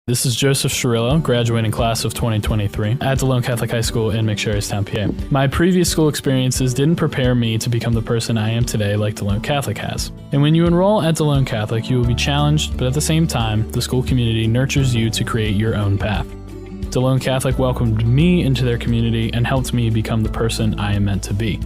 This is Joseph Shirillo, graduating class of 2023 at Delone Catholic High School in McSherrystown, PA. My previous school experiences didn't prepare me to become the person I am today like Delone Catholic has. And when you enroll at Delone Catholic, you will be challenged, but at the same time, the school community nurtures you to create your own path. Delone Catholic welcomed me into their community and helped me become the person I am meant to be.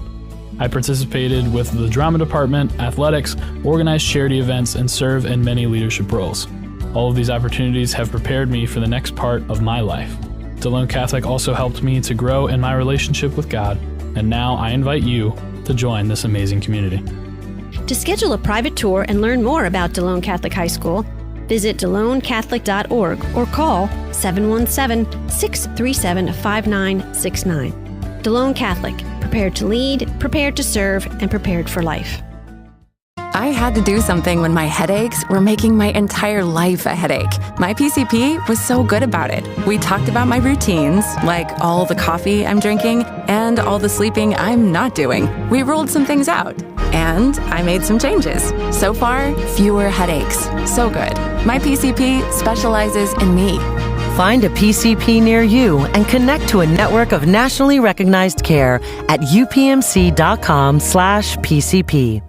I participated with the drama department, athletics, organized charity events, and serve in many leadership roles. All of these opportunities have prepared me for the next part of my life. Delone Catholic also helped me to grow in my relationship with God, and now I invite you to join this amazing community. To schedule a private tour and learn more about Delone Catholic High School, visit DeloneCatholic.org or call 717-637-5969. Delone Catholic, prepared to lead, prepared to serve, and prepared for life. I had to do something when my headaches were making my entire life a headache. My PCP was so good about it. We talked about my routines, like all the coffee I'm drinking and all the sleeping I'm not doing. We ruled some things out, and I made some changes. So far, fewer headaches. So good. My PCP specializes in me. Find a PCP near you and connect to a network of nationally recognized care at upmc.com/PCP.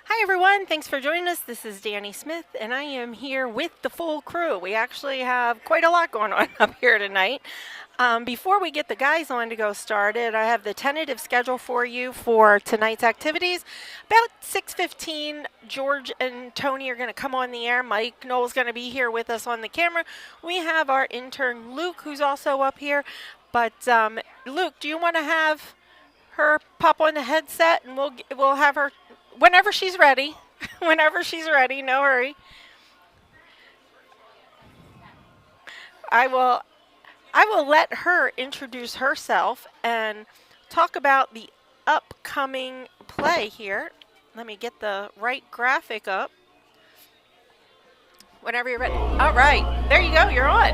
Hi everyone, thanks for joining us. This is Danny Smith and I am here with the full crew. We actually have quite a lot going on up here tonight. Before we get the guys on to go started, I have the tentative schedule for you for tonight's activities. About 6:15, George and Tony are going to come on the air. Mike Knoll's going to be here with us on the camera. We have our intern Luke, who's also up here. But Luke, do you want to have her pop on the headset and we'll have her whenever she's ready. Whenever she's ready, no hurry. I will let her introduce herself and talk about the upcoming play here. Let me get the right graphic up. Whenever you're ready. All right, there you go, you're on.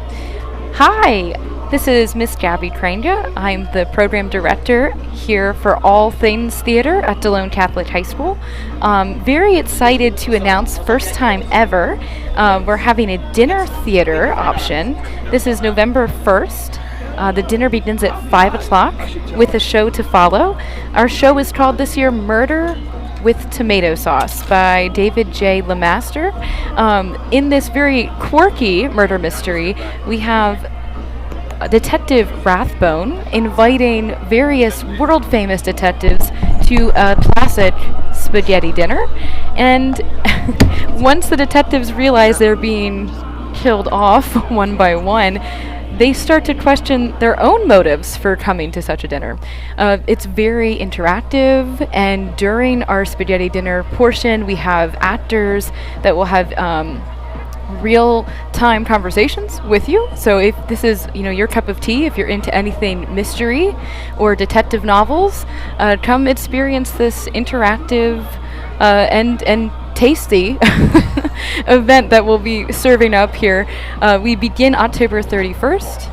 Hi, this is Miss Gabby Kranja. I'm the program director here for all things theater at Delone Catholic High School. Very excited to announce, first time ever, we're having a dinner theater option. This is November 1st. The dinner begins at 5 o'clock with a show to follow. Our show is called this year Murder with Tomato Sauce by David J. Lemaster. In this very quirky murder mystery, we have Detective Rathbone inviting various world-famous detectives to a classic spaghetti dinner. And once the detectives realize they're being killed off one by one, they start to question their own motives for coming to such a dinner. It's very interactive, and during our spaghetti dinner portion, we have actors that will have real-time conversations with you. So if this is, your cup of tea, if you're into anything mystery or detective novels, come experience this interactive and tasty event that we'll be serving up here. We begin October 31st,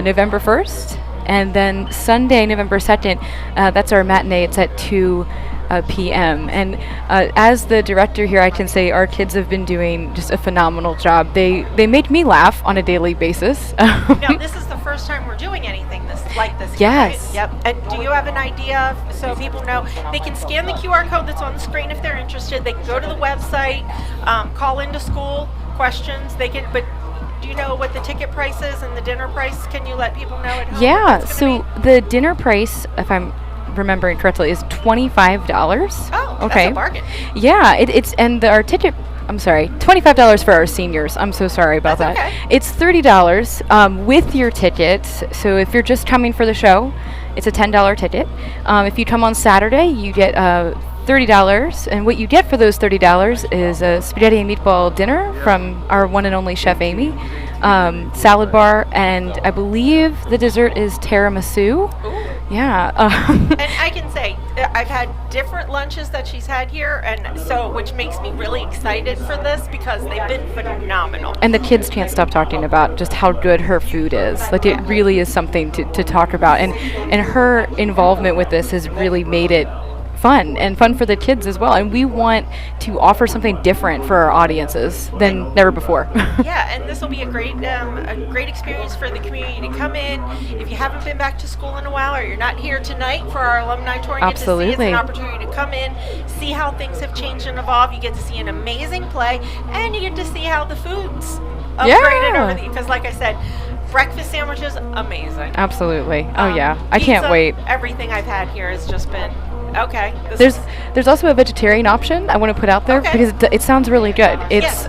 November 1st, and then Sunday, November 2nd, that's our matinee. It's at 2 p.m. And as the director here, I can say our kids have been doing just a phenomenal job. They make me laugh on a daily basis. Now, this is the first time we're doing anything like this. Yes. Right? Yep. And do you have an idea, so people know? They can scan the QR code that's on the screen if they're interested. They can go to the website, call into school, questions. They can, but do you know what the ticket price is and the dinner price? Can you let people know at home? Yeah, so the dinner price, if I'm remembering correctly, is $25. Oh, okay. That's a bargain. Yeah, our ticket, I'm sorry, $25 for our seniors. I'm so sorry about That's that. Okay. It's $30 with your tickets. So if you're just coming for the show, it's a $10 ticket. If you come on Saturday, you get $30, and what you get for those $30 is a spaghetti and meatball dinner from our one and only Chef Amy, salad bar, and I believe the dessert is tiramisu. Ooh. Yeah. And I can say I've had different lunches that she's had here, and so which makes me really excited for this because they've been phenomenal. And the kids can't stop talking about just how good her food is. Like, it really is something to talk about, and her involvement with this has really made it fun and fun for the kids as well. And we want to offer something different for our audiences than never before. Yeah, and this will be a great experience for the community to come in. If you haven't been back to school in a while, or you're not here tonight for our alumni tour, you get to see it's an opportunity to come in, see how things have changed and evolved. You get to see an amazing play, and you get to see how the food's upgraded over the, because like I said, breakfast sandwiches, amazing. Absolutely. Oh yeah, I can't wait. Everything I've had here has just been okay. There's also a vegetarian option I want to put out there because it sounds really good. It's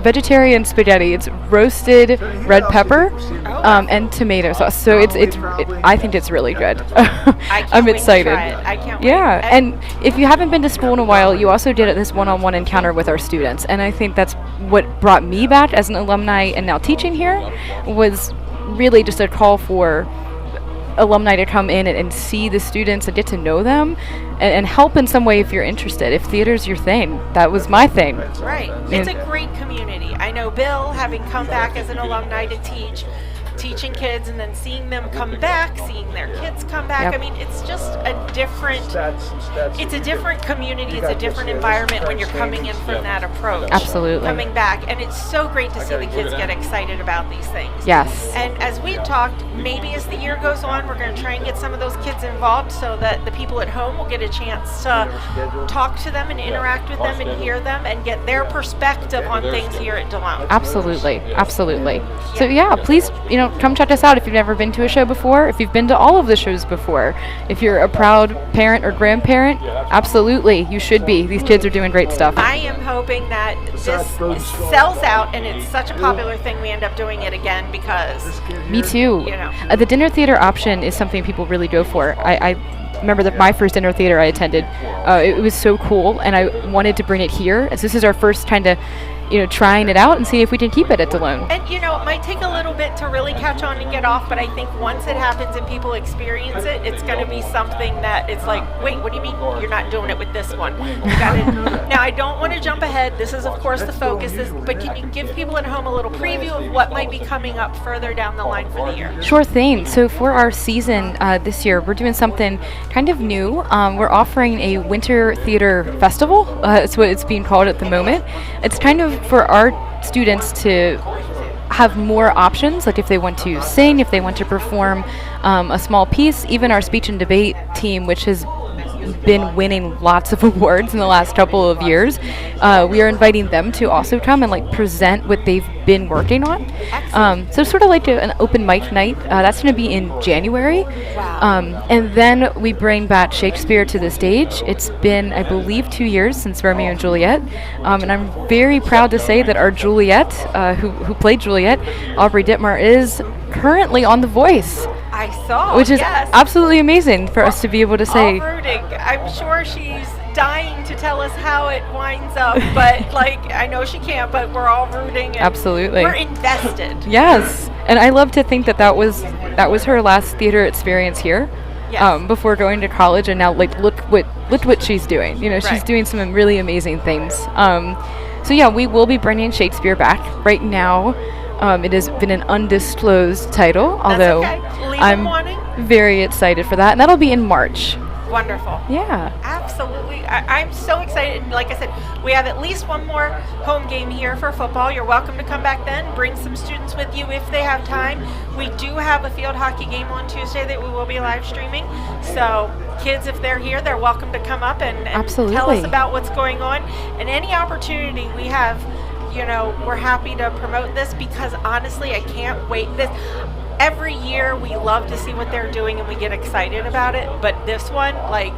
vegetarian spaghetti. It's roasted red pepper and tomato sauce. So I think it's really good. I'm excited. I can't wait. Yeah, and if you haven't been to school in a while, you also did this one-on-one encounter with our students, and I think that's what brought me back as an alumni and now teaching here, was really just a call for alumni to come in and see the students and get to know them and help in some way if you're interested. If theater's your thing, that was my thing. Right. It's a great community. I know Bill, having come back as an alumni to teaching kids and then seeing them come back, seeing their kids come back. I mean, it's just a different community, it's a different environment when you're coming in from that approach. Absolutely. Coming back, and it's so great to see the kids get excited about these things. Yes. And as we've talked, maybe as the year goes on, we're going to try and get some of those kids involved so that the people at home will get a chance to talk to them and interact with them and hear them and get their perspective on things here at Delone. Absolutely. So yeah, please, come check us out if you've never been to a show before, if you've been to all of the shows before. If you're a proud parent or grandparent, absolutely, you should be. These kids are doing great stuff. I am hoping that this sells out and it's such a popular thing we end up doing it again because... Me too. The dinner theater option is something people really go for. I remember that my first dinner theater I attended, it was so cool, and I wanted to bring it here. As this is our first kind of trying it out and see if we can keep it at Delone. And it might take a little bit to really catch on and get off, but I think once it happens and people experience it, it's going to be something that it's like, wait, what do you mean you're not doing it with this one? Now, I don't want to jump ahead. This is, of course, the focus, but can you give people at home a little preview of what might be coming up further down the line for the year? Sure thing. So for our season this year, we're doing something kind of new. We're offering a winter theater festival. That's what it's being called at the moment. It's kind of for our students to have more options, like if they want to sing, if they want to perform a small piece. Even our speech and debate team, which has been winning lots of awards in the last couple of years, we are inviting them to also come and present what they've been working on. So sort of like an open mic night. That's going to be in January. Wow. And then we bring back Shakespeare to the stage. It's been, I believe, 2 years since Romeo and Juliet. And I'm very proud to say that our Juliet, who played Juliet, Aubrey Dittmar, is currently on The Voice. I saw, which is absolutely amazing for us to be able to say. All rooting. I'm sure she's dying to tell us how it winds up, but I know she can't, but we're all rooting. And absolutely. We're invested. Yes. And I love to think that was her last theater experience here. Yes. Before going to college, and now look what she's doing. She's doing some really amazing things. So yeah, we will be bringing Shakespeare back. Right now, it has been an undisclosed title, although I'm very excited for that, and that'll be in March. Wonderful. Yeah. Absolutely. I'm so excited. Like I said, we have at least one more home game here for football. You're welcome to come back then. Bring some students with you if they have time. We do have a field hockey game on Tuesday that we will be live streaming. So kids, if they're here, they're welcome to come up and tell us about what's going on. And any opportunity we have, we're happy to promote this because honestly, I can't wait. Every year we love to see what they're doing and we get excited about it. But this one, the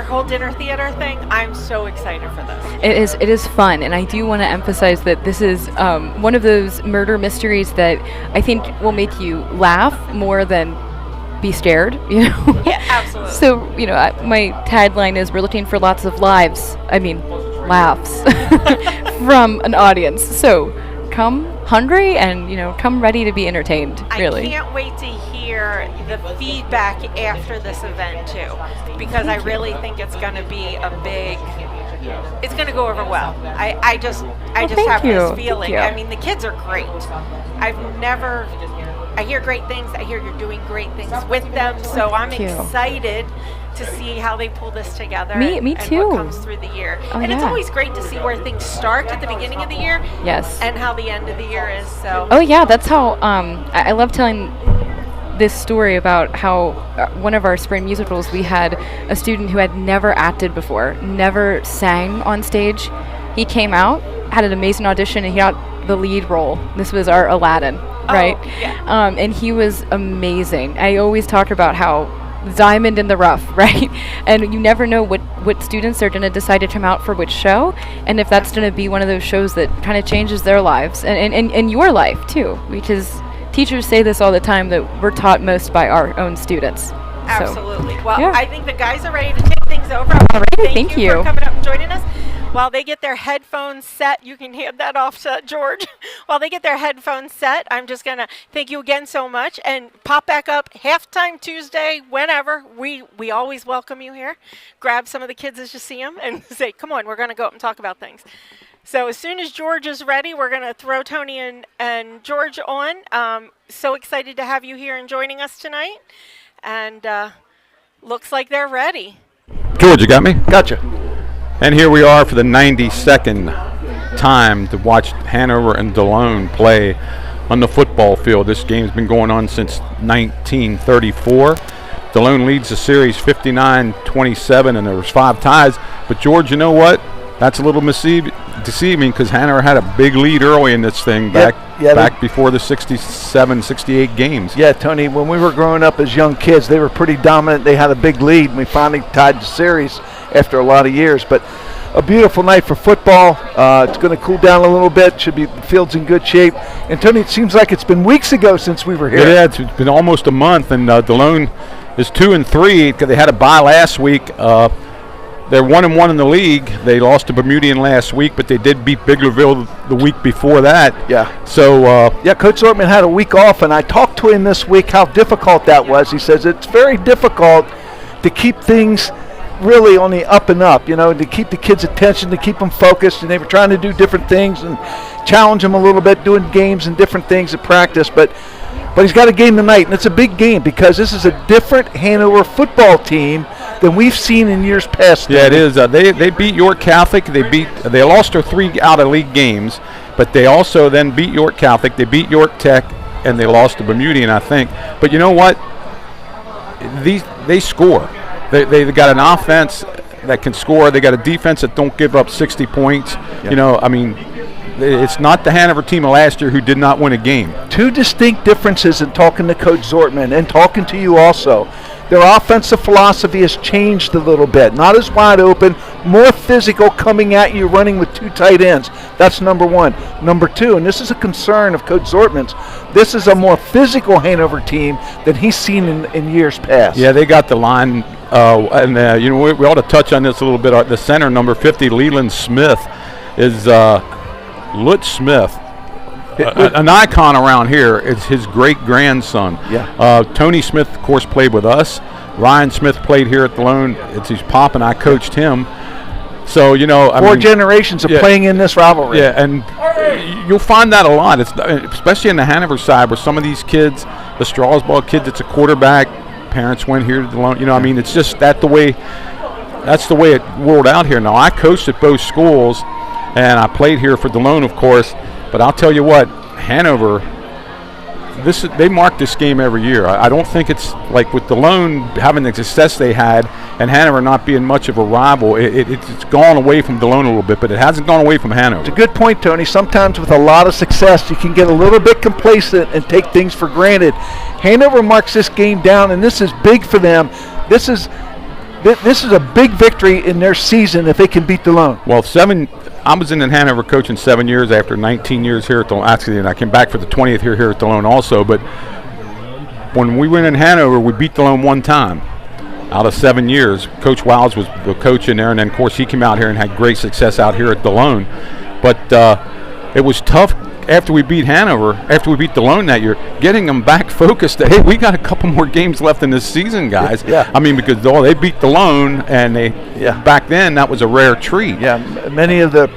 whole dinner theater thing, I'm so excited for this. It is fun, and I do want to emphasize that this is one of those murder mysteries that I think will make you laugh more than be scared. Yeah, absolutely. So my tagline is, we're looking for lots of laughs from an audience. So come hungry and come ready to be entertained. Really, I can't wait to hear the feedback after this event too, because I really think it's going to be it's going to go over well. I just have this feeling. I mean, the kids are great. I've never I hear great things. I hear you're doing great things with them. So I'm excited to see how they pull this together. Me and too. what comes through the year. Oh, and yeah. it's always great to see where things start at the beginning of the year. Yes. And how the end of the year is. So. Oh yeah, that's how. I love telling this story about how one of our spring musicals, we had a student who had never acted before, never sang on stage. He came out, had an amazing audition, and he got the lead role. This was our Aladdin, right? Oh, yeah. And he was amazing. I always talk about how diamond in the rough, right? And you never know what students are going to decide to come out for which show, and if that's going to be one of those shows that kind of changes their lives and your life too, because teachers say this all the time, that we're taught most by our own students. Absolutely. So, well, yeah. I think the guys are ready to take things over. Thank you for coming up and joining us. While they get their headphones set, you can hand that off to George. While they get their headphones set, I'm just going to thank you again so much and pop back up halftime Tuesday, whenever. We always welcome you here. Grab some of the kids as you see them and say, come on, we're going to go up and talk about things. So as soon as George is ready, we're going to throw Tony and George on. So excited to have you here and joining us tonight. And looks like they're ready. George, you got me? Gotcha. And here we are for the 92nd time to watch Hanover and Delone play on the football field. This game's been going on since 1934. Delone leads the series 59-27, and there was 5 ties. But George, you know what? That's a little deceiving because Hanover had a big lead early in this thing back before the 67, 68 games. Yeah, Tony, when we were growing up as young kids, they were pretty dominant. They had a big lead, and we finally tied the series after a lot of years. But a beautiful night for football. It's going to cool down a little bit. The field's in good shape. And, Tony, it seems like it's been weeks ago since we were here. Yeah, it's been almost a month, and Delone is 2-3 because they had a bye last week. They're 1-1 in the league. They lost to Bermudian last week, but they did beat Biglerville the week before that. Yeah. So Coach Zortman had a week off, and I talked to him this week how difficult that was. He says it's very difficult to keep things really on the up and up, to keep the kids' attention, to keep them focused, and they were trying to do different things and challenge them a little bit, doing games and different things at practice, but he's got a game tonight, and it's a big game because this is a different Hanover football team than we've seen in years past. Yeah, it is. They beat York Catholic. They lost their 3 out-of-league games, but they also then beat York Catholic. They beat York Tech, and they lost to Bermudian, I think. But you know what? They score. They got an offense that can score. They got a defense that don't give up 60 points. Yep. It's not the Hanover team of last year who did not win a game. 2 distinct differences in talking to Coach Zortman and talking to you also. Their offensive philosophy has changed a little bit. Not as wide open, more physical, coming at you, running with 2 tight ends. That's number 1. Number 2, and this is a concern of Coach Zortman's, this is a more physical Hanover team than he's seen in years past. Yeah, they got the line, we ought to touch on this a little bit. The center, number 50, Leland Smith, is Lutz Smith. An icon around here is his great-grandson. Yeah. Tony Smith, of course, played with us. Ryan Smith played here at Delone. It's his pop, and I coached him. So, 4 generations of playing in this rivalry. Yeah, and you'll find that a lot, especially in the Hanover side where some of these kids, the Strasbourg kids, it's a quarterback. Parents went here to Delone. It's just that's the way it rolled out here. Now, I coached at both schools, and I played here for Delone, of course. But I'll tell you what, Hanover, they mark this game every year. I don't think it's like with Delone having the success they had and Hanover not being much of a rival. It's gone away from Delone a little bit, but it hasn't gone away from Hanover. It's a good point, Tony. Sometimes with a lot of success, you can get a little bit complacent and take things for granted. Hanover marks this game down, and this is big for them. This is a big victory in their season if they can beat Delone. Well, I was in Hanover coaching 7 years after 19 years here at Delone. Actually, and I came back for the 20th year here at Delone also. But when we went in Hanover, we beat Delone 1 time out of 7 years. Coach Wiles was the coach in there, and then, of course, he came out here and had great success out here at Delone. But it was tough after we beat Hanover, after we beat Delone that year, getting them back focused that, hey, we got a couple more games left in this season, guys. Yeah. I mean, because they beat Delone, and back then that was a rare treat. Yeah, many of their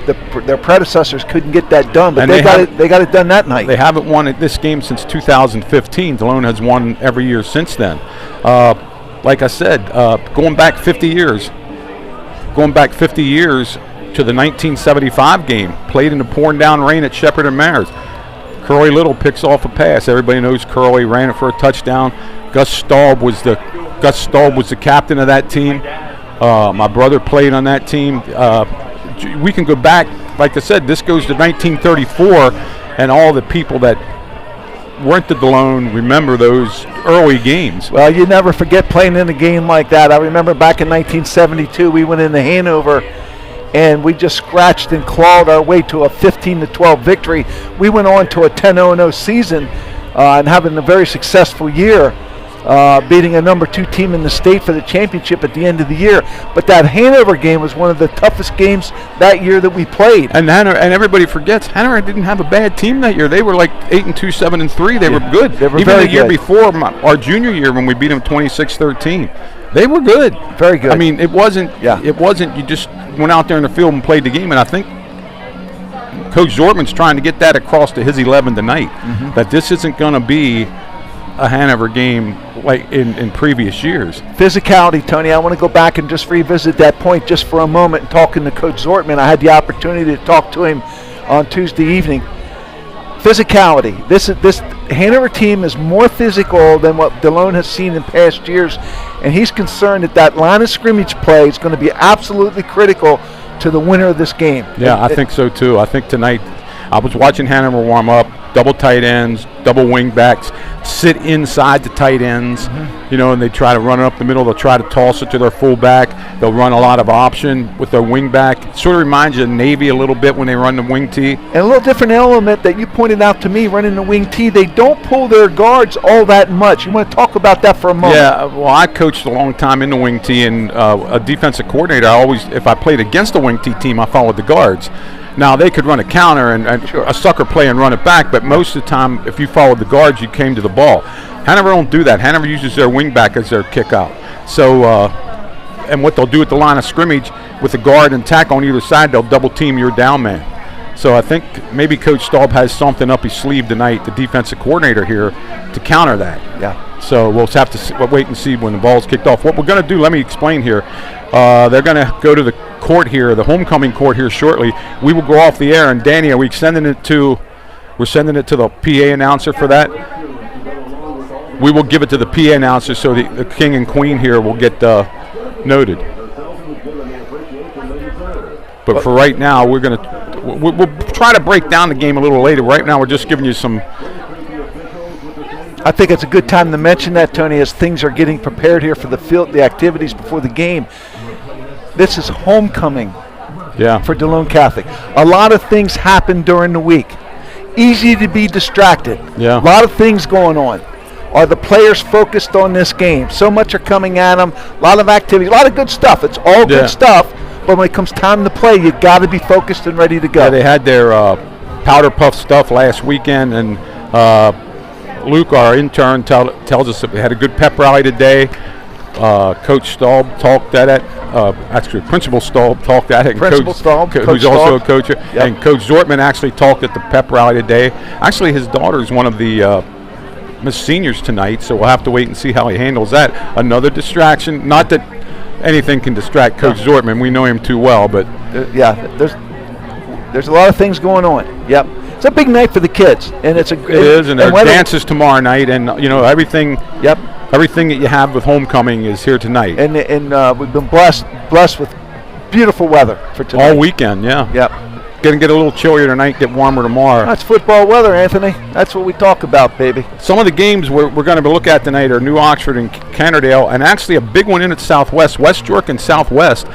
predecessors couldn't get that done, but they got it done that night. They haven't won this game since 2015. Delone has won every year since then. Like I said, going back 50 years to the 1975 game, played in the pouring down rain at Shepherd and Mares. Curly Little picks off a pass. Everybody knows Curly ran it for a touchdown. Gus Staub was the captain of that team. My brother played on that team. We can go back, like I said, this goes to 1934, and all the people that weren't the Delone remember those early games. Well, you never forget playing in a game like that. I remember back in 1972, we went into Hanover, and we just scratched and clawed our way to a 15-12 victory. We went on to a 10-0 season and having a very successful year, beating a number 2 team in the state for the championship at the end of the year. But that Hanover game was one of the toughest games that year that we played. And everybody forgets, Hanover didn't have a bad team that year. They were like 8-2, 7-3. They were good. They were even very the year good. Before our junior year when we beat them 26-13. They were good. Very good. I mean, it wasn't you just went out there in the field and played the game, and I think Coach Zortman's trying to get that across to his 11 tonight, that this isn't going to be a Hanover game like in previous years. Physicality, Tony, I want to go back and just revisit that point just for a moment. And talking to Coach Zortman, I had the opportunity to talk to him on Tuesday evening. Physicality. This Hanover team is more physical than what Delone has seen in past years, and he's concerned that line of scrimmage play is going to be absolutely critical to the winner of this game. Yeah, I think so too. I think tonight, I was watching Hanover warm up, double tight ends, double wing backs, sit inside the tight ends, and they try to run it up the middle. They'll try to toss it to their fullback. They'll run a lot of option with their wing back. It sort of reminds you of Navy a little bit when they run the wing tee. And a little different element that you pointed out to me running the wing tee, they don't pull their guards all that much. You want to talk about that for a moment? Yeah, well, I coached a long time in the wing tee, and a defensive coordinator, if I played against a wing tee team, I followed the guards. Now, they could run a counter and a sucker play and run it back, but most of the time, if you followed the guards, you came to the ball. Hanover don't do that. Hanover uses their wing back as their kick out. So, and what they'll do at the line of scrimmage with the guard and tackle on either side, they'll double team your down man. So I think maybe Coach Staub has something up his sleeve tonight, the defensive coordinator here, to counter that. Yeah. So we'll have to wait and see when the ball's kicked off. What we're going to do, let me explain here. They're going to go to the court here, the homecoming court here shortly. We will go off the air, and Danny, we're sending it to the PA announcer for that. We will give it to the PA announcer so the king and queen here will get noted. But for right now, we'll try to break down the game a little later. Right now, we're just giving you some. I think it's a good time to mention that, Tony, as things are getting prepared here for the activities before the game. This is homecoming for Delone Catholic. A lot of things happen during the week. Easy to be distracted. Yeah. A lot of things going on. Are the players focused on this game? So much are coming at them. A lot of activities, a lot of good stuff. It's all good stuff. But when it comes time to play, you got to be focused and ready to go. Yeah, they had their powder puff stuff last weekend, and Luke, our intern, tells us that we had a good pep rally today. Coach Staub talked at it. Actually, Principal Staub talked at it. Principal Staub, who's also a coach. Yep. And Coach Zortman actually talked at the pep rally today. Actually, his daughter is one of the Miss Seniors tonight, so we'll have to wait and see how he handles that. Another distraction. Not that anything can distract Coach Zortman. We know him too well, but there's a lot of things going on. Yep. It's a big night for the kids, and it is, and there are dances tomorrow night, and everything. Yep. Everything that you have with homecoming is here tonight. And we've been blessed with beautiful weather for tonight. All weekend, yeah. Yep. Going to get a little chillier tonight, get warmer tomorrow. That's football weather, Anthony. That's what we talk about, baby. Some of the games we're going to look at tonight are New Oxford and Cannondale, and actually a big one in at Southwest. West York and Southwest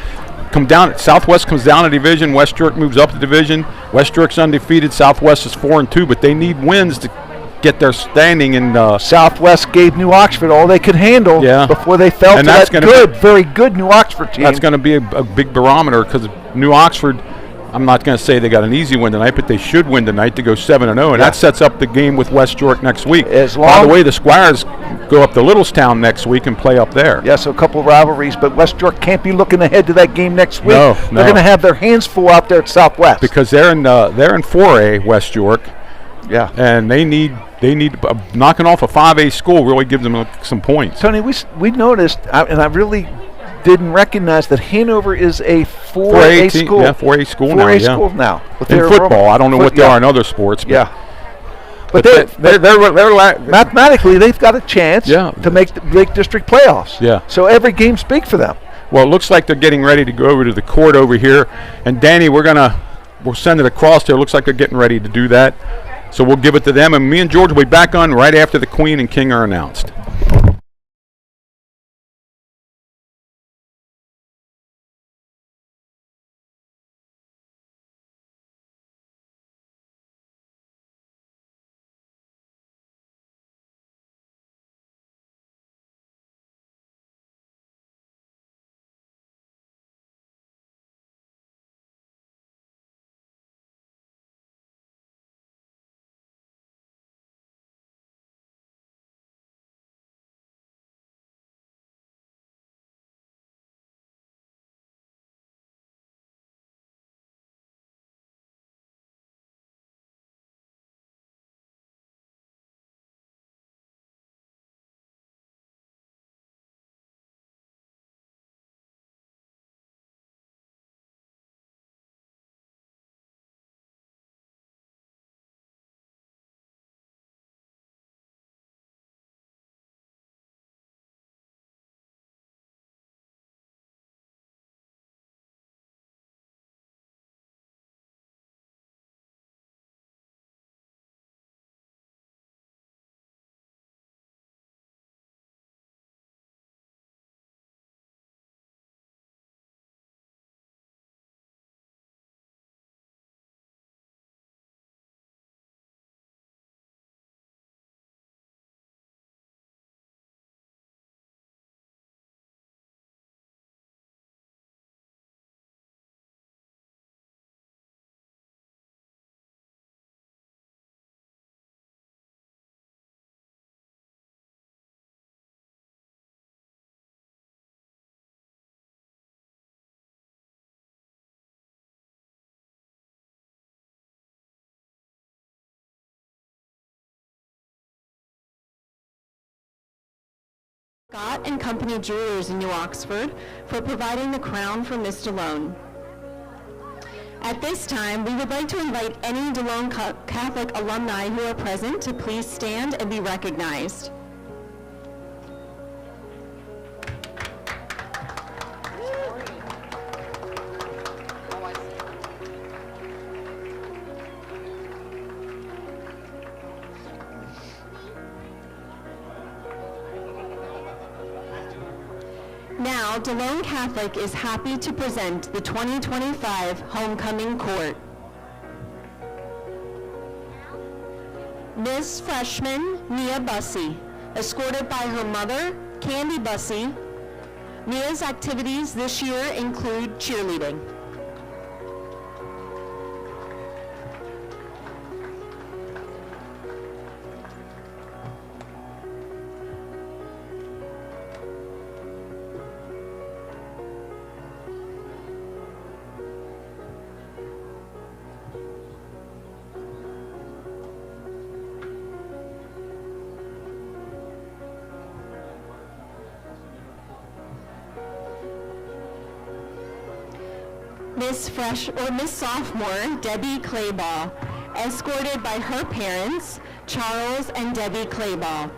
come down. Southwest comes down a division. West York moves up the division. West York's undefeated. Southwest is 4-2, but they need wins to get their standing. And Southwest gave New Oxford all they could handle before they fell to that very good New Oxford team. That's going to be a big barometer because New Oxford I'm not going to say they got an easy win tonight, but they should win tonight to go 7-0, and that sets up the game with West York next week. By the way, the Squires go up to Littlestown next week and play up there. Yeah, so a couple of rivalries, but West York can't be looking ahead to that game next week. No, they're going to have their hands full out there at Southwest because they're in 4A West York. Yeah, and they need knocking off a 5A school really gives them some points. Tony, we noticed, and I really didn't recognize that Hanover is a 4A school. Yeah, 4A school 4A now. 4A school now. In football, I don't know what they are in other sports. But but they're mathematically they've got a chance to make the Lake District playoffs. Yeah. So every game's big for them. Well, it looks like they're getting ready to go over to the court over here, and Danny, we'll send it across there. It looks like they're getting ready to do that. So we'll give it to them, and me and George will be back on right after the Queen and King are announced. Scott and Company Jewelers in New Oxford for providing the crown for Miss Delone. At this time, we would like to invite any Delone Catholic alumni who are present to please stand and be recognized. Now, Delone Catholic is happy to present the 2025 Homecoming Court. Ms. Freshman Nia Bussey, escorted by her mother, Candy Bussey. Nia's activities this year include cheerleading. Miss Sophomore Debbie Claybaugh, escorted by her parents, Charles and Debbie Claybaugh.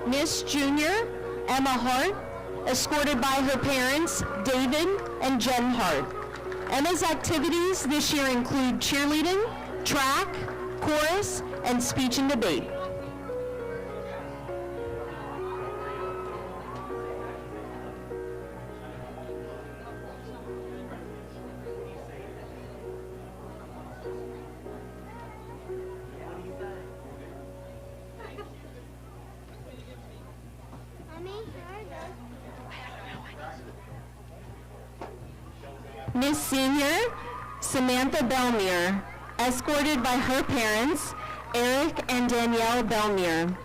Miss Junior Emma Hart, escorted by her parents, David and Jen Hart. Emma's activities this year include cheerleading, track, chorus, and speech and debate. Miss Senior Samantha Belmere, escorted by her parents, Eric and Danielle Belmere.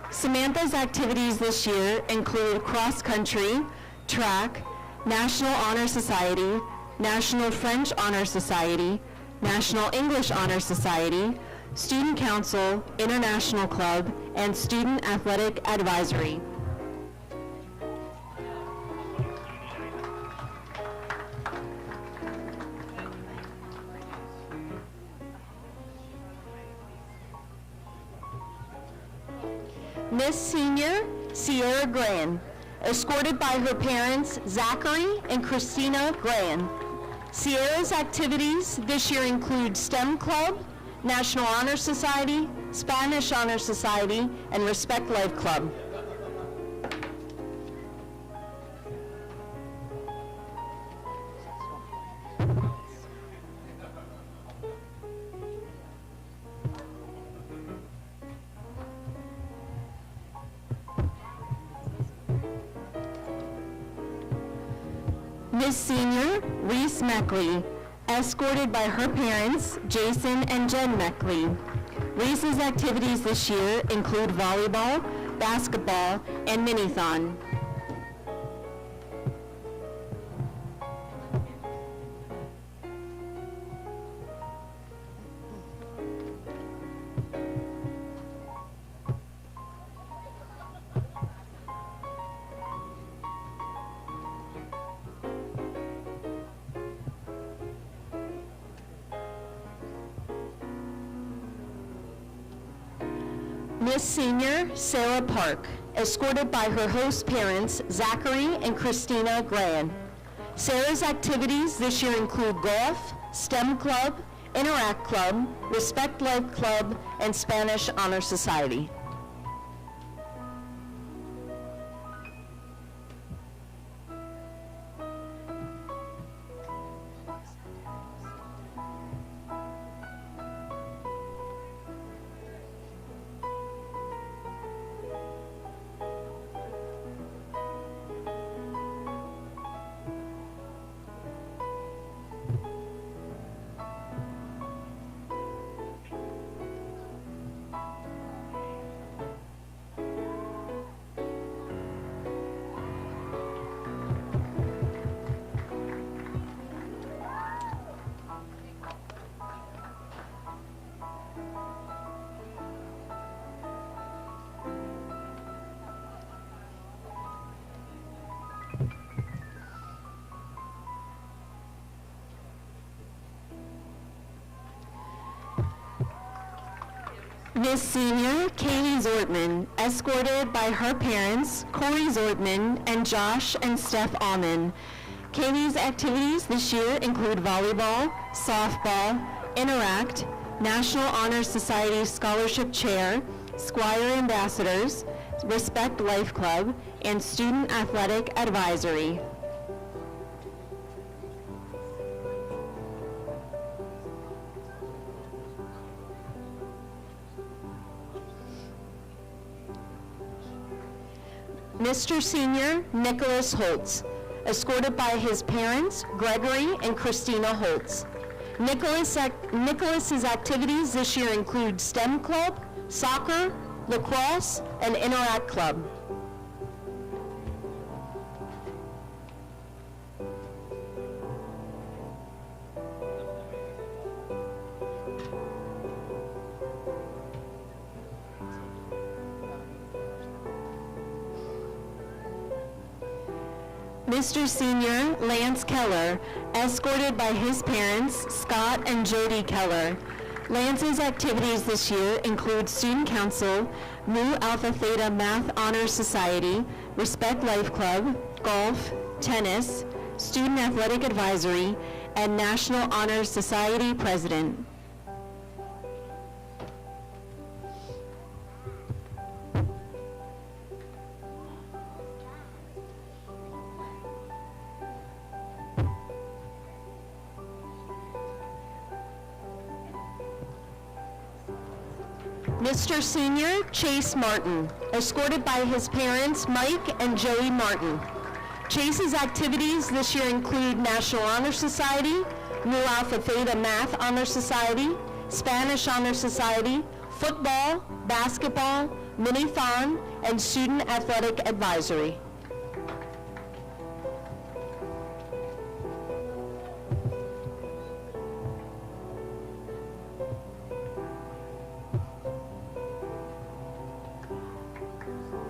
Samantha's activities this year include cross country, track, National Honor Society, National French Honor Society, National English Honor Society, Student Council, International Club, and Student Athletic Advisory. Miss Senior Sierra Gran, escorted by her parents Zachary and Christina Gran. Sierra's activities this year include STEM Club, National Honor Society, Spanish Honor Society, and Respect Life Club. Miss Senior Reese Meckley, escorted by her parents, Jason and Jen Meckley. Reese's activities this year include volleyball, basketball, and mini-thon. Miss Senior Sarah Park, escorted by her host parents, Zachary and Christina Gran. Sarah's activities this year include golf, STEM Club, Interact Club, Respect Life Club, and Spanish Honor Society. Miss Senior Katie Zortman, escorted by her parents, Corey Zortman and Josh and Steph Alman. Katie's activities this year include volleyball, softball, Interact, National Honor Society Scholarship Chair, Squire Ambassadors, Respect Life Club, and Student Athletic Advisory. Mr. Senior Nicholas Holtz, escorted by his parents, Gregory and Christina Holtz. Nicholas's activities this year include STEM Club, soccer, lacrosse, and Interact Club. Mr. Senior Lance Keller, escorted by his parents, Scott and Jody Keller. Lance's activities this year include Student Council, Mu Alpha Theta Math Honor Society, Respect Life Club, golf, tennis, Student Athletic Advisory, and National Honor Society President. Mr. Senior Chase Martin, escorted by his parents Mike and Joey Martin. Chase's activities this year include National Honor Society, Nu Alpha Theta Math Honor Society, Spanish Honor Society, football, basketball, mini-thon, and student athletic advisory.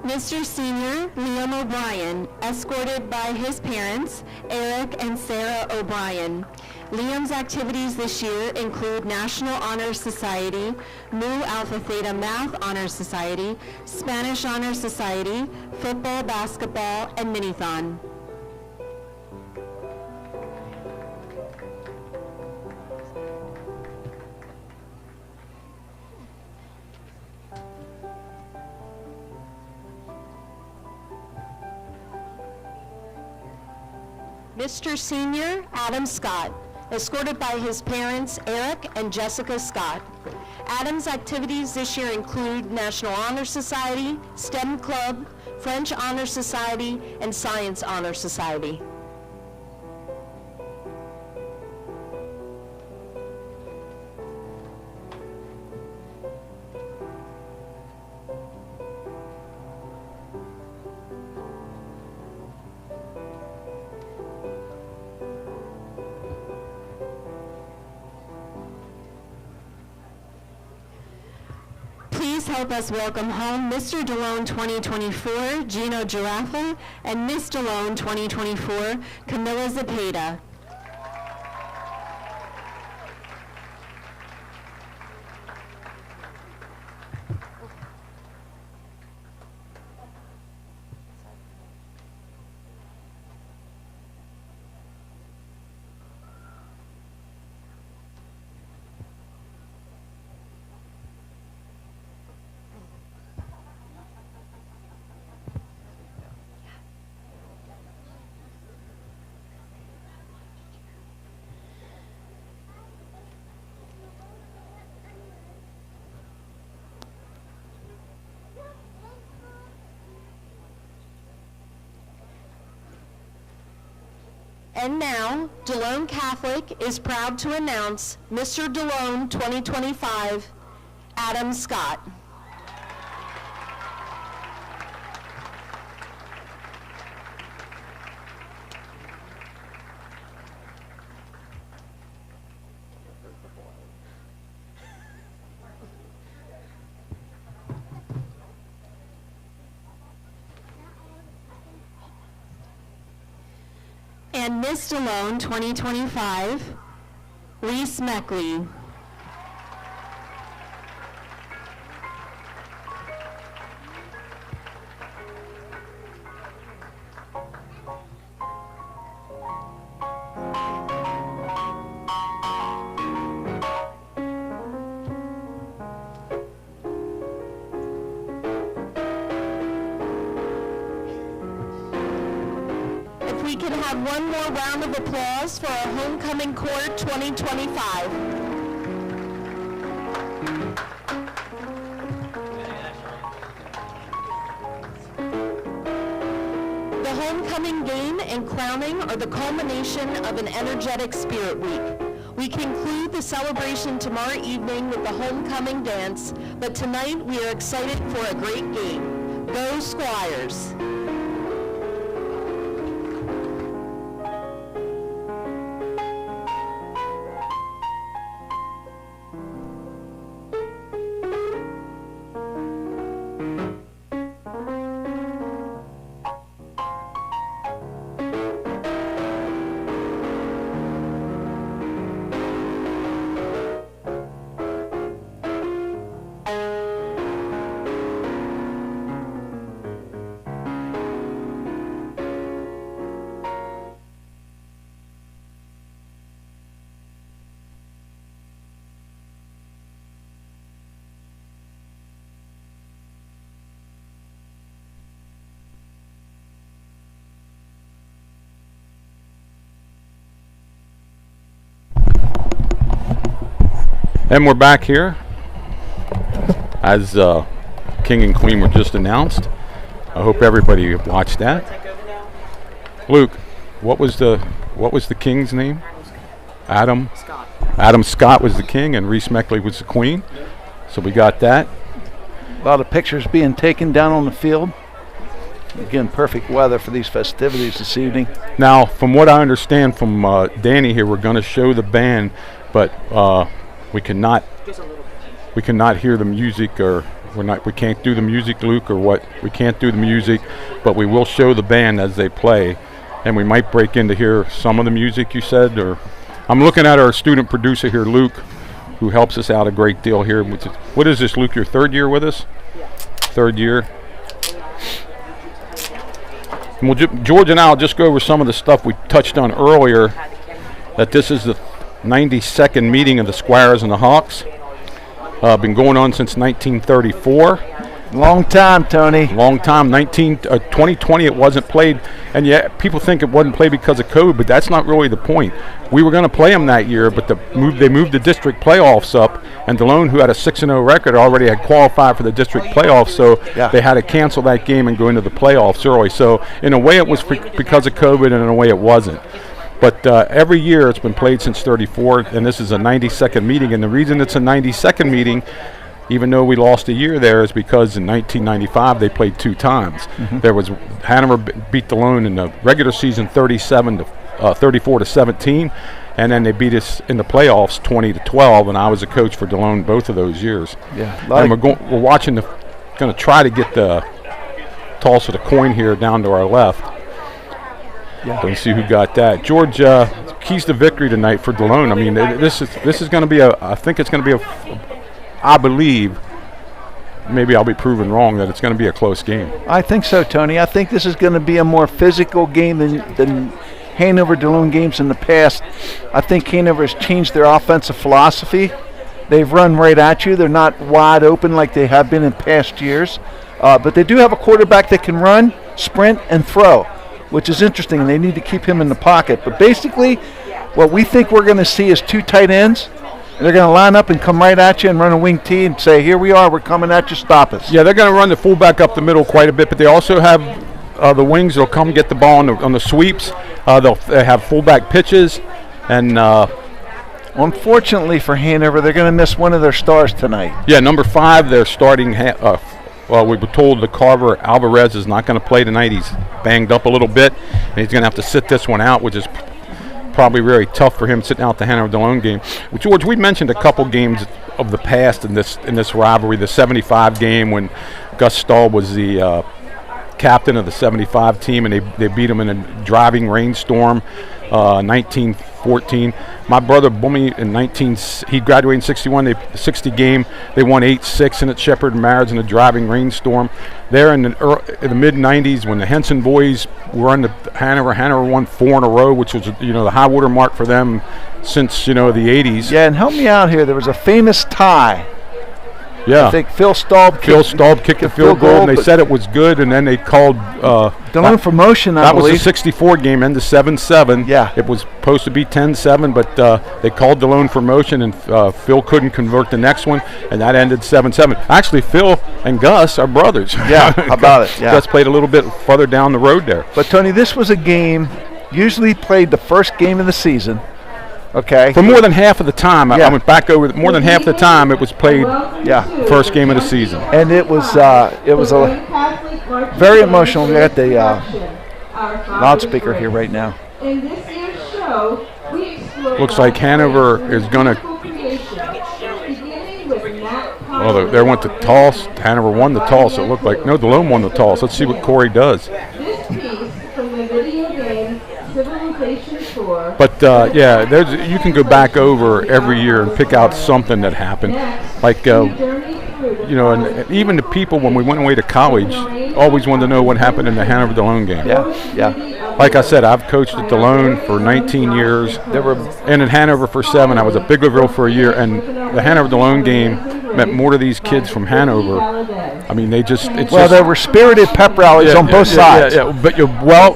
Mr. Senior Liam O'Brien, escorted by his parents, Eric and Sarah O'Brien. Liam's activities this year include National Honor Society, Nu Alpha Theta Math Honor Society, Spanish Honor Society, football, basketball, and mini-thon. Mr. Senior Adam Scott, escorted by his parents Eric and Jessica Scott. Adam's activities this year include National Honor Society, STEM Club, French Honor Society, and Science Honor Society. Please help us welcome home Mr. Delone 2024, Gino Giraffa, and Miss Delone 2024, Camilla Zepeda. And now, Delone Catholic is proud to announce Mr. Delone 2025, Adam Scott. And Miss Delone 2025, Reese Meckley. We can have one more round of applause for our Homecoming Court 2025. The homecoming game and crowning are the culmination of an energetic Spirit Week. We conclude the celebration tomorrow evening with the homecoming dance, but tonight we are excited for a great game. Go Squires! And we're back here. as King and Queen were just announced. I hope everybody watched that. Luke, what was the king's name? Adam Scott. Adam Scott was the king, and Reese Meckley was the queen. So we got that. A lot of pictures being taken down on the field. Again, perfect weather for these festivities this evening. Now, from what I understand from Danny here, we're going to show the band, but we cannot hear the music, or we can't do the music, Luke, or what? We can't do the music, but we will show the band as they play, and we might break in to hear some of the music you said. Or I'm looking at our student producer here, Luke, who helps us out a great deal here. What is this, Luke? Your third year with us? Yeah. Third year. And George and I will just go over some of the stuff we touched on earlier, that this is the 92nd meeting of the Squires and the Hawks. Been going on since 1934. Long time, Tony. Long time. 2020 it wasn't played, and yet people think it wasn't played because of COVID, but that's not really the point. We were going to play them that year, but they moved the district playoffs up, and Delone, who had a 6-0 record, already had qualified for the district playoffs, so they had to cancel that game and go into the playoffs early. So in a way it was because of COVID, and in a way it wasn't. But every year it's been played since 34, and this is a 92nd meeting, and the reason it's a 92nd meeing, even though we lost a year there, is because in 1995 they played 2 times. Mm-hmm. There was Hanover beat Delone in the regular season 34 to 17, and then they beat us in the playoffs 20 to 12. And I was a coach for Delone both of those years. Yeah, and we're watching going to try to get the toss of the coin here down to our left. Yeah. Let's see who got that. George, keys to victory tonight for Delone. I mean, this is going to be I think it's going to be I believe, maybe I'll be proven wrong, that it's going to be a close game. I think so, Tony. I think this is going to be a more physical game than Hanover-Delone games in the past. I think Hanover has changed their offensive philosophy. They've run right at you. They're not wide open like they have been in past years. But they do have a quarterback that can run, sprint, and throw, which is interesting, and they need to keep him in the pocket. But basically, what we think we're going to see is 2 tight ends. They're going to line up and come right at you and run a wing tee and say, here we are, we're coming at you, stop us. Yeah, they're going to run the fullback up the middle quite a bit, but they also have the wings that'll come get the ball on the sweeps. They have fullback pitches. And unfortunately for Hanover, they're going to miss one of their stars tonight. Yeah, number 5, they're starting. We were told the Carver Alvarez is not going to play tonight. He's banged up a little bit, and he's going to have to sit this one out, which is probably very tough for him sitting out the Hanover-Delone game. George, we mentioned a couple games of the past in this rivalry. The 75 game when Gus Stahl was the captain of the 75 team, and they beat him in a driving rainstorm, 1914. My brother Bummy he graduated in 61. The 60 game, they won 8-6 in at Shepherd and Marriage in a driving rainstorm. There in the mid 90s, when the Henson boys were on the Hanover won 4 in a row, which was the high water mark for them since the 80s. Yeah, and help me out here. There was a famous tie. Yeah, I think Phil Staub kicked the field goal, and they said it was good, and then they called Delone for motion, I believe. That was a 64 game, ended 7-7. Yeah. It was supposed to be 10-7, but they called Delone for motion, and Phil couldn't convert the next one, and that ended 7-7. Actually, Phil and Gus are brothers. Yeah, how about it? Yeah. Gus played a little bit further down the road there. But, Tony, this was a game usually played the first game of the season. Okay. For more than half of the time, I went back over. More than half the time, it was played. First game of the season. And it was a very emotional. We got the loudspeaker here right now. Looks like Hanover is going to. Well, there went the toss. Hanover won the toss. It looked like Delone won the toss. Let's see what Corey does. But you can go back over every year and pick out something that happened. Like and even the people when we went away to college always wanted to know what happened in the Hanover-Delone game. Yeah. Like I said, I've coached at Delone for 19 years. And in Hanover for 7. I was at Biglerville for a year, and the Hanover-Delone game meant more to these kids from Hanover. I mean, there were spirited pep rallies on both sides. Yeah. But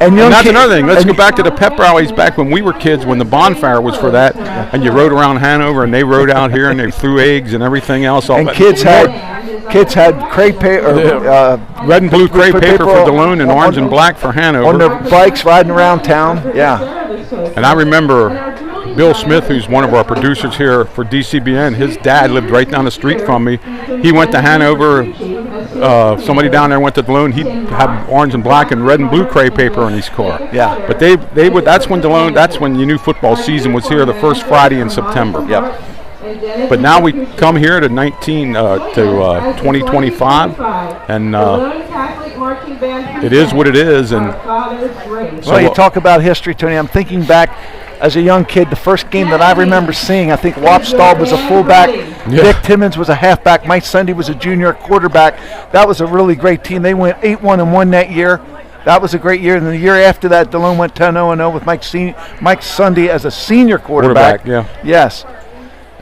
and that's another thing. Let's go back to the pep rallies back when we were kids, when the bonfire was for that, and you rode around Hanover, and they rode out here, and they threw eggs and everything else. And kids had kids had crepe paper, red and blue crepe paper for Delone and orange and black for Hanover. On their bikes riding around town. Yeah. And I remember Bill Smith, who's one of our producers here for DCBN, his dad lived right down the street from me. He went to Hanover. Somebody down there went to Delone. He'd have orange and black and red and blue crepe paper on his car. Yeah. But they would. That's when Delone. That's when you knew football season was here. The first Friday in September. Yep. But now we come here to 2025, and it is what it is. And well, you talk about history, Tony. I'm thinking back as a young kid, the first game that I remember seeing, I think Wapstall was a fullback, Dick Timmons was a halfback, Mike Sunday was a junior quarterback. That was a really great team. They went 8-1 and won that year. That was a great year. And the year after that, Delone went 10-0 with Mike Sunday as a senior quarterback. Yeah. Yes.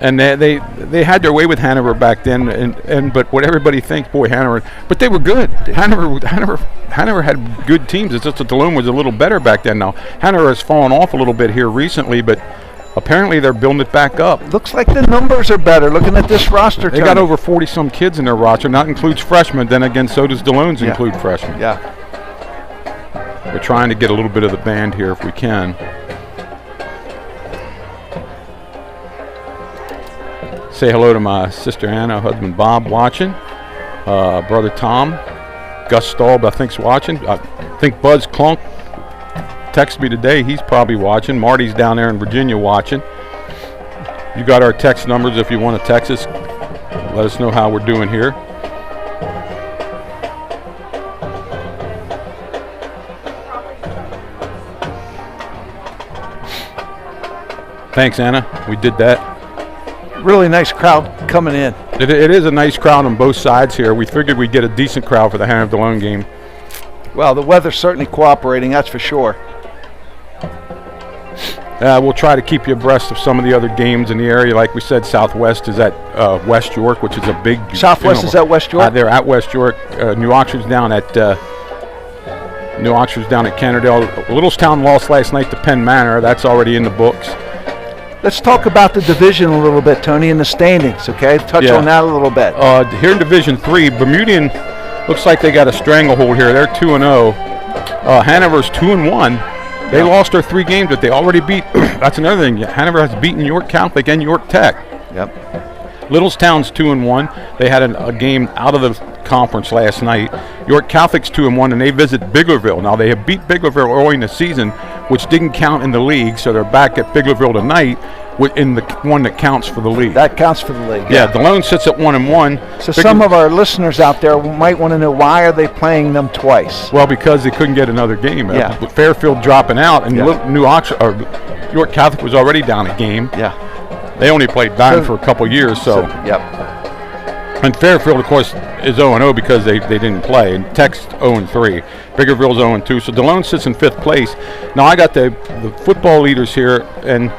And they had their way with Hanover back then, and but what everybody thinks, boy, Hanover, but they were good. Hanover had good teams. It's just that Delone was a little better back then. Now Hanover has fallen off a little bit here recently, but apparently they're building it back up. Looks like the numbers are better. Looking at this roster, they got over 40 some kids in their roster. That includes freshmen. Then again, so does Delone's include freshmen. Yeah. We're trying to get a little bit of the band here if we can. Say hello to my sister Anna, husband Bob watching, brother Tom, Gus Staub I think's watching. I think Buzz Clunk texted me today. He's probably watching. Marty's down there in Virginia watching. You got our text numbers if you want to text us. Let us know how we're doing here. Thanks, Anna. We did that. Really nice crowd coming in. It is a nice crowd on both sides here. We figured we'd get a decent crowd for the Hanover Delone game. Well, the weather's certainly cooperating, that's for sure. We'll try to keep you abreast of some of the other games in the area. Like we said, Southwest is at West York, which is a big... Southwest is at West York? They're at West York. New Oxford's down at Cannondale. Littlestown lost last night to Penn Manor. That's already in the books. Let's talk about the division a little bit, Tony, and the standings, okay? Touch on that a little bit. Here in Division 3, Bermudian looks like they got a stranglehold here. They're 2-0. Hanover's 2-1. They lost their 3 games, but they already beat. That's another thing. Hanover has beaten York Catholic and York Tech. Yep. Littlestown's 2-1. They had a game out of the conference last night. York Catholic's 2-1, and they visit Biglerville. Now, they have beat Biglerville early in the season, which didn't count in the league, so they're back at Biglerville tonight in the one that counts for the league. That counts for the league. Yeah, Delone sits at 1-1. So some of our listeners out there might want to know, why are they playing them twice? Well, because they couldn't get another game. Yeah. Fairfield dropping out, and York Catholic was already down a game. Yeah. They only played 9 for a couple years, so. Yep. And Fairfield, of course, is 0-0 because they didn't play. And Tech's 0-3. Biggerville's 0-2. So Delone sits in 5th place. Now I got the football leaders here, and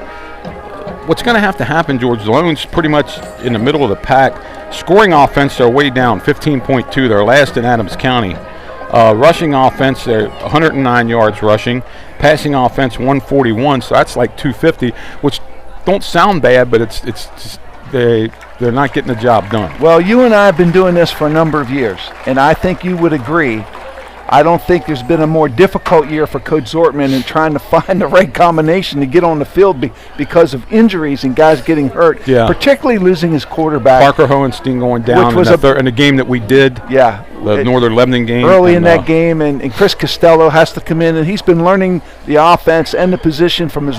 what's going to have to happen, George, Delone's pretty much in the middle of the pack. Scoring offense, they're way down, 15.2. They're last in Adams County. Rushing offense, they're 109 yards rushing. Passing offense, 141. So that's like 250, which don't sound bad, but it's just, they're not getting the job done. Well, you and I have been doing this for a number of years, and I think you would agree. I don't think there's been a more difficult year for Coach Zortman in trying to find the right combination to get on the field because of injuries and guys getting hurt, particularly losing his quarterback. Parker Hohenstein going down in the game that we did. Yeah. The Northern Lebanon game. Early in that game, and Chris Costello has to come in, and he's been learning the offense and the position from his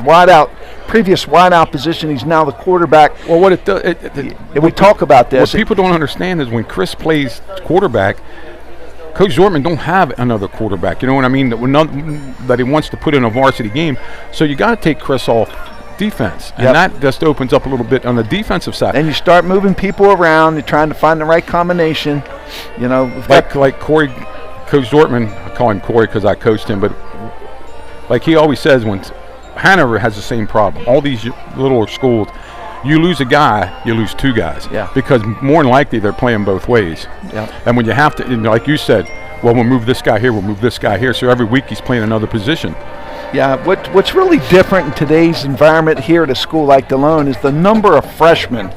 previous wideout position. He's now the quarterback. Well, what it does, we talk about this. What people don't understand is when Chris plays quarterback, Coach Zortman don't have another quarterback. You know what I mean? That he wants to put in a varsity game. So you got to take Chris off defense, and that just opens up a little bit on the defensive side. And you start moving people around. You're trying to find the right combination. You know, like Corey, Coach Zortman. I call him Corey because I coached him, but like he always says, when Hanover has the same problem. All these little schools, you lose a guy, you lose 2 guys. Yeah. Because more than likely they're playing both ways. Yeah. And when you have to, like you said, well, we'll move this guy here, we'll move this guy here. So every week he's playing another position. Yeah, what's really different in today's environment here at a school like Delone is the number of freshmen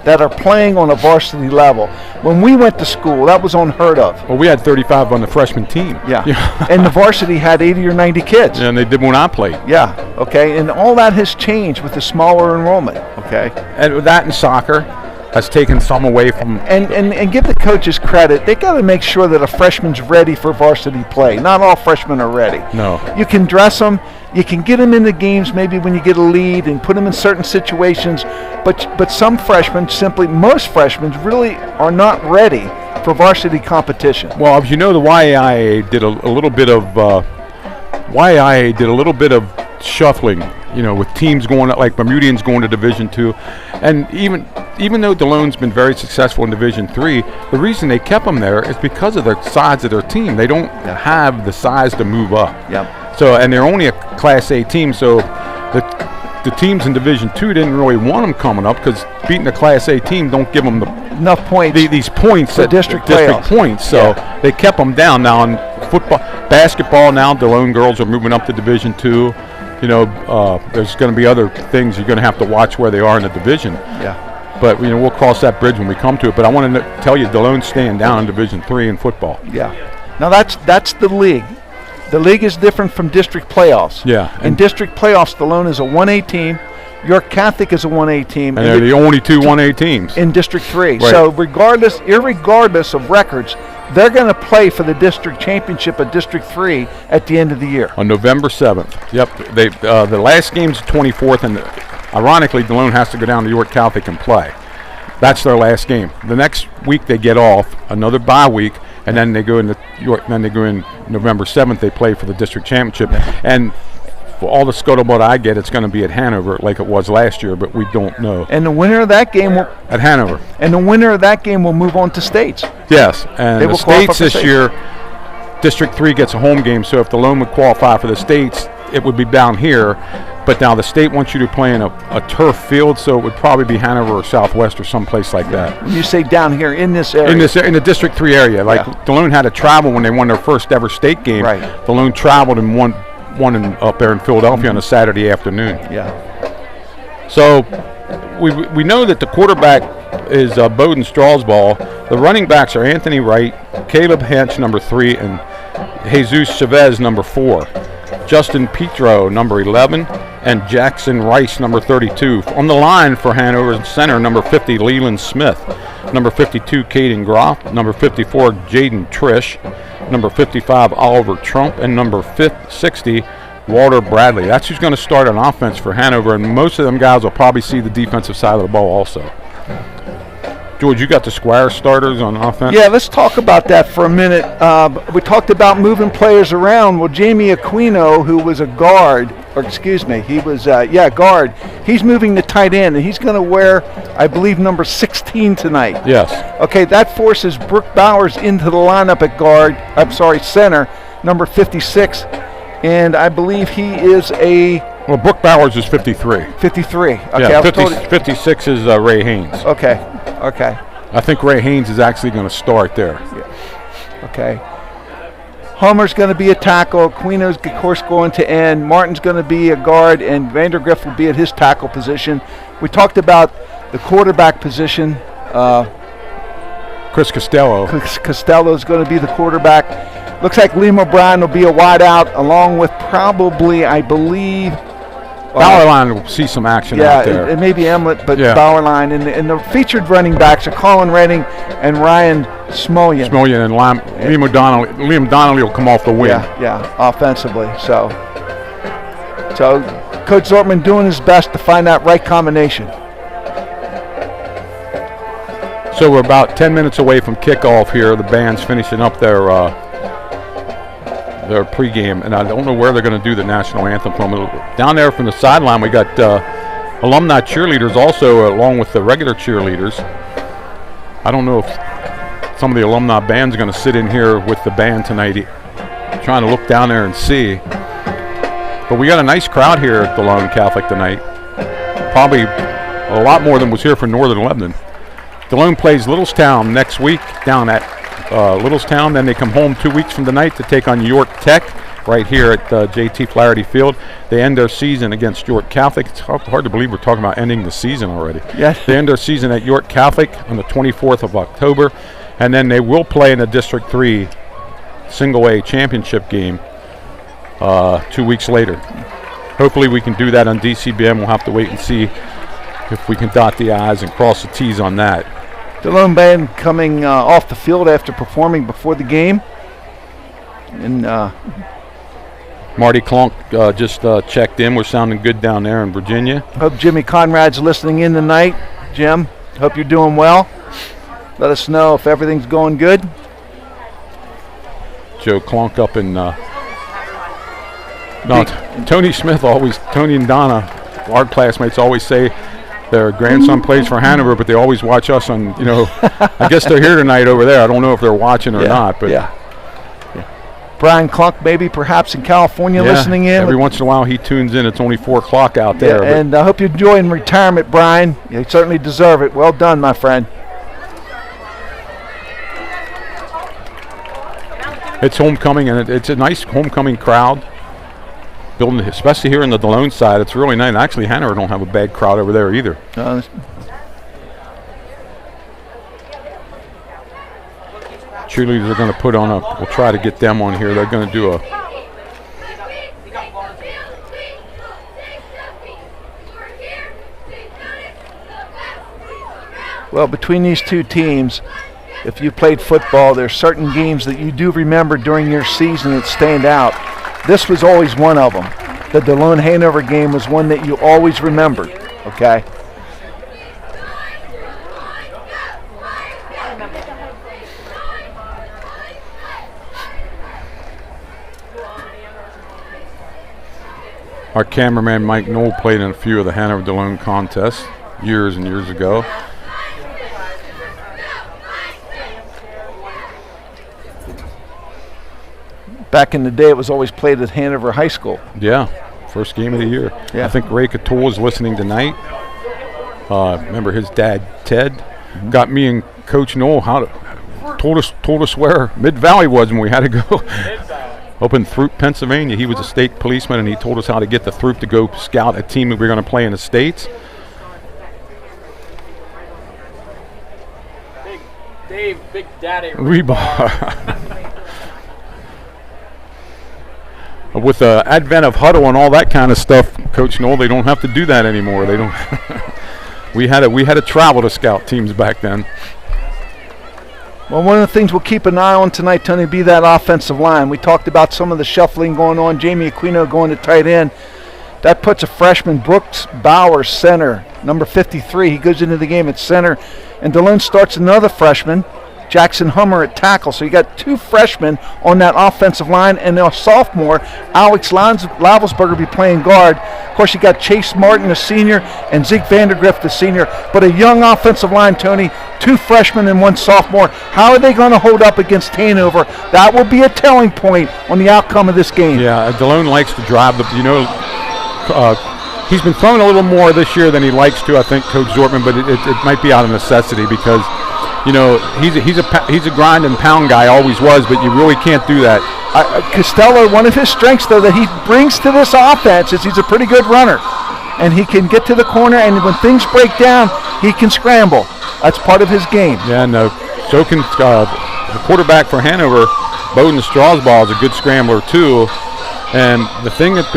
that are playing on a varsity level. When we went to school, that was unheard of. Well, we had 35 on the freshman team. Yeah. And the varsity had 80 or 90 kids. And they did when I played. Yeah, okay. And all that has changed with the smaller enrollment, okay? And that in soccer has taken some away from. And give the coaches credit. They got to make sure that a freshman's ready for varsity play. Not all freshmen are ready. No. You can dress them. You can get them in the games maybe when you get a lead and put them in certain situations. But some freshmen, most freshmen really are not ready for varsity competition. Well, as you know, the YAIA did a little bit of shuffling, with teams going like Bermudians going to Division II, and even though Delone's been very successful in Division III, the reason they kept them there is because of the size of their team. They don't have the size to move up. Yep. So, and they're only a Class A team, so the teams in Division II didn't really want them coming up because beating a Class A team don't give them enough points. These points for at district points. So they kept them down. Now in basketball, now Delone girls are moving up to Division II. There's going to be other things you're going to have to watch where they are in the division. Yeah. But we'll cross that bridge when we come to it. But I want to tell you, Delone's staying down in Division III in football. Yeah. Now that's the league. The league is different from district playoffs. Yeah. In district playoffs, Delone is a 1A team. York Catholic is a 1A team. And they're the only two 1A teams. In District 3. Right. So irregardless of records, they're going to play for the district championship at District 3 at the end of the year. On November 7th. Yep. The last game's 24th, and ironically, Delone has to go down to York Catholic and play. That's their last game. The next week they get off, another bye week, and then they go into York. Then they go in November 7th. They play for the district championship, and for all the scuttlebutt I get, it's going to be at Hanover like it was last year, but we don't know. And the winner of that game will at Hanover. And the winner of that game will move on to states. Yes, and the states this year, District 3 gets a home game. So if Delone would qualify for the states, it would be down here. But now the state wants you to play in a turf field, so it would probably be Hanover or Southwest or someplace like that. When you say down here in this area? In the District 3 area. Like Delone had to travel when they won their first ever state game. Right. Delone traveled and won up there in Philadelphia on a Saturday afternoon. Yeah. So we know that the quarterback is Bowden Strasball. The running backs are Anthony Wright, Caleb Hench, number 3, and Jesus Chavez, number 4. Justin Petro, number 11, and Jackson Rice, number 32. On the line for Hanover center, number 50, Leland Smith. Number 52, Caden Groff. Number 54, Jaden Trish. Number 55, Oliver Trump. And number 60, Walter Bradley. That's who's going to start on offense for Hanover, and most of them guys will probably see the defensive side of the ball also. George, you got the Squire starters on offense? Yeah, let's talk about that for a minute. We talked about moving players around. Well, Jamie Aquino, who was a guard, he was guard. He's moving to tight end, and he's going to wear, I believe, number 16 tonight. Yes. Okay, that forces Brooke Bowers into the lineup at center, number 56, and I believe he is Well, Brooke Bowers is 53. 53. Okay, yeah, 56 is Ray Haynes. Okay. I think Ray Haynes is actually going to start there. Yeah. Okay. Homer's going to be a tackle. Aquino's, of course, going to end. Martin's going to be a guard, and Vandergrift will be at his tackle position. We talked about the quarterback position. Chris Costello. Costello's going to be the quarterback. Looks like Liam O'Brien will be a wide out, along with probably, I believe, Bowerline will see some action out there. Yeah, it may be Emlet, but Bowerline. And the featured running backs are Colin Redding and Ryan Smolyan. And Liam Donnelly will come off the wing. Yeah, offensively. So Coach Zortman doing his best to find that right combination. So we're about 10 minutes away from kickoff here. The band's finishing up their pregame, and I don't know where they're going to do the national anthem from. Down there from the sideline, we got alumni cheerleaders also, along with the regular cheerleaders. I don't know if some of the alumni band's going to sit in here with the band tonight, trying to look down there and see. But we got a nice crowd here at Delone Catholic tonight. Probably a lot more than was here for Northern Lebanon. Delone plays Littlestown next week down at Littlestown. Then they come home 2 weeks from tonight to take on York Tech, right here at JT Flaherty Field. They end their season against York Catholic. It's hard to believe we're talking about ending the season already. Yeah. They end their season at York Catholic on the 24th of October, and then they will play in a District 3 Single A championship game 2 weeks later. Hopefully we can do that on DCBM. We'll have to wait and see if we can dot the I's and cross the T's on that. Delone band coming off the field after performing before the game. And Marty Clunk just checked in. We're sounding good down there in Virginia. Hope Jimmy Conrad's listening in tonight. Jim, hope you're doing well. Let us know if everything's going good. Joe Clunk up in Tony Smith Tony and Donna, our classmates, always say their grandson plays for Hanover, but they always watch us on, I guess they're here tonight over there. I don't know if they're watching or not. But yeah. Brian Clunk maybe perhaps in California listening in. Every once in a while he tunes in. It's only 4 o'clock out there. And I hope you're enjoying retirement, Brian. You certainly deserve it. Well done, my friend. It's homecoming, and it's a nice homecoming crowd. Building, especially here in the Delone side, it's really nice. Actually, Hanover don't have a bad crowd over there either. Cheerleaders are going to put on we'll try to get them on here. They're going to do Well, between these two teams, if you played football, there's certain games that you do remember during your season that stand out. This was always one of them. The Delone-Hanover game was one that you always remembered, okay? Our cameraman Mike Knoll played in a few of the Hanover-Delone contests years and years ago. Back in the day, it was always played at Hanover High School. Yeah, first game of the year. Yeah. I think Ray Catul is listening tonight. Remember his dad, Ted, got me and Coach Knoll told us where Mid-Valley was when we had to go. Up in Throop, Pennsylvania. He was a state policeman, and he told us how to get to Throop to go scout a team that we were going to play in the States. Big Daddy Rebar. With the advent of huddle and all that kind of stuff, Coach Knoll, they don't have to do that anymore. They don't. we had to travel to scout teams back then. Well, one of the things we'll keep an eye on tonight, Tony, be that offensive line. We talked about some of the shuffling going on. Jamie Aquino going to tight end. That puts a freshman, Brooks Bauer, center, number 53. He goes into the game at center. And Delone starts another freshman, Jackson Hummer, at tackle. So you got 2 freshmen on that offensive line, and a sophomore, Alex Lavelsberger, will be playing guard. Of course, you got Chase Martin, a senior, and Zeke Vandergrift, the senior. But a young offensive line, Tony, 2 freshmen and 1 sophomore. How are they going to hold up against Hanover? That will be a telling point on the outcome of this game. Yeah, Delone likes to drive he's been throwing a little more this year than he likes to, I think, Coach Zortman, but it might be out of necessity because, he's a grind and pound guy, always was, but you really can't do that. Costello, one of his strengths, though, that he brings to this offense is he's a pretty good runner. And he can get to the corner, and when things break down, he can scramble. That's part of his game. Yeah, no. So can the quarterback for Hanover, Bowden Strasbaugh, is a good scrambler, too. And the thing that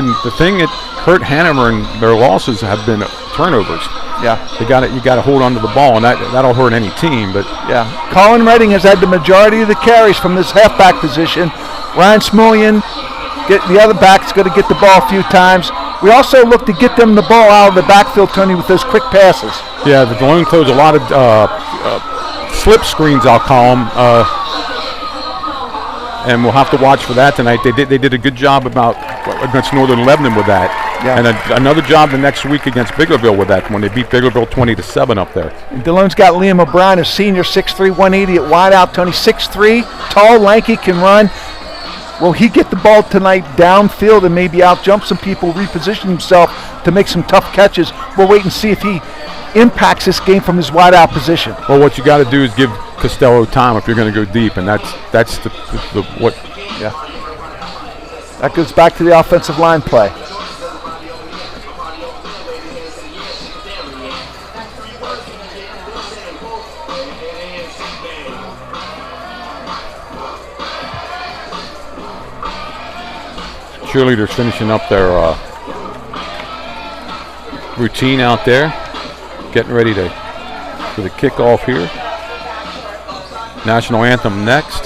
hurt Hanover and their losses have been turnovers. Yeah, you got to hold on to the ball, and that'll hurt any team. But yeah, Colin Redding has had the majority of the carries from this halfback position. Ryan Smullian, the other back's going to get the ball a few times. We also look to get them the ball out of the backfield, Tony, with those quick passes. Yeah, the Delone throws a lot of slip screens, I'll call them. And we'll have to watch for that tonight. They did a good job against Northern Lebanon with that. Yeah. And another job the next week against Biglerville with that when they beat Biglerville 20-7 up there. And Delone's got Liam O'Brien, a senior, 6'3", 180 at wideout. Tony, 6'3", tall, lanky, can run. Will he get the ball tonight downfield and maybe out-jump some people, reposition himself to make some tough catches? We'll wait and see if he impacts this game from his wideout position. Well, what you got to do is give Costello time if you're going to go deep, and that's what. Yeah. That goes back to the offensive line play. Cheerleaders finishing up their routine out there, getting ready for the kickoff here. National anthem next.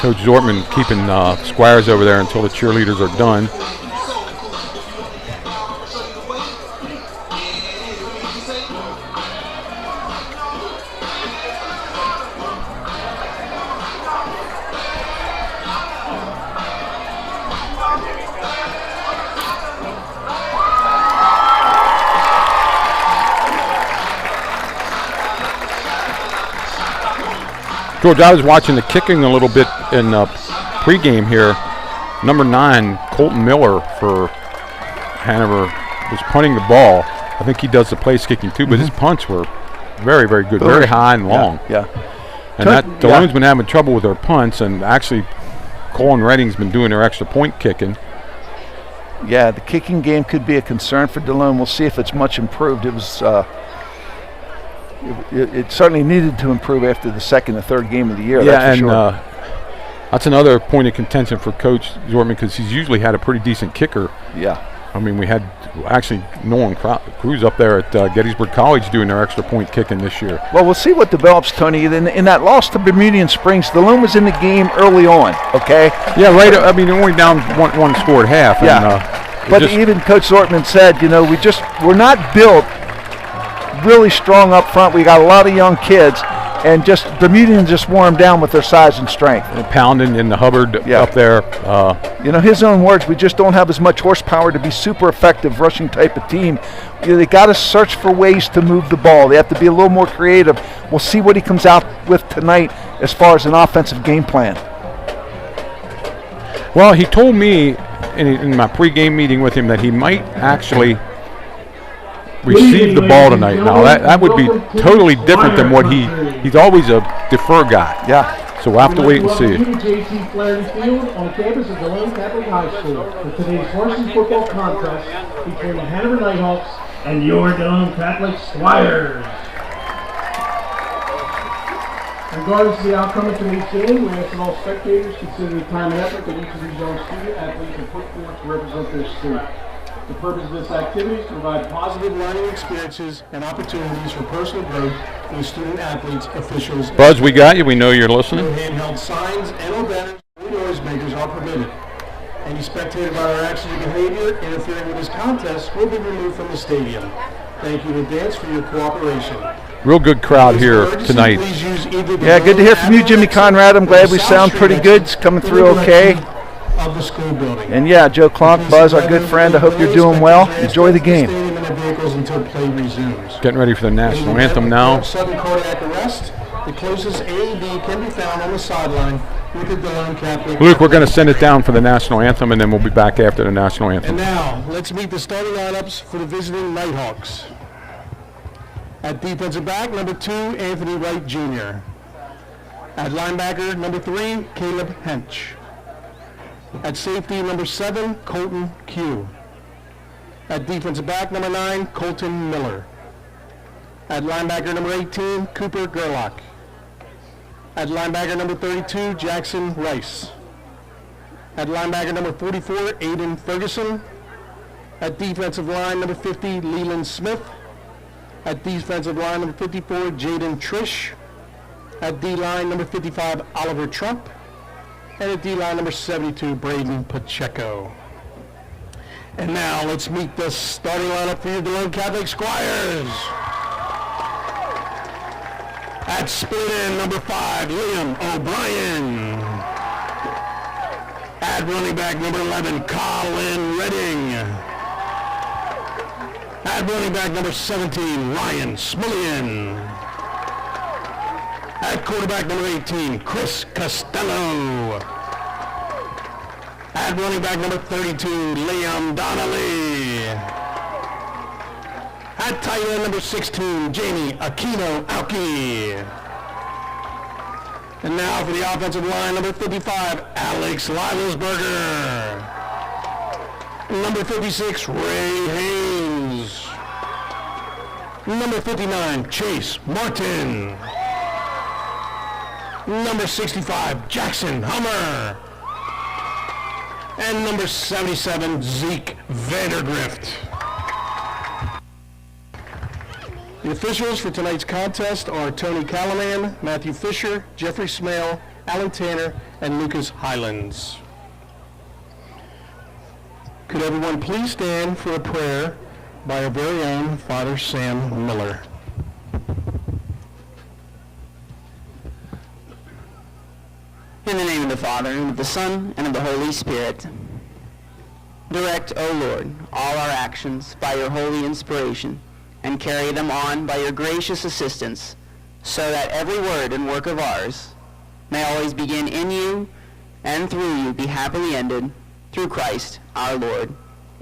Coach Zortman keeping Squires over there until the cheerleaders are done. George, I was watching the kicking a little bit in pregame here. Number 9, Colton Miller for Hanover, was punting the ball. I think he does the place kicking too, but his punts were very, very good, very high and long. Yeah. And Delone's been having trouble with their punts, and actually Cole and Redding's been doing their extra point kicking. Yeah, the kicking game could be a concern for Delone. We'll see if it's much improved. It was it certainly needed to improve after the second and third game of the year. Yeah, that's for and sure. That's another point of contention for Coach Zortman, because he's usually had a pretty decent kicker. Yeah. I mean, we had actually Nolan Cruz up there at Gettysburg College doing their extra point kicking this year. Well, we'll see what develops, Tony. In that loss to Bermudian Springs, Delone was in the game early on, okay? Yeah, right. I mean, only down one score at half. Yeah. And, but even Coach Zortman said, we're not built really strong up front. We got a lot of young kids, and just Bermudians just wore them down with their size and strength. And pounding in the Hubbard up there. His own words, we just don't have as much horsepower to be super effective rushing type of team. They got to search for ways to move the ball. They have to be a little more creative. We'll see what he comes out with tonight as far as an offensive game plan. Well, he told me in my pregame meeting with him that he might actually receive the ball tonight. Now that would be totally different than what he's always a defer guy. Yeah. So we'll have to wait and see. JC Flaherty Field on the campus of Delone Catholic High School for today's varsity football contest between the Hanover Nighthawks and your Delone Catholic Squires. Regardless of the outcome of today's game, we ask that all spectators consider the time and effort that each of these young student athletes have put forth to represent their state. The purpose of this activity is to provide positive learning experiences and opportunities for personal growth in the student athletes, officials. Buzz, we got you. We know you're listening. No handheld signs and or banners or noise makers are permitted. Any spectator by our actions or behavior interfering with this contest will be removed from the stadium. Thank you in advance for your cooperation. Real good crowd here tonight. Yeah, good to hear from you, Jimmy Conrad. I'm glad we sound pretty good. It's coming through okay. Of the school building. And yeah, Joe Clonk, Buzz, our good friend, I hope you're doing well. Enjoy the game. Until play resumes. Getting ready for the national anthem now. Sudden cardiac arrest. The closest AED can be found on the sideline with the Delone Catholic. Luke, we're going to send it down for the national anthem, and then we'll be back after the national anthem. And now, let's meet the starting lineups for the visiting Nighthawks. At defensive back, number 2, Anthony Wright Jr. At linebacker, number 3, Caleb Hench. At safety, number 7, Colton Q. At defensive back, number 9, Colton Miller. At linebacker, number 18, Cooper Gerlach. At linebacker, number 32, Jackson Rice. At linebacker, number 44, Aiden Ferguson. At defensive line, number 50, Leland Smith. At defensive line, number 54, Jaden Trish. At D-line, number 55, Oliver Trump. And at D-line, number 72, Braden Pacheco. And now, let's meet the starting lineup for your Delone Catholic Squires. At split end, number 5, Liam O'Brien. At running back, number 11, Colin Redding. At running back, number 17, Ryan Smillian. At quarterback, number 18, Chris Costello. At running back, number 32, Liam Donnelly. At tight end, number 16, Jamie Aquino Auki. And now for the offensive line, number 55, Alex Livelsberger. Number 56, Ray Haynes. Number 59, Chase Martin. Number 65, Jackson Hummer. And number 77, Zeke Vandergrift. The officials for tonight's contest are Tony Callahan, Matthew Fisher, Jeffrey Smale, Alan Tanner, and Lucas Highlands. Could everyone please stand for a prayer by our very own Father Sam Miller. In the name of the Father, and of the Son, and of the Holy Spirit. Direct, O Lord, all our actions by your holy inspiration, and carry them on by your gracious assistance, so that every word and work of ours may always begin in you, and through you be happily ended, through Christ our Lord.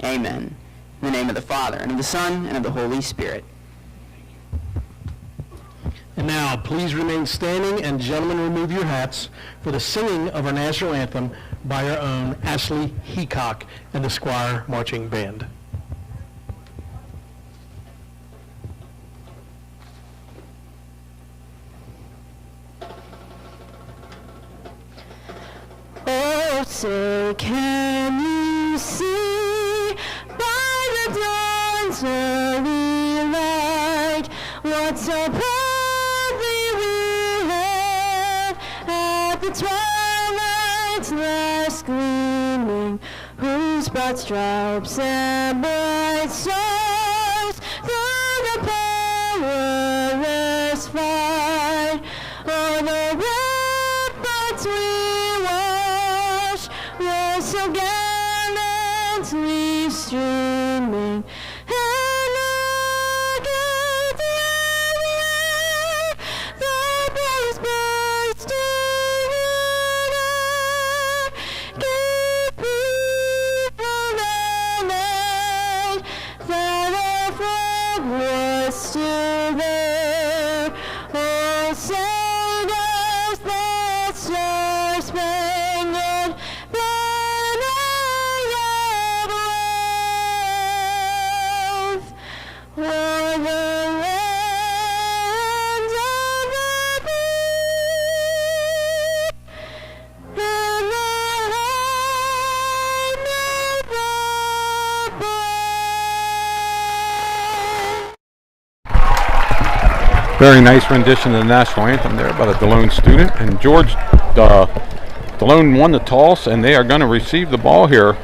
Amen. In the name of the Father, and of the Son, and of the Holy Spirit. And now, please remain standing, and gentlemen, remove your hats for the singing of our national anthem by our own Ashley Heacock and the Squire Marching Band. Oh, say, can you see by the dawn's early light what so proudly we led at the twilight's last gleaming, whose broad stripes and bright stars through the perilous fight o'er the ramparts we're so gallantly streaming, and look at the air, the boys bursting in air, give people the night that our flag was still there. Oh, say does that star-spangled Very nice rendition of the national anthem there by the Delone student. And George, Delone won the toss, and they are going to receive the ball here.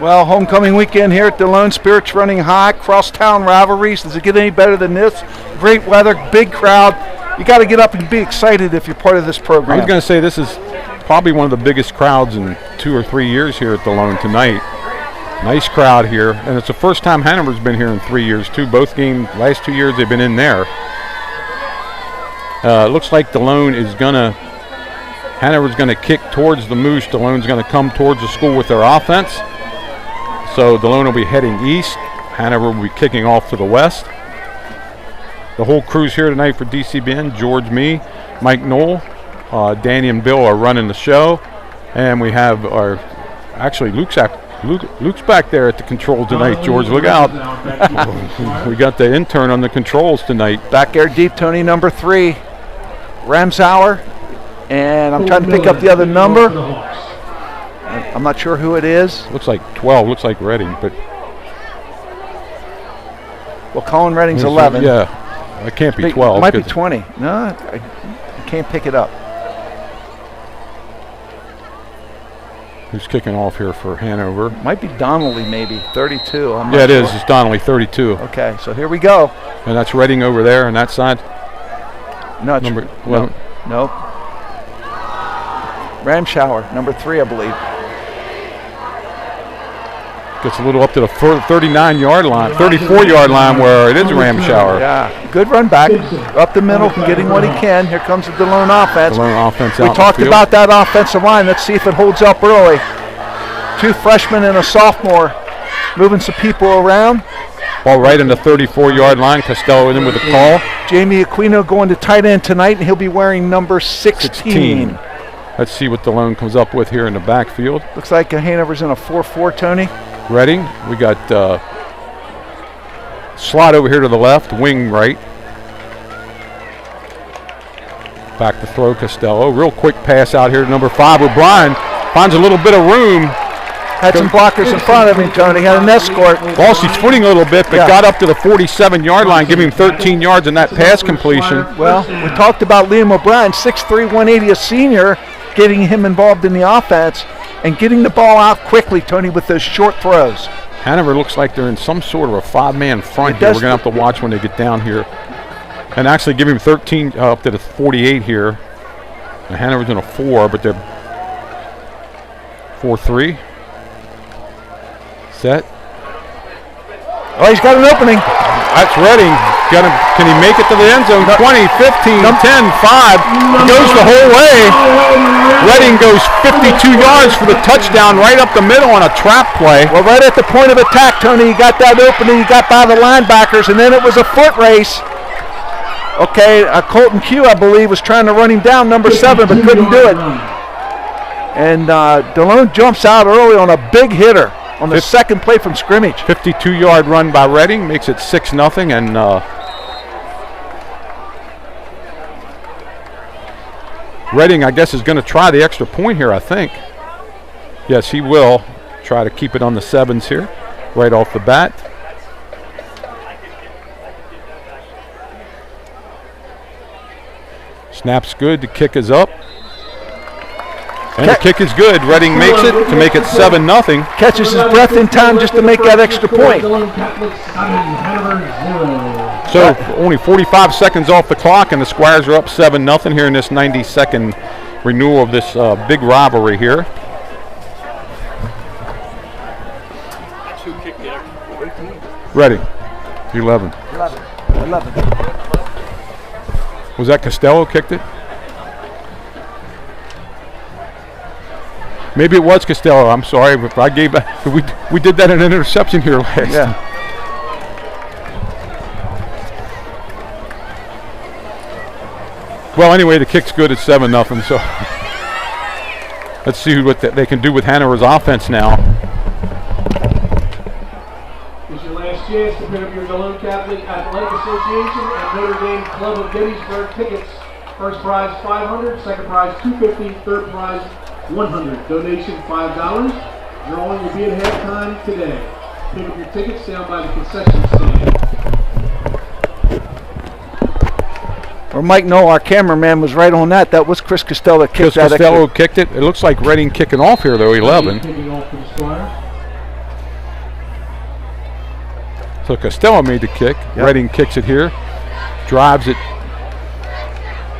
Well, homecoming weekend here at Delone. Spirits running high. Crosstown rivalries. Does it get any better than this? Great weather, big crowd. You got to get up and be excited if you're part of this program. I was going to say this is probably one of the biggest crowds in 2 or 3 years here at Delone tonight. Nice crowd here, and it's the first time Hanover's been here in 3 years too. Both games, last 2 years they've been in there. It looks like Delone is Hanover's gonna kick towards the Moose. Delone's gonna come towards the school with their offense. So Delone will be heading east. Hanover will be kicking off to the west. The whole crew's here tonight for DCBN. George, me, Mike Knoll, Danny and Bill are running the show, and we have Luke's back there at the controls tonight, George. Look out. We got the intern on the controls tonight. Back there deep, Tony, number 3, Ramsauer. And I'm trying to pick up the other number. I'm not sure who it is. Looks like 12, looks like Redding, but. Well, Colin Redding's 11. Yeah, it can't be 12. It might be 20. No, I can't pick it up. Who's kicking off here for Hanover? Might be Donnelly, maybe, 32. I'm yeah, not it sure. is. It's Donnelly, 32. Okay, so here we go. And that's Redding over there on that side? No, number 11. No. Ramsauer, number 3, I believe. Gets a little up to the 39-yard line, 34-yard line where it is Ramsauer. Yeah, good run back, up the middle, getting what he can. Here comes the Delone offense. Delone offense we talked about that offensive line. Let's see if it holds up early. 2 freshmen and a sophomore moving some people around. Ball right in the 34-yard line. Costello in with a call. Jamie Aquino going to tight end tonight, and he'll be wearing number 16. Let's see what Delone comes up with here in the backfield. Looks like Hanover's in a 4-4, Tony. Reading, we got slot over here to the left, wing right. Back to throw, Costello. Real quick pass out here to number 5. O'Brien finds a little bit of room. Had some blockers in front of him, Tony. Had an escort. Lost his footing a little bit, but got up to the 47-yard line, giving him 13 yards in that pass completion. Well, we talked about Liam O'Brien, 6'3", 180, a senior, getting him involved in the offense and getting the ball out quickly, Tony, with those short throws. Hanover looks like they're in some sort of a 5-man front here. We're going to have to watch when they get down here. And actually give him 13 up to the 48 here. And Hanover's in a 4, but they're 4-3. Set. Oh, he's got an opening. That's Reading. Can he make it to the end zone? 20, 15, 10, 5. Goes the whole way. Reading goes 52 yards for the touchdown right up the middle on a trap play. Well, right at the point of attack, Tony, you got that opening. You got by the linebackers, and then it was a foot race. Okay, Colton Q, I believe, was trying to run him down, number 7, but couldn't do it. And Delone jumps out early on a big hitter on the second play from scrimmage. 52-yard run by Reading makes it 6-0, and Reading, I guess, is going to try the extra point here, I think. Yes, he will try to keep it on the 7s here right off the bat. Snap's good. The kick is up. And the kick is good. Reading makes it to make it 7-0. Catches his breath in time just to make that extra point. So only 45 seconds off the clock, and the Squires are up 7-0 here in this 92nd renewal of this big rivalry here. Reading, 11. Was that Costello kicked it? Maybe it was Costello. I'm sorry, but I gave we did that in an interception here last. Yeah. Well, anyway, the kick's good at 7-0. So let's see what they can do with Hanover's offense now. It's your last chance to pick up your Delone Catholic Athletic Association and Notre Dame Club of Gettysburg tickets. First prize $500, second prize $250, third prize $100. Donation $5. Drawing will be at halftime today. Pick up your tickets down by the concession stand. Or Mike Knoll, our cameraman, was right on that. That was Chris Costello that kicked that. Costello kicked it. It looks like Reading kicking off here, though, 11. Kicking off for the Squire. So Costello made the kick. Yep. Reading kicks it here. Drives it.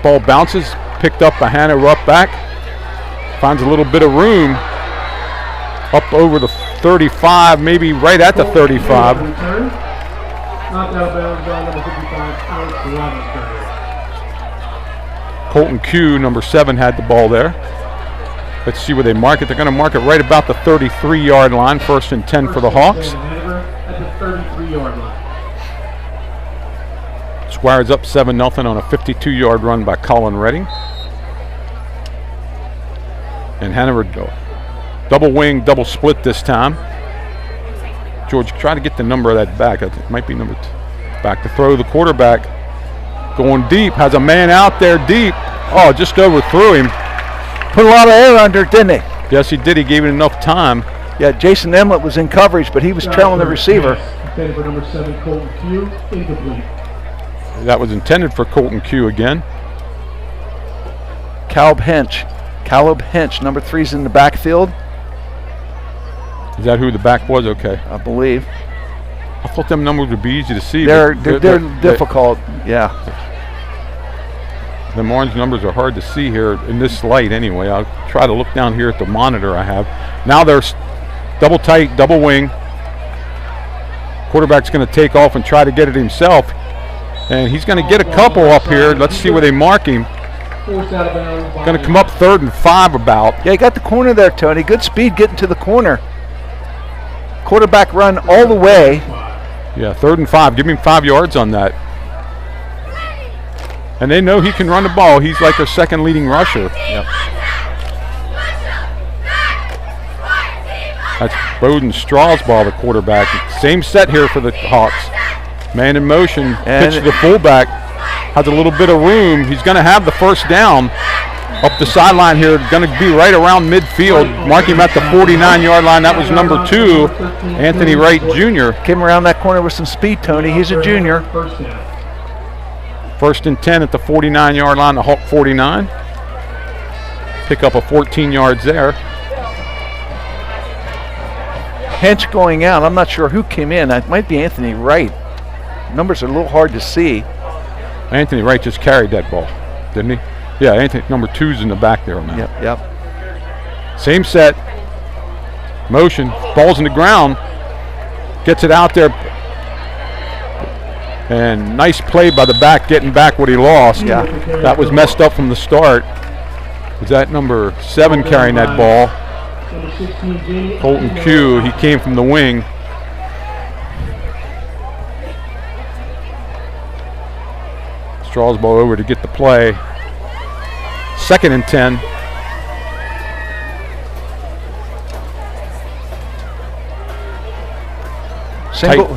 Ball bounces. Picked up by Hanover up back. Finds a little bit of room. Up over the 35, maybe right at the 35. Knocked out of bounds by number 55, Alex Robinson. Colton Q, number 7, had the ball there. Let's see where they mark it. They're going to mark it right about the 33-yard line. 1st and 10 for the Hawks. At the 33-yard line. Squires up 7-0 on a 52-yard run by Colin Reading. And Hanover double wing, double split this time. George, try to get the number of that back. It might be number 2. Back to throw the quarterback. Going deep, has a man out there deep. Oh, just overthrew him. Put a lot of air under it, didn't he? Yes, he did. He gave it enough time. Yeah, Jason Emlett was in coverage, but he was trailing the receiver. Intended for number 7, Colton Q, incomplete. That was intended for Colton Q again. Caleb Hench, number 3's in the backfield. Is that who the back was? Okay. I believe. I thought them numbers would be easy to see. They're difficult, yeah. The orange numbers are hard to see here in this light anyway. I'll try to look down here at the monitor I have. Now there's double tight, double wing. Quarterback's going to take off and try to get it himself. And he's going to get a couple up here. Let's see where they mark him. Going to come up 3rd and 5 about. Yeah, he got the corner there, Tony. Good speed getting to the corner. Quarterback run all the way. Yeah, 3rd and 5. Give him 5 yards on that. And they know he can run the ball. He's like their second leading rusher. Yep. That's Bowden Strawsball, the quarterback. Same set here for the Hawks. Man in motion, pitch to the fullback. Has a little bit of room. He's going to have the first down up the sideline here. Going to be right around midfield. Marking him at the 49-yard line. That was number 2, Anthony Wright Jr. Came around that corner with some speed, Tony. He's a junior. First and 10 at the 49-yard line, the Hawk 49. Pick up a 14 yards there. Hench going out. I'm not sure who came in. It might be Anthony Wright. Numbers are a little hard to see. Anthony Wright just carried that ball, didn't he? Yeah, Anthony, number 2's in the back there on that. Yep. Same set. Motion. Ball's in the ground. Gets it out there. And nice play by the back, getting back what he lost. Yeah. That was messed up from the start. Was that number 7 carrying that ball? Colton Q. He came from the wing. Strawsball over to get the play. 2nd and 10.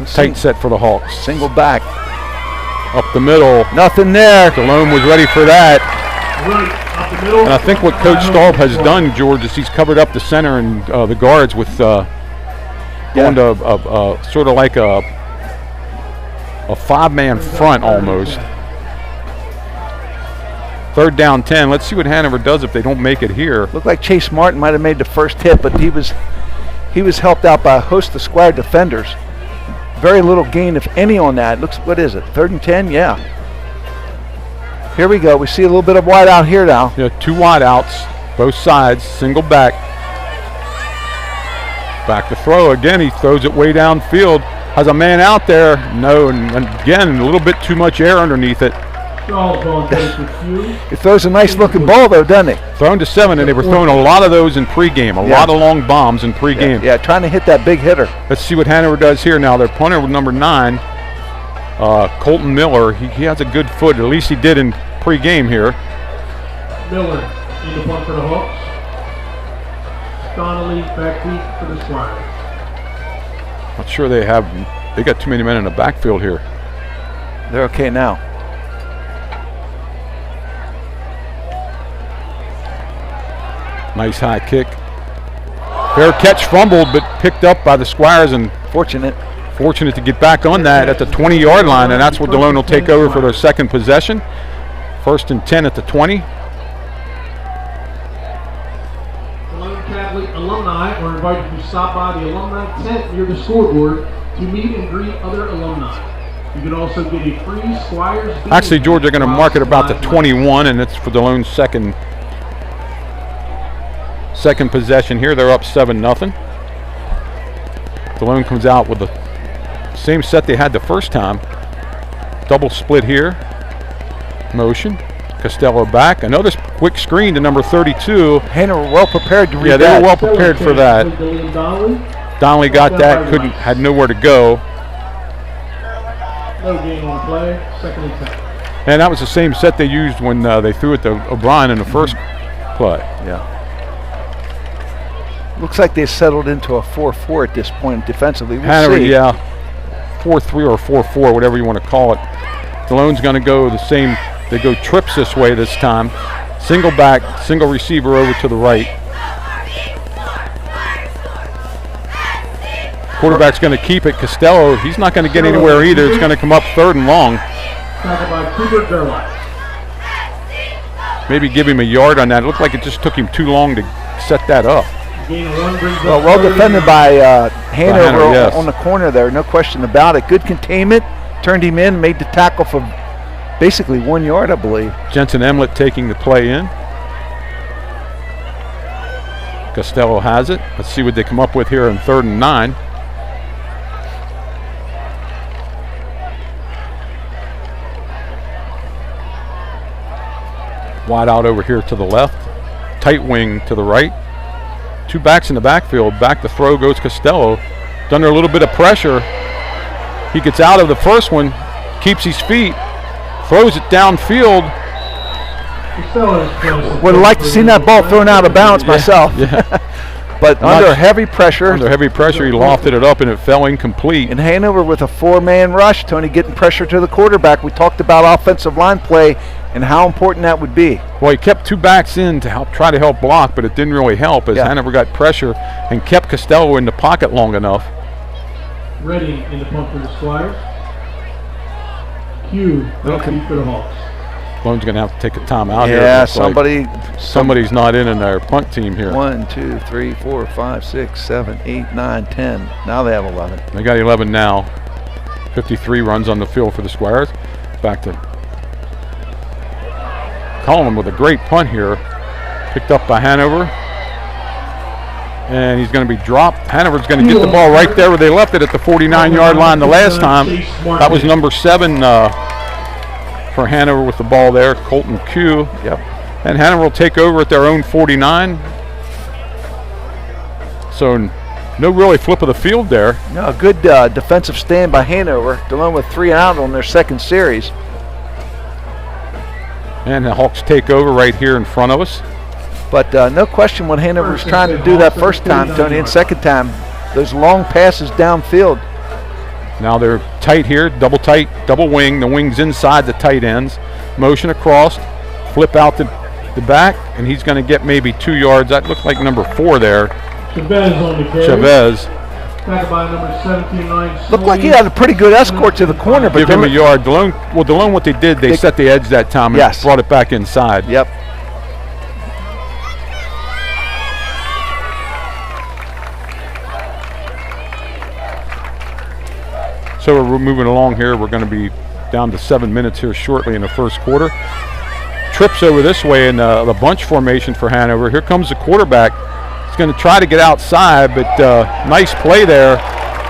Tight set for the Hawks. Single back. Up the middle. Nothing there. Delone was ready for that. And I think what Coach Staub has done, George, is he's covered up the center and the guards with going to sort of like a 5-man front almost. 3rd down 10. Let's see what Hanover does if they don't make it here. Looked like Chase Martin might have made the first hit, but he was helped out by a host of Squire defenders. Very little gain, if any, on that. Looks, what is it, 3rd and 10? Yeah. Here we go. We see a little bit of wide out here now. Yeah, 2 wide outs, both sides, single back. Back to throw. Again, he throws it way downfield. Has a man out there. No, and again, a little bit too much air underneath it. He throws a nice looking ball though, doesn't he? Thrown to 7, and they were throwing a lot of those in pregame, a lot of long bombs in pregame. Yeah, trying to hit that big hitter. Let's see what Hanover does here now. Their punter with number 9, Colton Miller. He has a good foot, at least he did in pregame here. Miller in the punt for the Hawks. Donnelly back deep for the Squires. Not sure they got too many men in the backfield here. They're okay now. Nice high kick. Fair catch, fumbled, but picked up by the Squires, and fortunate to get back on that at the 20-yard line, and that's what Delone will take over for their 2nd possession. 1st and 10 at the 20. Delone Catholic alumni are invited to stop by the alumni tent near the scoreboard to meet and greet other alumni. You can also get a free Squires. Actually, George, they're going to mark it about the 21, and it's for Delone's second possession here. They're up 7-0. Delone comes out with the same set they had the first time. Double split here. Motion. Costello back. Another quick screen to number 32. Hanover well prepared to read that. Yeah, they were well prepared for that. Donnelly got that. Had nowhere to go. No gain on play. 2nd and 10. And that was the same set they used when they threw it to O'Brien in the first play. Yeah. Looks like they settled into a 4-4 at this point defensively. Hanover, yeah. 4-3 or 4-4, whatever you want to call it. Delone's going to go the same. They go trips this way this time. Single back, single receiver over to the right. Quarterback's going to keep it. Costello, he's not going to get anywhere either. It's going to come up 3rd and long. Maybe give him a yard on that. It looked like it just took him too long to set that up. Well defended by Hanover on the corner there, no question about it. Good containment, turned him in, made the tackle for basically 1 yard, I believe. Jensen Emlett taking the play in. Costello has it. Let's see what they come up with here in 3rd and 9. Wide out over here to the left. Tight wing to the right. 2 backs in the backfield. Back to throw goes Costello. Under a little bit of pressure. He gets out of the first one. Keeps his feet. throws it downfield. Would have liked to see that ball thrown out of bounds myself. Yeah. But under heavy pressure. Under heavy pressure, he lofted it up and it fell incomplete. And Hanover with a 4-man rush, Tony, getting pressure to the quarterback. We talked about offensive line play and how important that would be. Well, he kept 2 backs in to try to help block, but it didn't really help as Hanover got pressure and kept Costello in the pocket long enough. Ready in the pump for the Squires. Q, left feet for the Hawks. Delone's going to have to take a timeout here. Yeah, somebody's not in their punt team here. 1, 2, 3, 4, 5, 6, 7, 8, 9, 10. Now they have 11. They got 11 now. 53 runs on the field for the Squires. Back to Cullen with a great punt here. Picked up by Hanover. And he's going to be dropped. Hanover's going to get the ball right there where they left it at the 49-yard line the last time. That was number 7 for Hanover with the ball there, Colton Q. Yep. And Hanover will take over at their own 49. So no really flip of the field there. No, a good defensive stand by Hanover. Delone with 3 out on their second series. And the Hawks take over right here in front of us. But no question when Hanover was trying to do that first time, Tony, and second time, those long passes downfield. Now they're tight here, double tight, double wing. The wing's inside the tight ends. Motion across, flip out the back, and he's going to get maybe 2 yards. That looked like number 4 there. Chavez on the carry. Chavez. Back by number 17-9. Looked like he had a pretty good escort to the corner. But give him a yard. Delone, what they did, they set the edge that time and brought it back inside. Yep. So we're moving along here. We're going to be down to 7 minutes here shortly in the first quarter. Trips over this way in the bunch formation for Hanover. Here comes the quarterback. He's going to try to get outside, but nice play there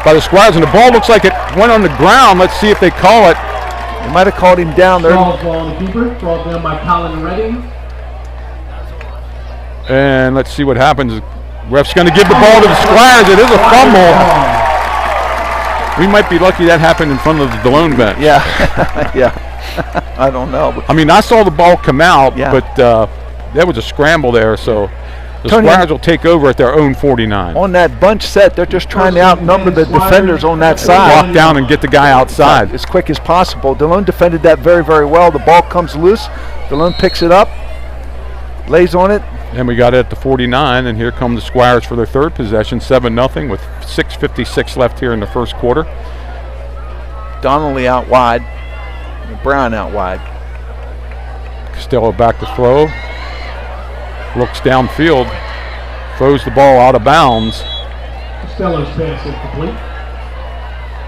by the Squires. And the ball looks like it went on the ground. Let's see if they call it. They might have called him down there. Ball on the keeper. Ball down by Colin Redding. And let's see what happens. Ref's going to give the ball to the Squires. It is a fumble. We might be lucky that happened in front of the Delone bench. Yeah, yeah. I don't know. I mean, I saw the ball come out, but there was a scramble there, so the Squires will take over at their own 49. On that bunch set, they're just trying to outnumber the defenders on that side. Walk down and get the guy outside. As quick as possible. Delone defended that very, very well. The ball comes loose. Delone picks it up, lays on it. And we got it at the 49, and here come the Squires for their third possession, 7-0 with 6:56 left here in the first quarter. Donnelly out wide, Brown out wide. Costello back to throw. Looks downfield, throws the ball out of bounds. Costello's pass incomplete.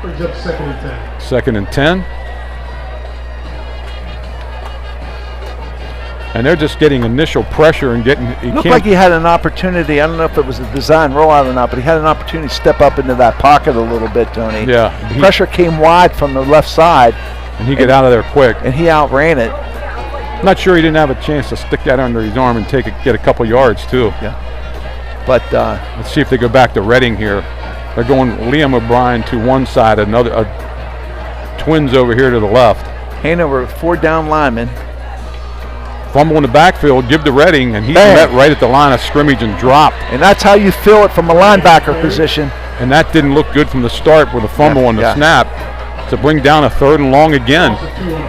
Brings up 2nd and 10. 2nd and 10. And they're just getting initial pressure and getting. Looked like he had an opportunity. I don't know if it was a design rollout or not, but he had an opportunity to step up into that pocket a little bit, Tony. Yeah. The pressure came wide from the left side. And he got out of there quick. And he outran it. Not sure he didn't have a chance to stick that under his arm and get a couple yards too. Yeah. But let's see if they go back to Redding here. They're going Liam O'Brien to one side, Twins over here to the left. Hanover 4 down linemen. Fumble in the backfield, give to Redding, and he's met right at the line of scrimmage and dropped. And that's how you feel it from a linebacker position. And that didn't look good from the start with a fumble on the snap. To bring down a 3rd and long again.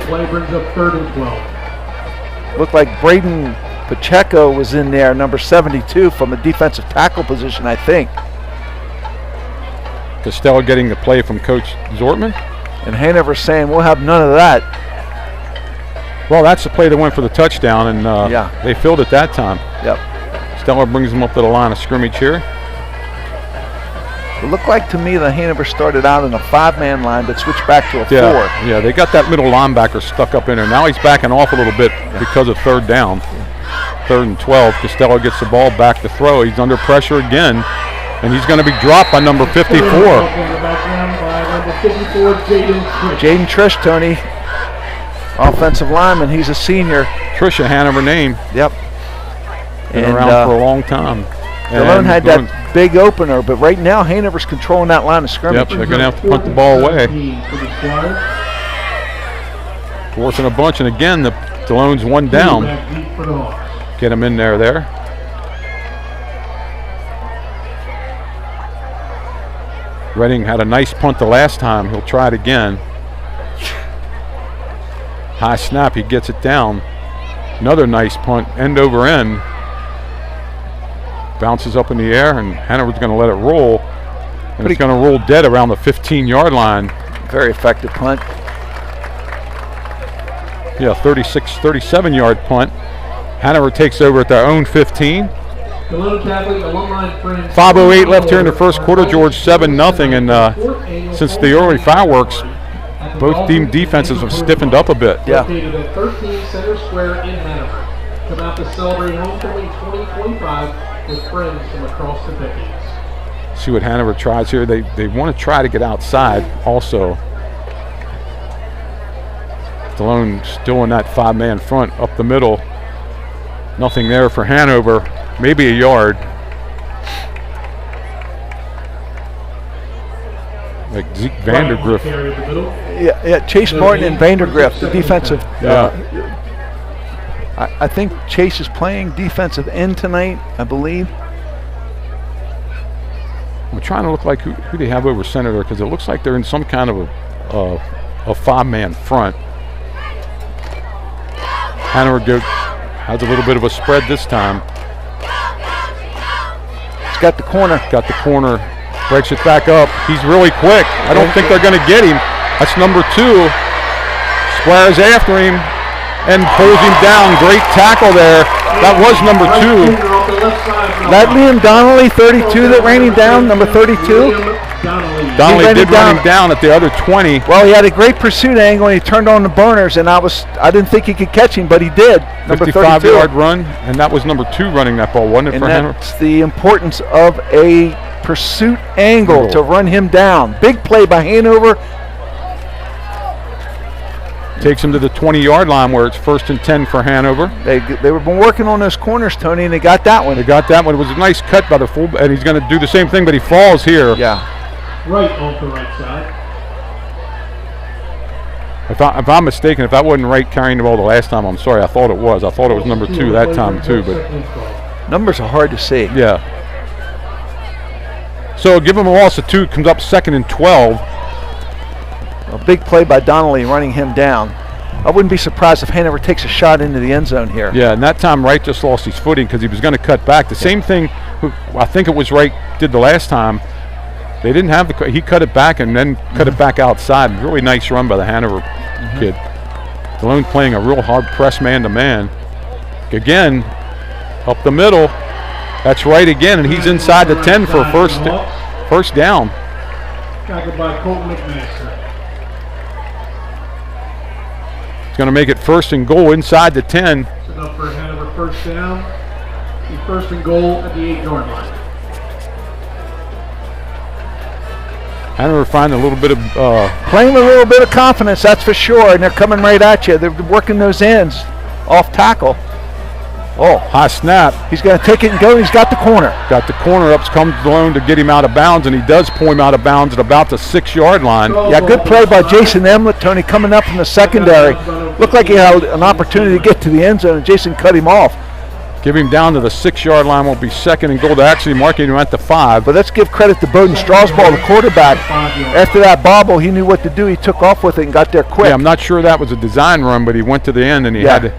Play brings up 3rd and 12. Looked like Braden Pacheco was in there, number 72, from a defensive tackle position, I think. Costello getting the play from Coach Zortman. And Hanover saying, we'll have none of that. Well, that's the play that went for the touchdown, and they filled it that time. Yep. Costello brings them up to the line of scrimmage here. It looked like to me that Hanover started out in a 5-man line, but switched back to a 4. Yeah, they got that middle linebacker stuck up in there. Now he's backing off a little bit because of 3rd down. 3rd and 12. Costello gets the ball back to throw. He's under pressure again, and he's going to be dropped by number 54. Jaden Trish, Tony. Offensive lineman, he's a senior. Trish, a Hanover name. Yep. Been around for a long time. Delone had that big opener, but right now Hanover's controlling that line of scrimmage. Yep, they're going to have to punt the ball away. Fourth and a bunch, and again, the Delone's one down. Get him in there. Redding had a nice punt the last time. He'll try it again. High snap, he gets it down. Another nice punt, end over end. Bounces up in the air, and Hanover's going to let it roll. And it's going to roll dead around the 15-yard line. Very effective punt. Yeah, 37-yard punt. Hanover takes over at their own 15. 5:08 left here in the first quarter. George 7-0, and since the early fireworks, both team defenses have stiffened up a bit. Yeah. Located at 13 Center Square in Hanover. Come out to celebrate homecoming 2025 with friends from across the decades. See what Hanover tries here. They want to try to get outside also. Delone still in that 5-man front up the middle. Nothing there for Hanover. Maybe a yard. Like Zeke Vandergriff. Yeah, Chase Martin and Vandergriff, the defensive. I think Chase is playing defensive end tonight, I believe. I'm trying to look like who they have over center there, because it looks like they're in some kind of a 5-man front. Hanover has a little bit of a spread this time. He's got the corner. Breaks it back up. He's really quick. I don't think they're going to get him. That's number 2. Squares after him and pulls him down. Great tackle there. That was number 2. That Liam Donnelly, 32, that ran him down, number 32. Donnelly did run him down at the other 20. Well, he had a great pursuit angle, and he turned on the burners, and I didn't think he could catch him, but he did. Number 55-yard run, and that was number 2 running that ball, wasn't it, for Hanover? That's the importance of a pursuit angle to run him down. Big play by Hanover. Takes him to the 20-yard line where it's 1st and 10 for Hanover. They were been working on those corners, Tony, and they got that one. It was a nice cut by the full, and he's going to do the same thing, but he falls here. Yeah. Right off the right side. If I'm mistaken, if that wasn't right carrying the ball the last time, I'm sorry. I thought it was. I thought it was number 2 that time too, but numbers are hard to see. Yeah. So give him a loss of 2. Comes up 2nd and 12. A big play by Donnelly running him down. I wouldn't be surprised if Hanover takes a shot into the end zone here. Yeah, and that time Wright just lost his footing because he was going to cut back. The same thing I think it was Wright did the last time. They didn't have he cut it back and then cut it back outside. Really nice run by the Hanover kid. Delone playing a real hard press man-to-man. Again, up the middle. That's right again, and he's inside the 10 for first down. Tackled by Colton McMaster. It's going to make it 1st and goal inside the 10. Set up for Hanover 1st down. 1st and goal at the 8-yard line. Hanover finding a little bit of playing with a little bit of confidence, that's for sure, and they're coming right at you. They're working those ends off tackle. Oh, high snap. He's going to take it and go. He's got the corner. Got the corner up. Comes Delone to get him out of bounds, and he does pull him out of bounds at about the 6-yard line. Yeah, good play by Jason Emlett, Tony, coming up from the secondary. Looked like he had an opportunity to get to the end zone, and Jason cut him off. Give him down to the 6-yard line. Will be 2nd and goal. They're actually marking him at the 5. But let's give credit to Bowden Strasball, the quarterback. After that bobble, he knew what to do. He took off with it and got there quick. Yeah, I'm not sure that was a design run, but he went to the end and he had to.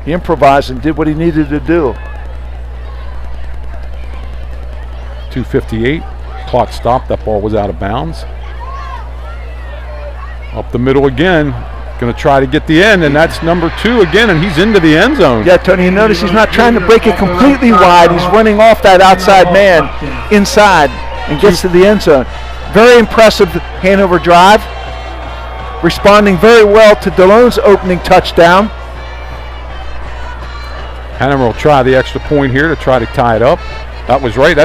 He improvised and did what he needed to do. 2:58. Clock stopped. That ball was out of bounds. Up the middle again. Going to try to get the end, and that's number 2 again, and he's into the end zone. Yeah, Tony, you notice he's not trying to break it completely wide. He's running off that outside man inside and gets to the end zone. Very impressive Hanover drive. Responding very well to Delone's opening touchdown. Hanover will try the extra point here to try to tie it up. That was right.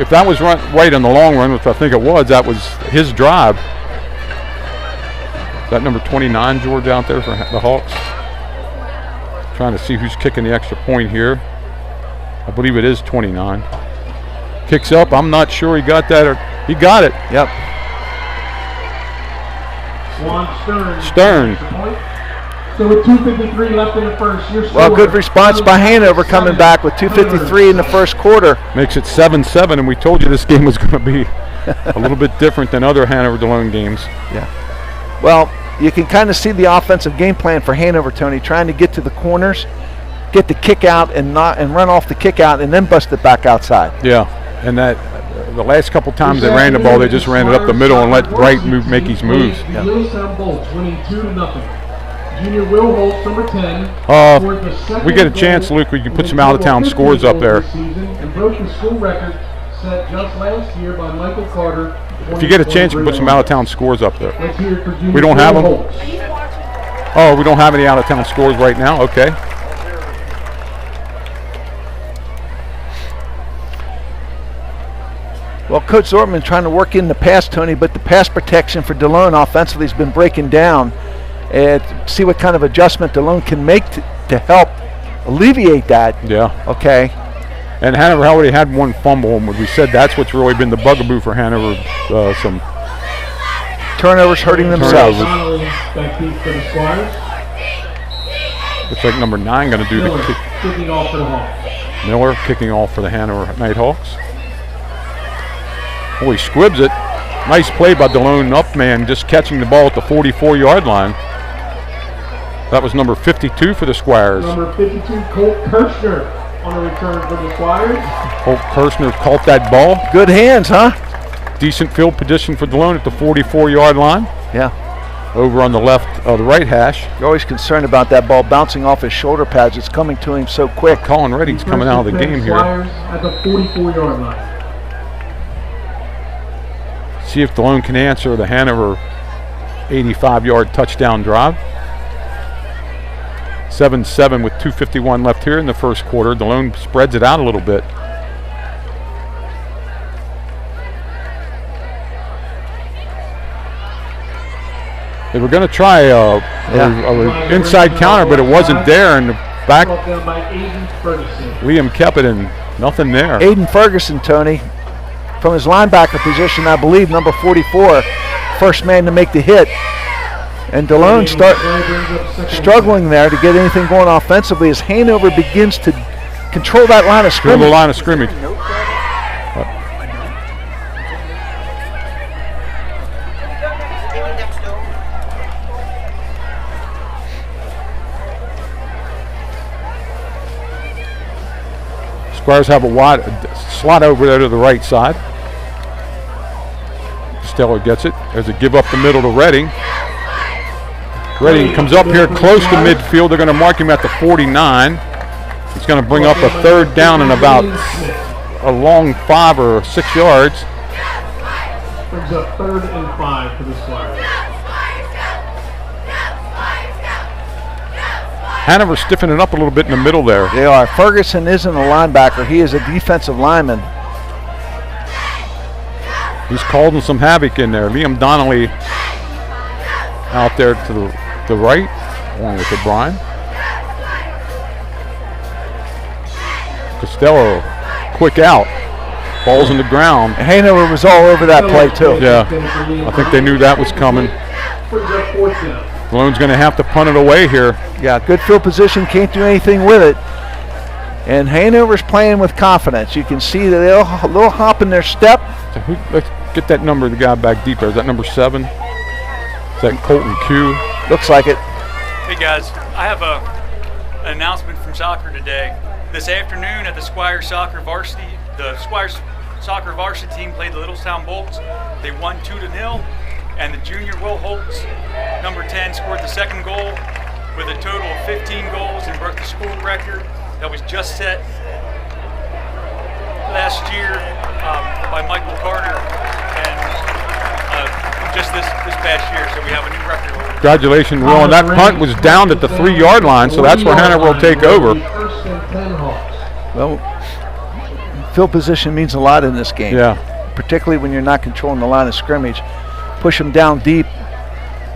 If that was right in the long run, which I think it was, that was his drive. Is that number 29, George, out there for the Hawks? Trying to see who's kicking the extra point here. I believe it is 29. Kicks up. I'm not sure he got that. Or he got it. Yep. Stern. So with 2:53 left in the first, your score. Well, good response by Hanover coming back with 2:53 in the first quarter. Makes it 7-7, and we told you this game was going to be a little bit different than other Hanover Delone games. Yeah. Well, you can kind of see the offensive game plan for Hanover, Tony, trying to get to the corners, get the kick out and run off the kick out and then bust it back outside. Yeah, and that the last couple times they ran the ball, they just ran it up the middle and let Bright make his moves. The Yellowstown Bolts winning 2-0. Junior Will Holtz, number 10. We get a chance, Luke, we can put some out-of-town scores up there. And broke the school record set just last year by Michael Carter. If you get a chance, you can put some out-of-town scores up there. Let's hear it for Junior We don't have Will them? Holtz. Oh, we don't have any out-of-town scores right now? Okay. Well, Coach Zortman trying to work in the pass, Tony, but the pass protection for Delone offensively has been breaking down. And see what kind of adjustment Delone can make to help alleviate that. Yeah. Okay. And Hanover already had one fumble, and we said that's what's really been the bugaboo for Hanover. Some turnovers hurting themselves. Back deep for the Squires. Looks like number 9 going to do Miller the kick. kicking off for the Hawks. Miller kicking off for the Hanover Nighthawks. Oh, he squibs it. Nice play by Delone Upman, just catching the ball at the 44-yard line. That was number 52 for the Squires. Number 52, Colt Kirshner on a return for the Squires. Colt Kirshner caught that ball. Good hands, huh? Decent field position for Delone at the 44-yard line. Yeah. Over on the left, the right hash. You're always concerned about that ball bouncing off his shoulder pads. It's coming to him so quick. Colin Redding's coming out of the game here. Squires at the 44-yard line. See if Delone can answer the Hanover 85-yard touchdown drive. 7-7 with 2:51 left here in the first quarter. Delone spreads it out a little bit. They were going to try a inside counter, but it wasn't there. And the back, Liam kept it, and nothing there. Aiden Ferguson, Tony, from his linebacker position, I believe, number 44, first man to make the hit. And Delone struggling there to get anything going offensively as Hanover begins to control that line of scrimmage. The line of scrimmage. Squires have a wide slot over there to the right side. Costello gets it. There's a give up the middle to Redding. Redding comes up here close to midfield. They're going to mark him at the 49. It's going to bring up a third down and about a long 5 or 6 yards. Brings up 3rd and 5 for the Squires. Hanover stiffening up a little bit in the middle there. They are. Ferguson isn't a linebacker. He is a defensive lineman. He's causing some havoc in there. Liam Donnelly out there to the right, along with O'Brien. Costello, quick out. Ball's in the ground. Hanover was all over that play, too. Yeah, I think they knew that was coming. Dalone's going to have to punt it away here. Yeah, good field position, can't do anything with it. And Hanover's playing with confidence. You can see that they're a little hop in their step. Let's get that number of the guy back deeper. Is that number 7? Is that Colton Q? Looks like it. Hey guys, I have an announcement from soccer today. This afternoon at the Squires Soccer Varsity, the Squires Soccer Varsity team played the Littlestown Bolts. They won 2-0, and the junior Will Holtz, number 10, scored the second goal with a total of 15 goals and broke the school record that was just set last year by Michael Carter, and just this past year, so we have a new record. Congratulations, Will. And that punt was down at the 3-yard line, so that's where Hanover will take over. Well, field position means a lot in this game. Yeah. Particularly when you're not controlling the line of scrimmage. Push them down deep,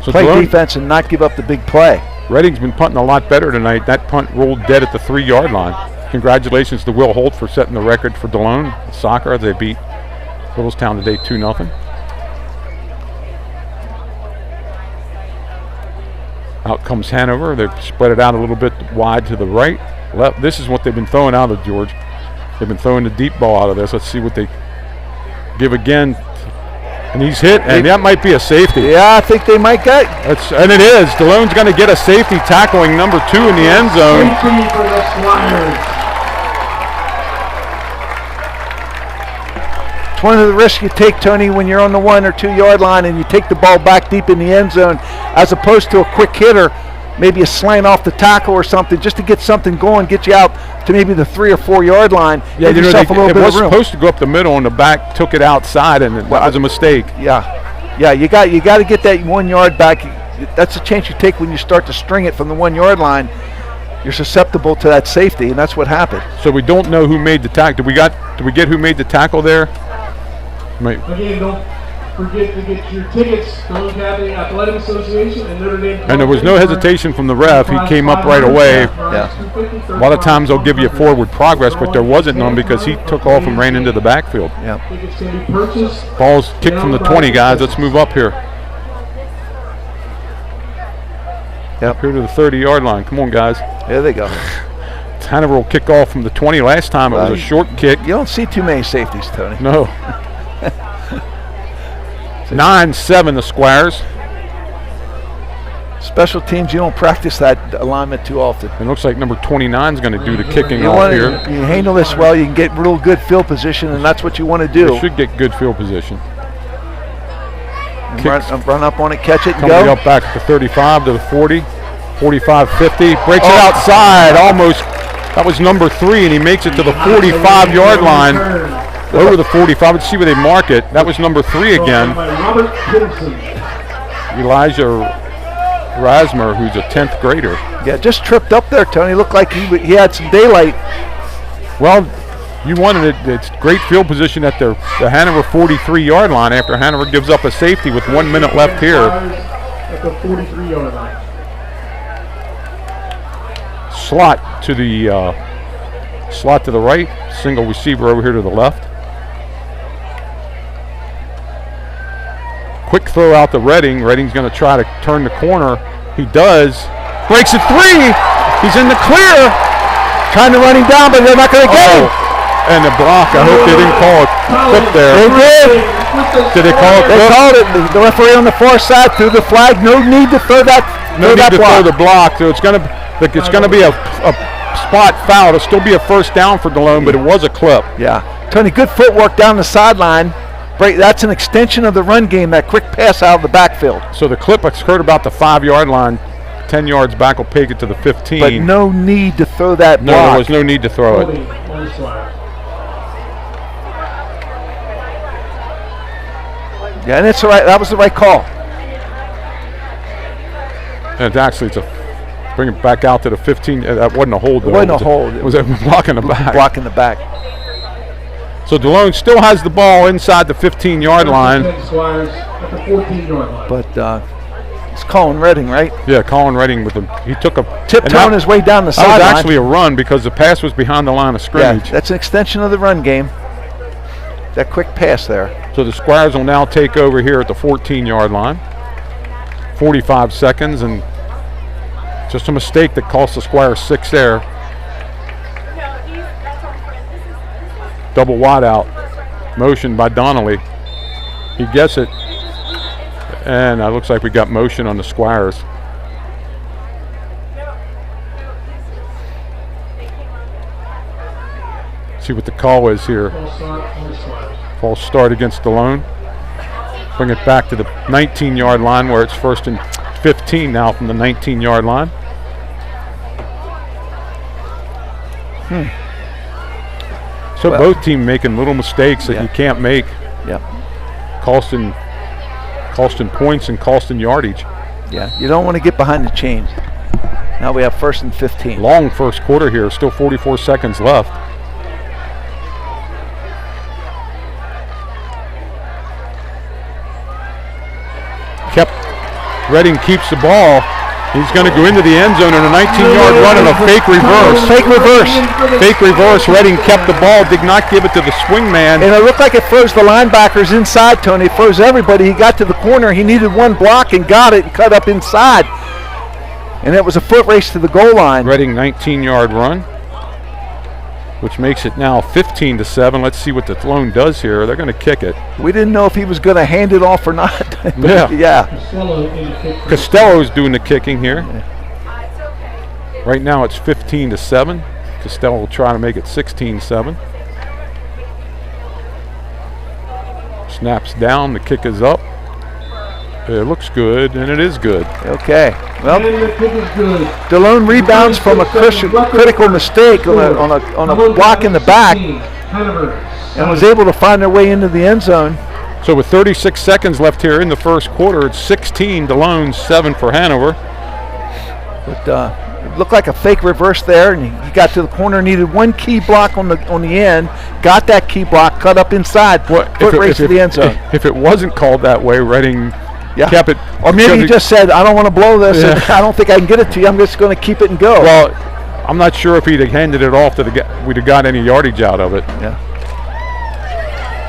So play Delone, defense, and not give up the big play. Redding's been punting a lot better tonight. That punt rolled dead at the 3-yard line. Congratulations to Will Holt for setting the record for Delone soccer as they beat Littlestown today 2-0. Out comes Hanover. They've spread it out a little bit wide to the right. Left. This is what they've been throwing out of George. They've been throwing the deep ball out of this. Let's see what they give again. And he's hit, and that might be a safety. Yeah, I think they might get. And it is. Delone's going to get a safety tackling number 2 in the end zone. Safety for the Squires. It's one of the risks you take, Tony, when you're on the 1 or 2 yard line and you take the ball back deep in the end zone, as opposed to a quick hitter, maybe a slant off the tackle or something, just to get something going, get you out to maybe the 3 or 4 yard line. Yeah, it was supposed to go up the middle, and the back took it outside, and that was a mistake. Yeah, you got to get that 1 yard back. That's a chance you take when you start to string it from the 1 yard line. You're susceptible to that safety, and that's what happened. So we don't know who made the tackle. Did we get who made the tackle there? Again, don't forget to get your tickets. Delone Catholic Athletic Association and Notre Dame. And there was no hesitation from the ref. He came up right away. Yeah. A lot of times they'll give you forward progress, but there wasn't none because he took off and ran into the backfield. Yeah. Ball's kicked from the 20, guys. Let's move up here. Yep. Up here to the 30-yard line. Come on, guys. There they go. Hanover will kick off from the 20. Last time it was a short kick. You don't see too many safeties, Tony. No. 9-7 the Squires. Special teams, you don't practice that alignment too often. It looks like number 29 is going to do the kicking off here. You handle this well, you can get real good field position, and that's what you want to do. You should get good field position. Run up on it, catch it, and coming go. Up back to the 35 to the 40, 45, 50. Breaks it outside almost. That was number 3, and he makes it to the 45-yard line. Over the 45. Let's see where they mark it. That was number 3 again. Elijah Rasmer, who's a 10th grader. Yeah, just tripped up there, Tony. Looked like he had some daylight. Well, you wanted it. It's great field position at the Hanover 43-yard line after Hanover gives up a safety with 1 minute left here. At the 43-yard line. Slot to the right. Single receiver over here to the left. Quick throw out to Redding. Redding's going to try to turn the corner. He does. Breaks it 3. He's in the clear. Trying to run him down, but they're not going to get him. And the block. I hope they didn't call it clip there. They did. Did they call it? They called it. The referee on the far side threw the flag. No need to throw that. No need to throw the block. So it's going to be a spot foul. It'll still be a first down for Delone, but it was a clip. Yeah. Tony, good footwork down the sideline. That's an extension of the run game, that quick pass out of the backfield. So the clip occurred about the 5-yard line. 10 yards back will take it to the 15. But no need to throw that block. No, there was no need to throw it. Yeah, and it's all right. That was the right call. And it's bring it back out to the 15. That wasn't a hold, though. It wasn't a hold. It was a block in the back. Block in the back. So Delone still has the ball inside the 15-yard line. At the 14-yard line. But it's Colin Redding, right? Yeah, Colin Redding with him. He took a tiptoeing his way down the sideline. That was actually a run because the pass was behind the line of scrimmage. Yeah, that's an extension of the run game. That quick pass there. So the Squires will now take over here at the 14-yard line. 45 seconds, and just a mistake that cost the Squires 6 there. Double wide out. Motion by Donnelly. He gets it. And it looks like we got motion on the Squires. See what the call is here. False start against Delone. Bring it back to the 19-yard line where it's 1st and 15 now from the 19-yard line. So both teams making little mistakes that you can't make. Yep. Costing points and costing yardage. Yeah, you don't want to get behind the chains. Now we have 1st and 15. Long first quarter here, still 44 seconds left. Redding keeps the ball. He's going to go into the end zone in a 19-yard run and a fake reverse. Fake reverse. Redding kept the ball, did not give it to the swing man. And it looked like it froze the linebackers inside, Tony. It froze everybody. He got to the corner. He needed one block and got it and cut up inside. And it was a foot race to the goal line. Reading 19-yard run, which makes it now 15-7. Let's see what the Delone does here. They're going to kick it. We didn't know if he was going to hand it off or not. Yeah. Costello's doing the kicking here. Right now it's 15-7. Costello will try to make it 16-7. Snaps down, the kick is up. It looks good, and it is good. Okay. Well, Delone rebounds from a critical mistake on a block in the back and was able to find their way into the end zone. So with 36 seconds left here in the first quarter, it's 16 Delone, 7 for Hanover. But it looked like a fake reverse there, and he got to the corner, needed one key block on the end, got that key block, cut up inside, foot race to the end zone. If it wasn't called that way, Reading kept it. Or maybe he just said, I don't want to blow this, and I don't think I can get it to you, I'm just going to keep it and go. Well, I'm not sure if he'd have handed it off, we'd have got any yardage out of it. Yeah.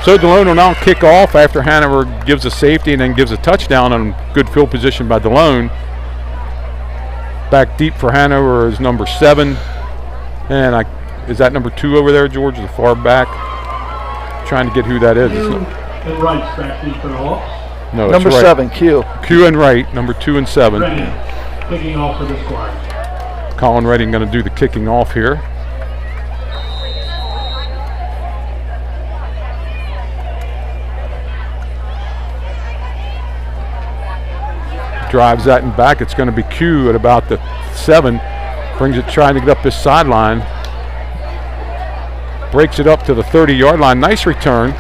So Delone will now kick off after Hanover gives a safety and then gives a touchdown on good field position by Delone. Back deep for Hanover is number 7. And is that number 2 over there, George, the far back? Trying to get who that is. And Wright's back deep for the Hawks. No, number 7, Q. Q and Wright, number 2 and 7. Reading, kicking off for the Squires. Colin Reading going to do the kicking off here. Drives that in back. It's going to be Q at about the 7. Brings it trying to get up this sideline. Breaks it up to the 30-yard line. Nice return.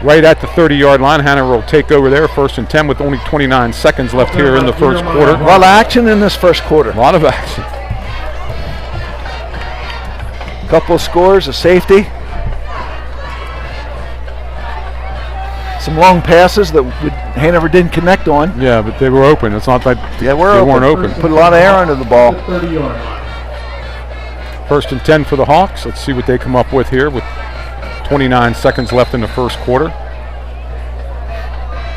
Right at the 30-yard line. Hanover will take over there. 1st and 10 with only 29 seconds left here in the first quarter. A lot of action in this first quarter. A lot of action. Couple of scores, a safety. Some long passes that Hanover didn't connect on. Yeah, but they were open. It's not like they weren't open. Put a lot of air under the ball. 1st and 10 for the Hawks. Let's see what they come up with here with 29 seconds left in the first quarter.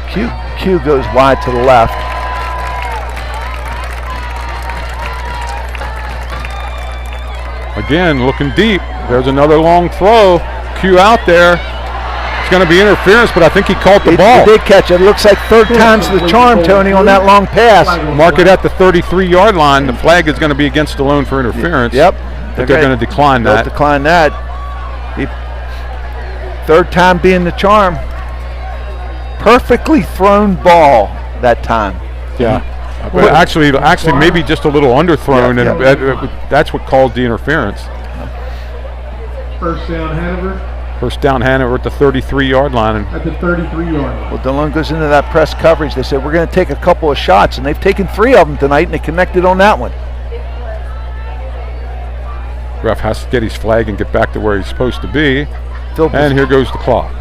Q goes wide to the left. Again, looking deep. There's another long throw. Q out there. It's going to be interference, but I think he caught the ball. He did catch it. It looks like 3rd time's the charm, Tony, on that long pass. Mark it at the 33-yard line. The flag is going to be against Delone for interference. Yep. But they're going to decline that. They'll decline that. 3rd time being the charm. Perfectly thrown ball that time. Yeah. But actually, maybe just a little underthrown, and that's what caused the interference. First down, Hanover. First down, Hanover at the 33-yard line. At the 33-yard line. Well, Delone goes into that press coverage. They said, we're going to take a couple of shots, and they've taken 3 of them tonight, and they connected on that one. Ref has to get his flag and get back to where he's supposed to be. And here goes the clock.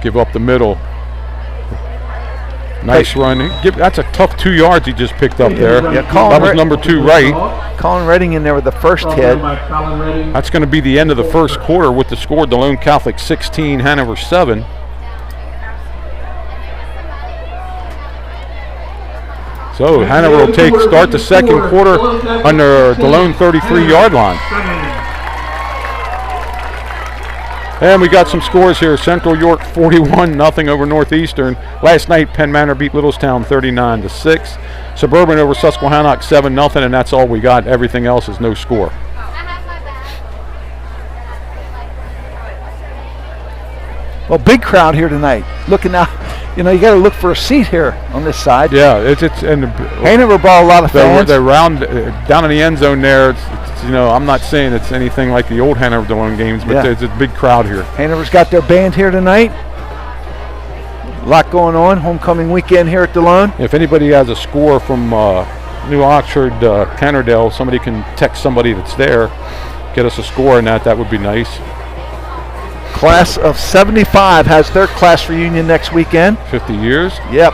Give up the middle. Nice run. That's a tough 2 yards he just picked up there. Yeah, that was number 2, right. Colin Reading in there with the first hit. That's going to be the end of the first quarter with the score Delone Catholic 16, Hanover 7. So Hanover will start the second quarter under Delone 33-yard line. And we got some scores here. Central York 41-0 over Northeastern. Last night, Penn Manor beat Littlestown 39-6. Suburban over Susquehannock 7-0, and that's all we got. Everything else is no score. Well, big crowd here tonight. Looking out, you got to look for a seat here on this side. Yeah, and Hanover brought a lot of fans. They're round down in the end zone there. It's I'm not saying it's anything like the old Hanover Delone games, but it's a big crowd here. Hanover's got their band here tonight. A lot going on. Homecoming weekend here at Delone. If anybody has a score from New Oxford, Cannondale, somebody can text somebody that's there. Get us a score on that. That would be nice. Class of 75 has their class reunion next weekend. 50 years. Yep.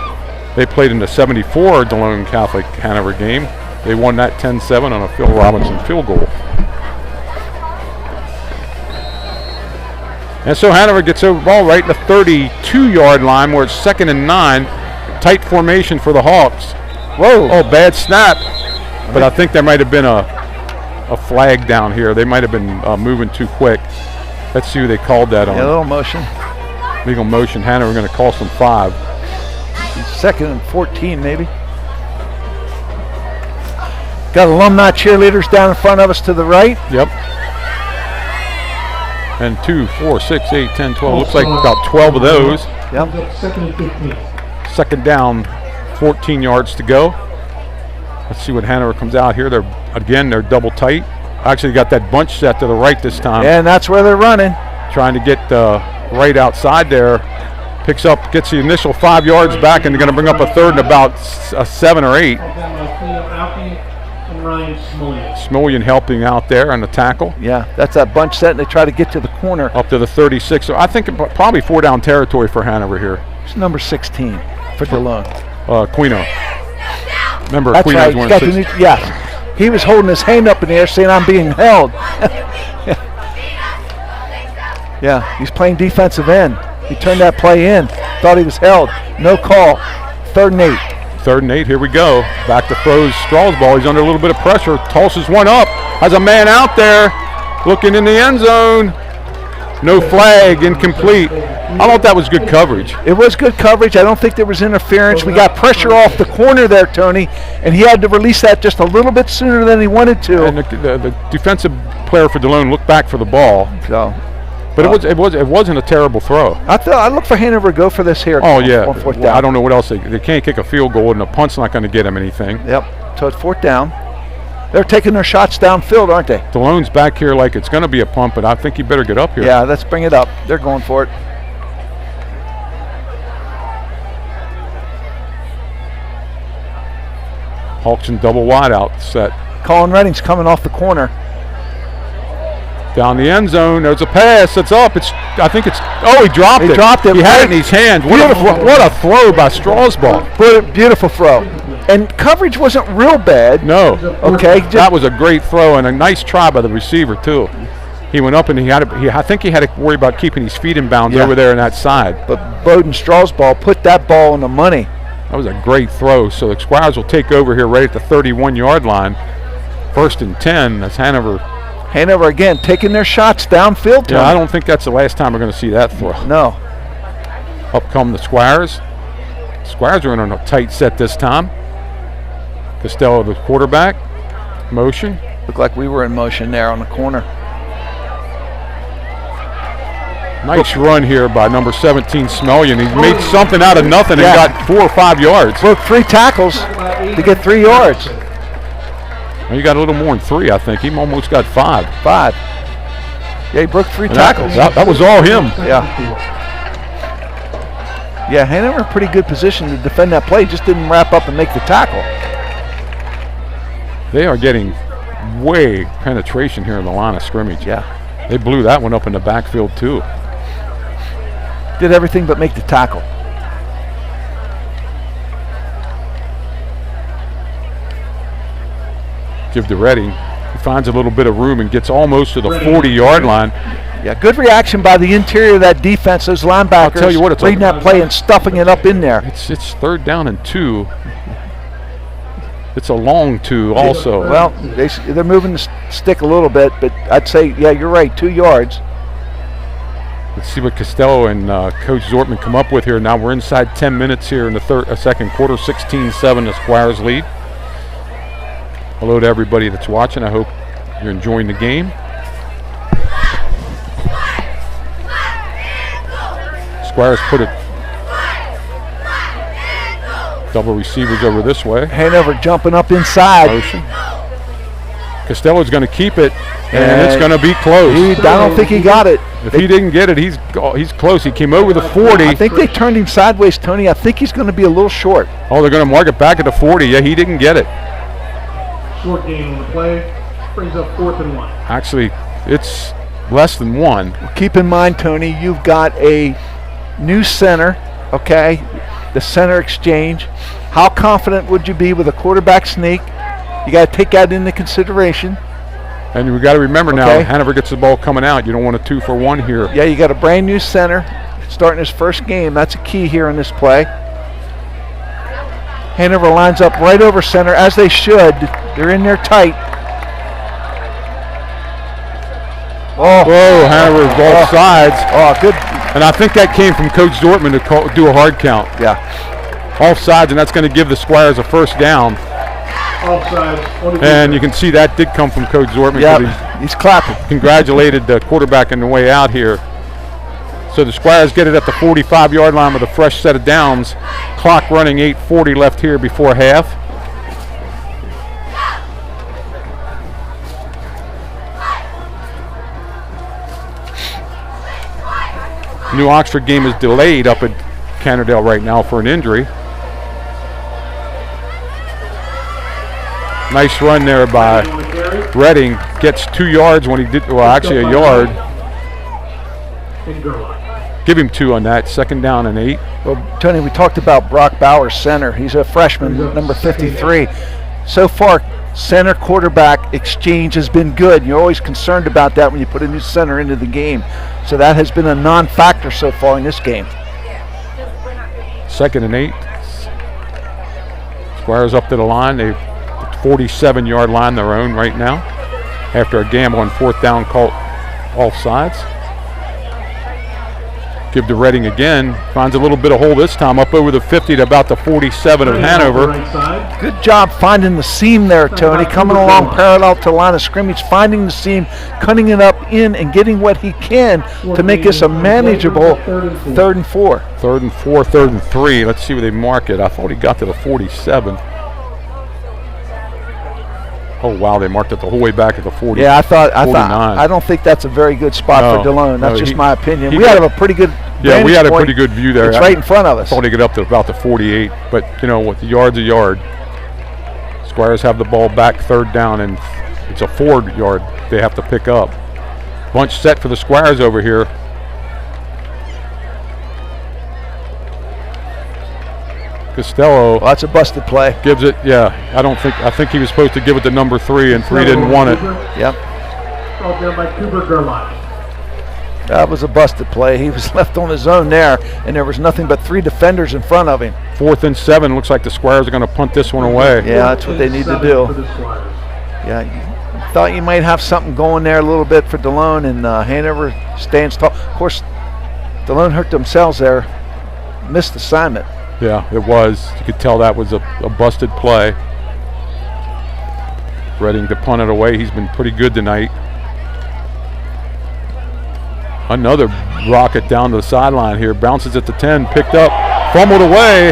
They played in the 74 Delone Catholic Hanover game. They won that 10-7 on a Phil Robinson field goal. And so Hanover gets over the ball right in the 32-yard line where it's 2nd and 9. tight formation for the Hawks. Whoa. Oh, bad snap. But I think there might have been a flag down here. They might have been moving too quick. Let's see who they called that on. Yeah, a little motion. Legal motion. Hanover going to cost them 5. 2nd and 14 maybe. Got alumni cheerleaders down in front of us to the right. Yep. And 2, 4, 6, 8, 10, 12. Looks like about 12 of those. Yep. 2nd and 15. 2nd down, 14 yards to go. Let's see what Hanover comes out here. They're double tight. Actually got that bunch set to the right this time. And that's where they're running. Trying to get right outside there. Gets the initial 5 yards back, and they're going to bring up a 3rd and about 7 or 8. Smillian helping out there on the tackle. Yeah, that's that bunch set, and they try to get to the corner. Up to the 36. So I think probably 4 down territory for Hanover here. It's number 16 for Delone. Quino. Remember, that's Quino's right. Yes. He was holding his hand up in the air saying, I'm being held. Yeah, he's playing defensive end. He turned that play in. Thought he was held. No call. 3rd and 8. 3rd and 8, here we go. Back to throws Strasball. He's under a little bit of pressure. Tosses one up. Has a man out there looking in the end zone. No flag, incomplete. I thought that was good coverage. It was good coverage. I don't think there was interference. We got pressure off the corner there, Tony, and he had to release that just a little bit sooner than he wanted to. And the defensive player for Delone looked back for the ball. So, but it wasn't a terrible throw. I look for Hanover to go for this here. Oh yeah. Well, I don't know what else they can't kick a field goal, and the punt's not going to get them anything. Yep. So it's 4th down. They're taking their shots downfield, aren't they? Delone's back here like it's going to be a punt, but I think you better get up here. Yeah, let's bring it up. They're going for it. Hawks in double wide out set. Colin Redding's coming off the corner. Down the end zone. There's a pass. It's up. Oh, he dropped it. He dropped it. He had it in his hand. What a throw by Strasball. Beautiful throw. And coverage wasn't real bad. No. Okay. That was a great throw and a nice try by the receiver too. He went up and I think he had to worry about keeping his feet in bounds over there on that side. But Bowden Strasball put that ball in the money. That was a great throw. So the Squires will take over here right at the 31-yard line. 1st and 10. That's Hanover. Hanover again taking their shots downfield. Yeah, I don't think that's the last time we're going to see that throw. No. Up come the Squires. Squires are in a tight set this time. Costello, the quarterback. Motion. Looked like we were in motion there on the corner. Nice run here by number 17, Smillian. He made something out of nothing and got 4 or 5 yards. Broke 3 tackles to get 3 yards. Well, he got a little more than 3, I think. He almost got 5. Yeah, he broke 3 tackles. That was all him. Yeah. Yeah, Hanover in a pretty good position to defend that play. Just didn't wrap up and make the tackle. They are getting way penetration here in the line of scrimmage. Yeah. They blew that one up in the backfield too. Did everything but make the tackle. Give to Redding. He finds a little bit of room and gets almost to the 40-yard line. Yeah, good reaction by the interior of that defense. Those linebackers I'll tell you what, it's reading that play and stuffing it up in there. It's 3rd down and 2. It's a long 2 also. Well, they're moving the stick a little bit, but I'd say, yeah, you're right, 2 yards. Let's see what Costello and Coach Zortman come up with here. Now we're inside 10 minutes here in the 2nd quarter. 16-7, the Squires lead. Hello to everybody that's watching. I hope you're enjoying the game. Squires put it double receivers over this way. Hanover jumping up inside. Motion. Costello's going to keep it, and it's going to be close. I don't think he got it. If he didn't get it, he's close. He came over the 40. I think they turned him sideways, Tony. I think he's going to be a little short. Oh, they're going to mark it back at the 40. Yeah, he didn't get it. Short gain on the play. Brings up 4th and 1. Actually, it's less than 1. Keep in mind, Tony, you've got a new center, okay? The center exchange. How confident would you be with a quarterback sneak? You got to take that into consideration. And we got to remember now, Hanover gets the ball coming out. You don't want a 2-for-1 here. Yeah, you got a brand new center starting his first game. That's a key here in this play. Hanover lines up right over center, as they should. They're in there tight. Oh, whoa, Hanover both sides. Oh, good. And I think that came from Coach Dortmund to do a hard count. Yeah. Off sides, and that's going to give the Squires a first down. Offsides. And you can see that did come from Coach Dortmund. Yeah, he's clapping. Congratulated the quarterback on the way out here. So the Squires get it at the 45-yard line with a fresh set of downs. Clock running, 8:40 left here before half. New Oxford game is delayed up at Cannondale right now for an injury. Nice run there by Redding. Gets 2 yards when he did, well, actually a yard. Give him 2 on that. 2nd down and 8. Well, Tony, we talked about Brock Bauer, center. He's a freshman, number 53. So far, center quarterback exchange has been good. You're always concerned about that when you put a new center into the game. So that has been a non-factor so far in this game. 2nd and 8. Squires up to the line. They've 47-yard line their own right now after a gamble on 4th down called offsides. Give to Redding again. Finds a little bit of hole this time, up over the 50 to about the 47 of Hanover. Good job finding the seam there, Tony. Coming along parallel to the line of scrimmage, finding the seam, cutting it up in, and getting what he can to make this a manageable 3rd and 4. 3rd and 4, 3rd and 3. Let's see where they mark it. I thought he got to the 47. Oh wow, they marked it the whole way back at the 40. Yeah, I don't think that's a very good spot for Delone. That's just my opinion. We had a pretty good Yeah, we had a pretty good view there. It's right in front of us. Thought he get up to about the 48, but you know what, the yard's a yard. Squires have the ball back, 3rd down, and it's a 4-yard they have to pick up. Bunch set for the Squires over here. Costello. Well, that's a busted play. Gives it, I think he was supposed to give it to number 3, and 3 didn't want it. Yep. Called down by Cooper Gerlach. That was a busted play. He was left on his own there, and there was nothing but 3 defenders in front of him. 4th and 7. Looks like the Squires are going to punt this one away. Yeah, that's what they need to do. Yeah, you thought you might have something going there a little bit for Delone, and Hanover stands tall. Of course, Delone hurt themselves there. Missed assignment. Yeah, it was. You could tell that was a busted play. Redding to punt it away. He's been pretty good tonight. Another rocket down to the sideline here. Bounces at the 10, picked up, fumbled away.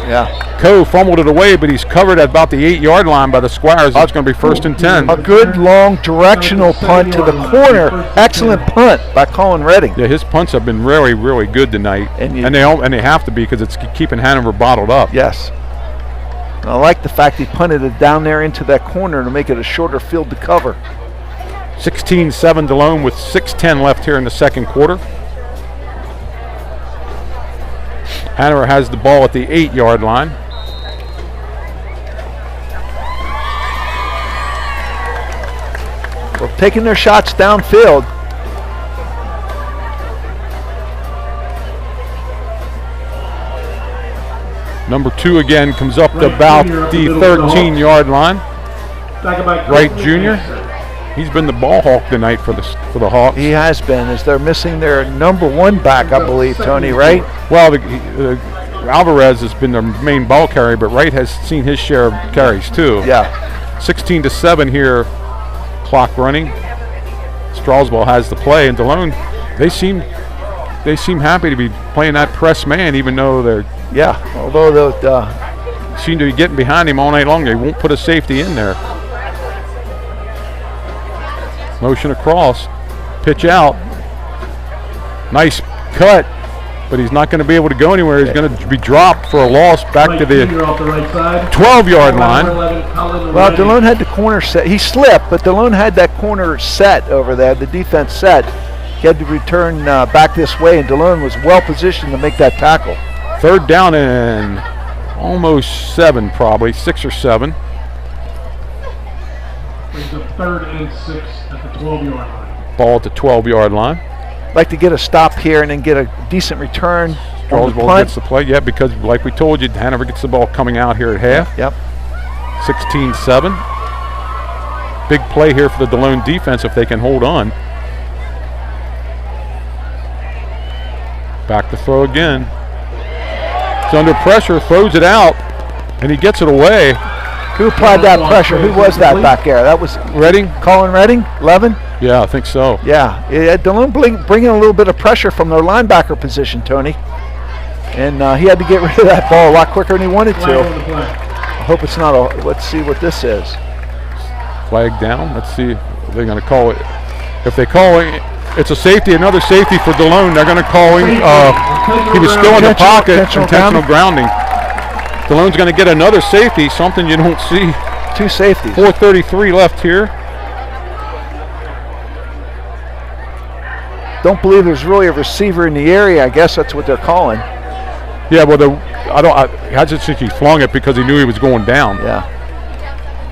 Yeah. Coe fumbled it away, but he's covered at about the 8-yard line by the Squires. It's going to be 1st and 10. A good long directional punt to the corner. Excellent punt by Colin Redding. Yeah, his punts have been really, really good tonight, and they have to be because it's keeping Hanover bottled up. Yes. I like the fact he punted it down there into that corner to make it a shorter field to cover. 16-7 Delone with 6:10 left here in the 2nd quarter. Hanover has the ball at the 8-yard line. Well, taking their shots downfield. Number 2 again comes up to about the 13-yard line. Wright Jr. He's been the ball hawk tonight for the Hawks. He has been, as they're missing their number 1 back, I believe, Tony, right? Well, Alvarez has been their main ball carrier, but Wright has seen his share of carries too. Yeah. 16-7 here, clock running. Strasbourg has the play, and Delone, they seem happy to be playing that press man, even though they're although they seem to be getting behind him all night long. They won't put a safety in there. Motion across, pitch out. Nice cut, but he's not going to be able to go anywhere. He's going to be dropped for a loss back to the 12-yard line. Well, Delone had the corner set. He slipped, but Delone had that corner set over there, the defense set. He had to return back this way, and Delone was well positioned to make that tackle. 3rd down and almost 7, probably 6 or 7. Brings up 3rd and 6 at the 12-yard line. Ball at the 12-yard line. Like to get a stop here and then get a decent return Straws ball gets the play. Yeah, because like we told you, Hanover gets the ball coming out here at half. Yep. 16-7. Big play here for the Delone defense if they can hold on. Back to throw again. He's under pressure, throws it out, and he gets it away. Who applied that pressure? Who was that back there? That was Redding. Colin Redding, 11? Yeah, I think so. Yeah, Delone bringing a little bit of pressure from their linebacker position, Tony. And he had to get rid of that ball a lot quicker than he wanted to. I hope it's not a, let's see what this is. Flag down. Let's see if they're going to call it. If they call it, it's a safety, another safety for Delone. They're going to call him. He was still in the pocket. Intentional grounding. Delone's going to get another safety, something you don't see. 2 safeties. 4:33 left here. Don't believe there's really a receiver in the area. I guess that's what they're calling. Yeah, well, I just think he flung it because he knew he was going down. Yeah.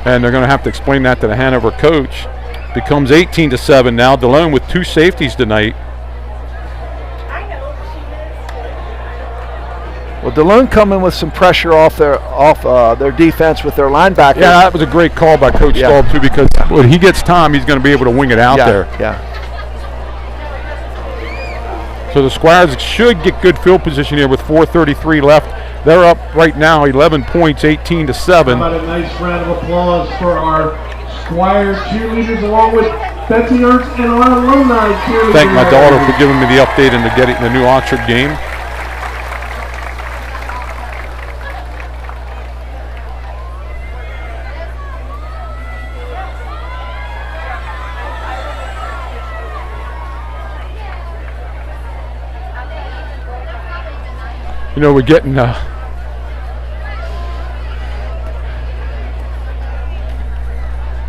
And they're going to have to explain that to the Hanover coach. Becomes 18-7 now. Delone with 2 safeties tonight. Well, Delone coming with some pressure off their defense with their linebacker. Yeah, that was a great call by Coach Staub too, because when he gets time, he's going to be able to wing it out there. Yeah. So the Squires should get good field position here with 4:33 left. They're up right now 11 points, 18-7. How about a nice round of applause for our Squire cheerleaders along with Betsy Ernst and our alumni cheerleaders. Thank my daughter for giving me the update into getting the new Oxford game. You know, we're getting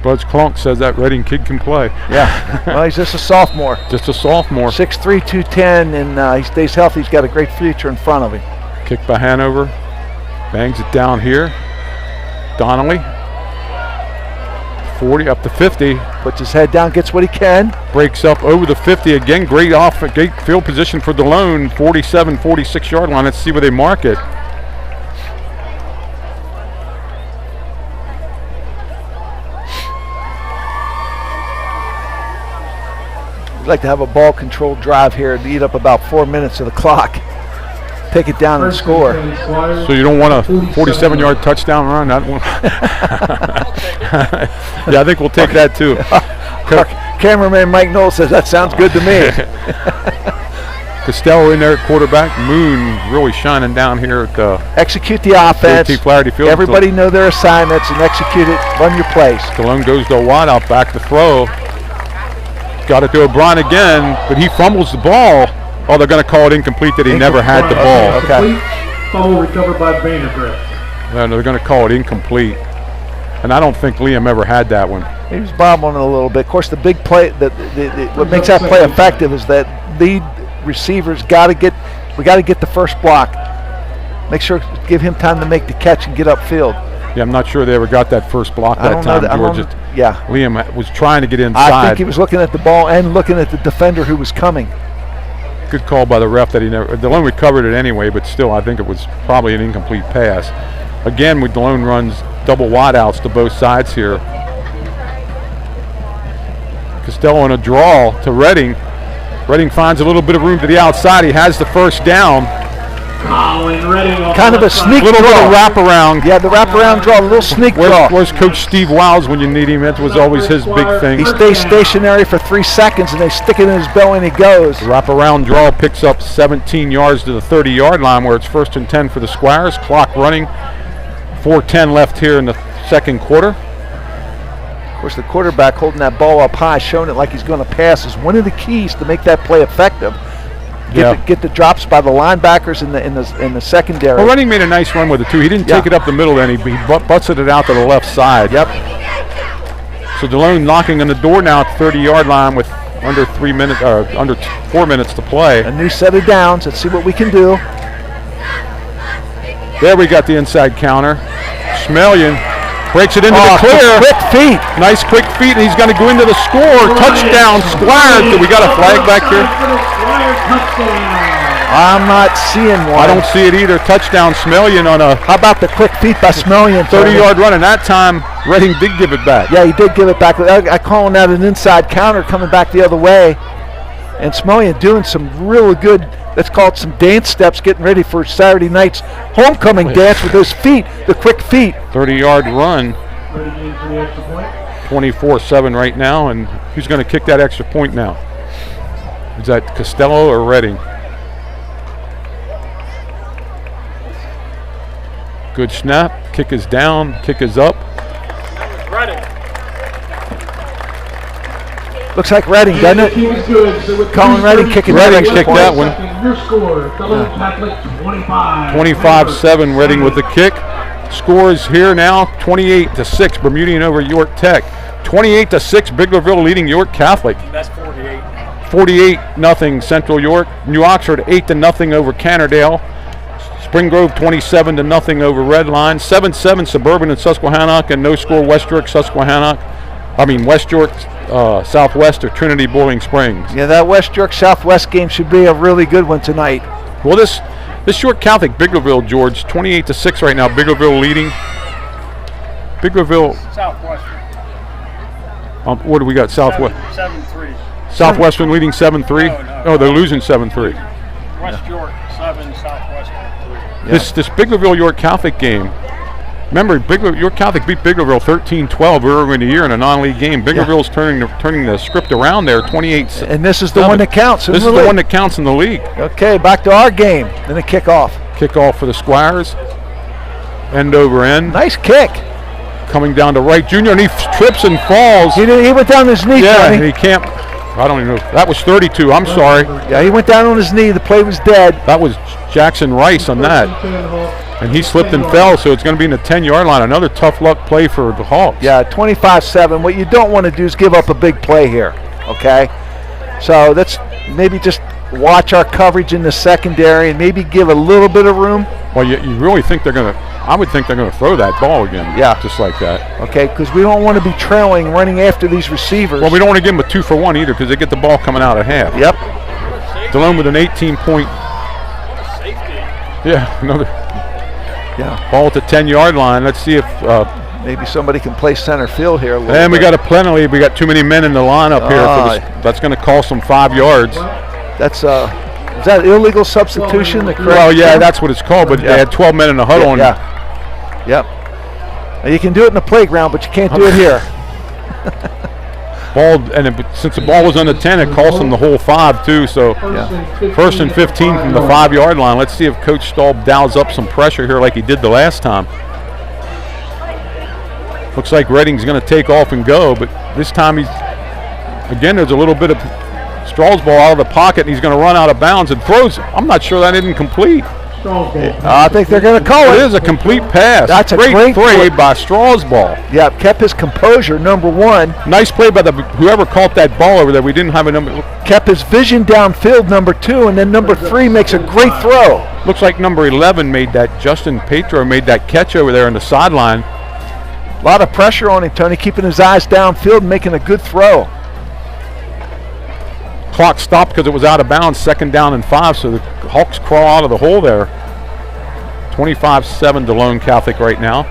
Buzz Clunk says that Reading kid can play. Yeah, well, he's just a sophomore. Just a sophomore. 6'3", 210, and he stays healthy. He's got a great future in front of him. Kick by Hanover. Bangs it down here. Donnelly. 40 up to 50. Puts his head down, gets what he can. Breaks up over the 50 again. Great field position for Delone. 47, 46 yard line. Let's see where they mark it. We'd like to have a ball controlled drive here to eat up about 4 minutes of the clock. Take it down and score. So you don't want a 47-yard touchdown run? That one. Yeah, I think we'll take that too. Cameraman Mike Knoll says that sounds good to me. Costello in there at quarterback. Moon really shining down here at the execute the offense. Flaherty Field. Everybody know their assignments and execute it. Run your plays. Delone goes to a wide out back to throw. Got it to O'Brien again, but he fumbles the ball. Oh, they're going to call it incomplete that he never had the ball. Okay. Fumble recovered by Vandergrift. No, they're going to call it incomplete. And I don't think Liam ever had that one. He was bobbling a little bit. Of course, the big play, what makes that play effective is that lead receivers we got to get the first block. Make sure, give him time to make the catch and get upfield. Yeah, I'm not sure they ever got that first block that time. Liam was trying to get inside. I think he was looking at the ball and looking at the defender who was coming. Good call by the ref that he never. Delone recovered it anyway, but still, I think it was probably an incomplete pass. Again, with Delone runs double wide outs to both sides here. Costello on a draw to Redding. Redding finds a little bit of room to the outside. He has the first down. Kind of a sneak little draw. Wraparound. Yeah, the wraparound draw, a little sneak draw. Where's Coach Steve Wiles when you need him? That was always his big thing. He stays stationary for 3 seconds, and they stick it in his belly, and he goes. The wraparound draw picks up 17 yards to the 30-yard line, where it's 1st and 10 for the Squires. Clock running. 4:10 left here in the second quarter. Of course, the quarterback holding that ball up high, showing it like he's going to pass, is one of the keys to make that play effective. Get the drops by the linebackers in the secondary. Well, Redding made a nice run with it too. He didn't take it up the middle then. He butted it out to the left side. Yep. So Delone knocking on the door now at the 30-yard line with under 4 minutes to play. A new set of downs. Let's see what we can do. There we got the inside counter. Schmelian breaks it into the clear. Quick feet. Nice quick feet, and he's going to go into the score. Touchdown, Squires. We got a flag back here. I'm not seeing one. I don't see it either. Touchdown, Smillian on a... How about the quick feet by Smillian? 30-yard run, and that time Reading did give it back. Yeah, he did give it back. I calling that an inside counter coming back the other way. And Smillian doing some really good, let's call it some dance steps, getting ready for Saturday night's homecoming dance with those feet, the quick feet. 30-yard run. 24-7 right now, and who's going to kick that extra point now? Is that Costello or Reading? Good snap. Kick is down. Kick is up. Reading. Looks like Reading, doesn't it? Colin Reading kicking Reading kicked that one. Your score, Delone Catholic 25. 25-7 Reading with the kick. Scores here now 28-6 Bermudian over York Tech. 28-6 Biglerville leading York Catholic. That's 48. 48-0 Central York. New Oxford 8-0 over Cannerdale. Spring Grove 27-0 over Redline. 7-7 Suburban and Susquehannock, and no score West York West York Southwest or Trinity Boiling Springs. Yeah, that West York Southwest game should be a really good one tonight. Well, this York Catholic Biglerville, George, 28-6 right now. Biglerville leading. Biglerville. Southwestern. What do we got? Southwest. 7-3. Southwestern leading 7-3. No. Oh, they're losing 7-3. West York 7, Southwestern 3. This Biglerville York Catholic game. Remember, York Catholic beat Biglerville 13-12 earlier in the year in a non-league game. Biglerville's turning the script around there, 28. And this is the one that counts. This is the one that counts in the league. Okay, back to our game. Then a kickoff. Kickoff for the Squires. End over end. Nice kick. Coming down to right, Junior, and he trips and falls. He went down his knee. Yeah, Tony. and he can't. I don't even know. That was 32. I'm sorry. Yeah, he went down on his knee. The play was dead. That was Jackson Rice on that. And he slipped and fell, so it's going to be in the 10-yard line. Another tough luck play for the Hawks. Yeah, 25-7. What you don't want to do is give up a big play here, okay? So let's maybe just watch our coverage in the secondary and maybe give a little bit of room. Well, you really think they're going to – I would think they're going to throw that ball again. Yeah. Just like that. Okay, because we don't want to be trailing, running after these receivers. Well, we don't want to give them a 2-for-1 either because they get the ball coming out at half. Yep. Delone with an 18-point. Yeah, another – ball at the 10-yard line. Let's see if maybe somebody can play center field here. And we got a penalty. We got too many men in the lineup here. That's going to cost them 5 yards. That's is that illegal substitution? Well, yeah, that's what it's called. But they had 12 men in the huddle. Yep. Now, you can do it in the playground, but you can't do it here. Since the ball was on the 10, it cost them the whole 5 too. So first and 15 from the 5-yard line. Let's see if Coach Stahl dials up some pressure here like he did the last time. Looks like Reading's going to take off and go, but this time there's a little bit of Straw's ball out of the pocket, and he's going to run out of bounds and throws. I'm not sure that isn't complete. I think they're going to call it. It is a complete pass. That's a great play by Straw's ball. Yeah, kept his composure, number one. Nice play by whoever caught that ball over there. We didn't have a number. Kept his vision downfield, number 2, and then number 3 makes a great throw. Looks like number 11 made that. Justin Petro made that catch over there on the sideline. A lot of pressure on him, Tony, keeping his eyes downfield and making a good throw. Clock stopped because it was out of bounds, 2nd down and 5, so the Hawks crawl out of the hole there. 25-7 Delone Catholic right now.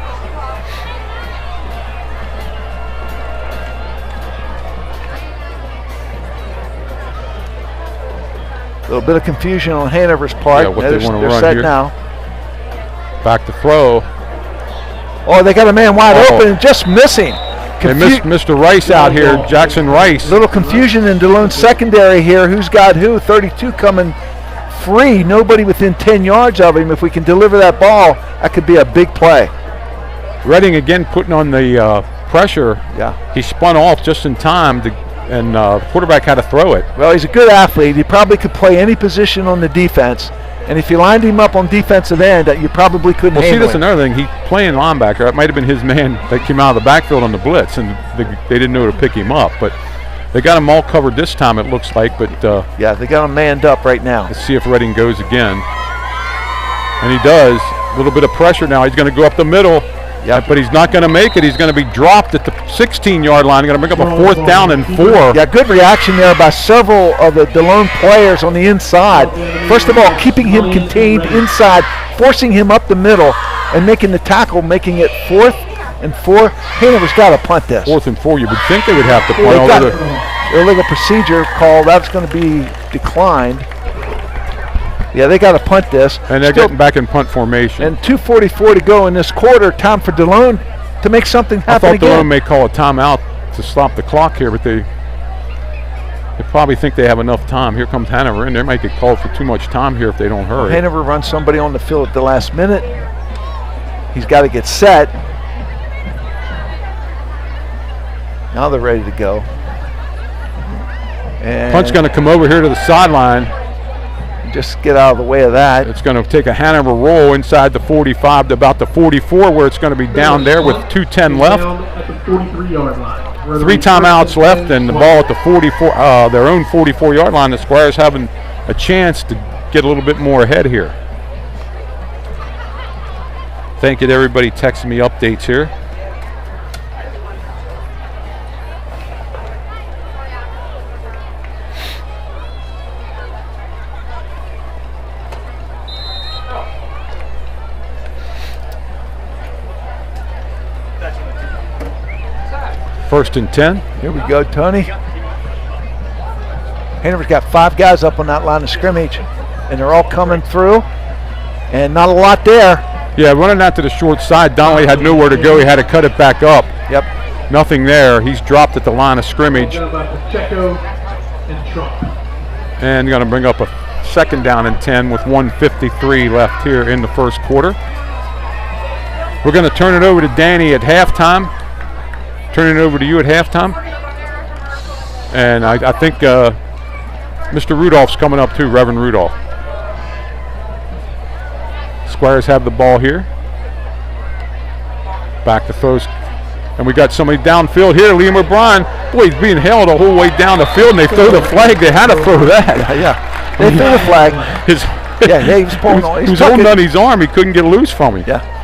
A little bit of confusion on Hanover's part. Yeah, what they want to they're run set here. Now. Back to throw. Oh, they got a man wide open and just missing. They missed Mr. Rice out here, Jackson Rice. Little confusion in Delone's secondary here. Who's got who? 32 coming free. Nobody within 10 yards of him. If we can deliver that ball, that could be a big play. Reading again putting on the pressure. Yeah. He spun off just in time, and the quarterback had to throw it. Well, he's a good athlete. He probably could play any position on the defense. And if you lined him up on defensive end, you probably couldn't handle see, that's him. another thing. He's playing linebacker. It might have been his man that came out of the backfield on the blitz, and they didn't know to pick him up. But they got him all covered this time, it looks like. But yeah, they got him manned up right now. Let's see if Reading goes again. And he does. A little bit of pressure now. He's going to go up the middle. Yeah, but he's not going to make it. He's going to be dropped at the 16-yard line. Going to bring up a 4th down and 4. Yeah, good reaction there by several of the Delone players on the inside. First of all, keeping him contained inside, forcing him up the middle, and making the tackle, making it 4th and 4. Hanover's got to punt this. 4th and 4. You would think they would have to punt. Illegal procedure call. That's going to be declined. Yeah, they got to punt this. And they're getting back in punt formation. And 2:44 to go in this quarter. Time for Delone to make something happen again. I thought Delone may call a timeout to stop the clock here, but they probably think they have enough time. Here comes Hanover in. They might get called for too much time here if they don't hurry. Hanover runs somebody on the field at the last minute. He's got to get set. Now they're ready to go. And punt's going to come over here to the sideline. Just get out of the way of that. It's going to take a Hanover roll inside the 45 to about the 44, where it's going to be down there with 2:10 left. At the 43-yard line. 3 timeouts left, and the ball at the 44, their own 44-yard line. The Squires having a chance to get a little bit more ahead here. Thank you to everybody texting me updates here. First and 10. Here we go, Tony. Hanover's got 5 guys up on that line of scrimmage, and they're all coming through, and not a lot there. Yeah, running out to the short side. Donnelly had nowhere to go. He had to cut it back up. Yep. Nothing there. He's dropped at the line of scrimmage. And going to bring up a 2nd down and 10 with 1:53 left here in the first quarter. We're going to turn it over to Danny at halftime. Turning it over to you at halftime. And I think Mr. Rudolph's coming up too, Reverend Rudolph. Squires have the ball here. Back to throws. And we got somebody downfield here, Liam O'Brien. Boy, he's being held the whole way down the field, and they throw the flag. They had to throw that. Yeah. They threw the flag. He was pulling on. He was holding on his arm. He couldn't get loose from him. Yeah.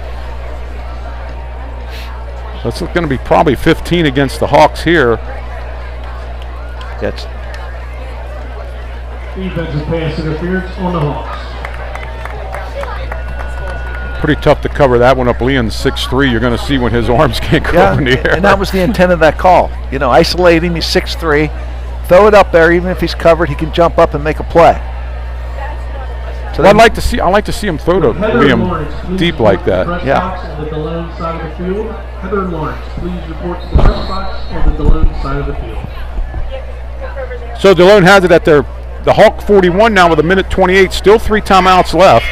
That's going to be probably 15 against the Hawks here. That's defensive pass interference on the Hawks. pretty tough to cover that one up. Leon's 6'3". You're going to see when his arms can't go up in the air. And that was the intent of that call. You know, isolate him. He's 6'3". Throw it up there. Even if he's covered, he can jump up and make a play. So well, I'd like to see him throw to Liam deep like that. Yeah. On the Delone side of the field. Heather and Lawrence, please report to the press box on the Delone side of the field. So Delone has it at the Hawk 41 now with 1:28. Still 3 timeouts left.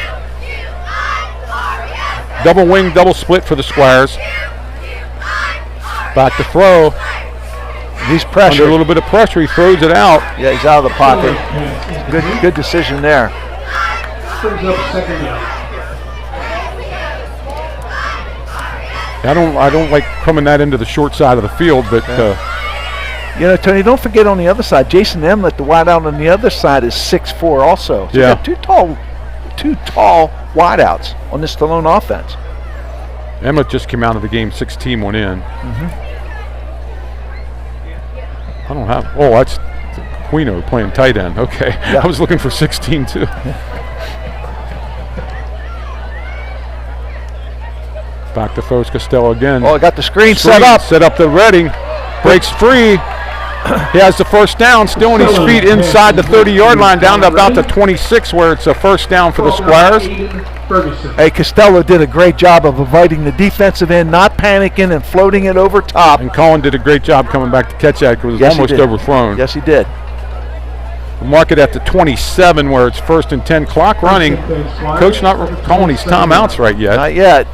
Double wing, double split for the Squires. Back to throw. He's pressured. Under a little bit of pressure, he throws it out. Yeah, he's out of the pocket. Good decision there. Brings up second down. I don't like coming that into the short side of the field, but you know, Tony, don't forget on the other side, Jason Emlett, the wideout on the other side, is 6'4" also. So yeah, you got two tall wideouts on this Delone offense. Emlett just came out of the game, 6 went in. I don't have. Oh, that's Quino playing tight end. Okay, yeah. I was looking for 16 too. Back to throws Costello again. Oh, got the screen set up. Set up the Redding. Breaks free. He has the first down. Still on his feet inside the 30-yard line, down to about the 26, where it's a first down for the Squires. Hey, Costello did a great job of avoiding the defensive end, not panicking and floating it over top. And Colin did a great job coming back to catch that because it was almost overthrown. Yes, he did. We'll mark it at the 27, where it's 1st and 10. Clock running. Coach not calling these timeouts right yet. Not yet.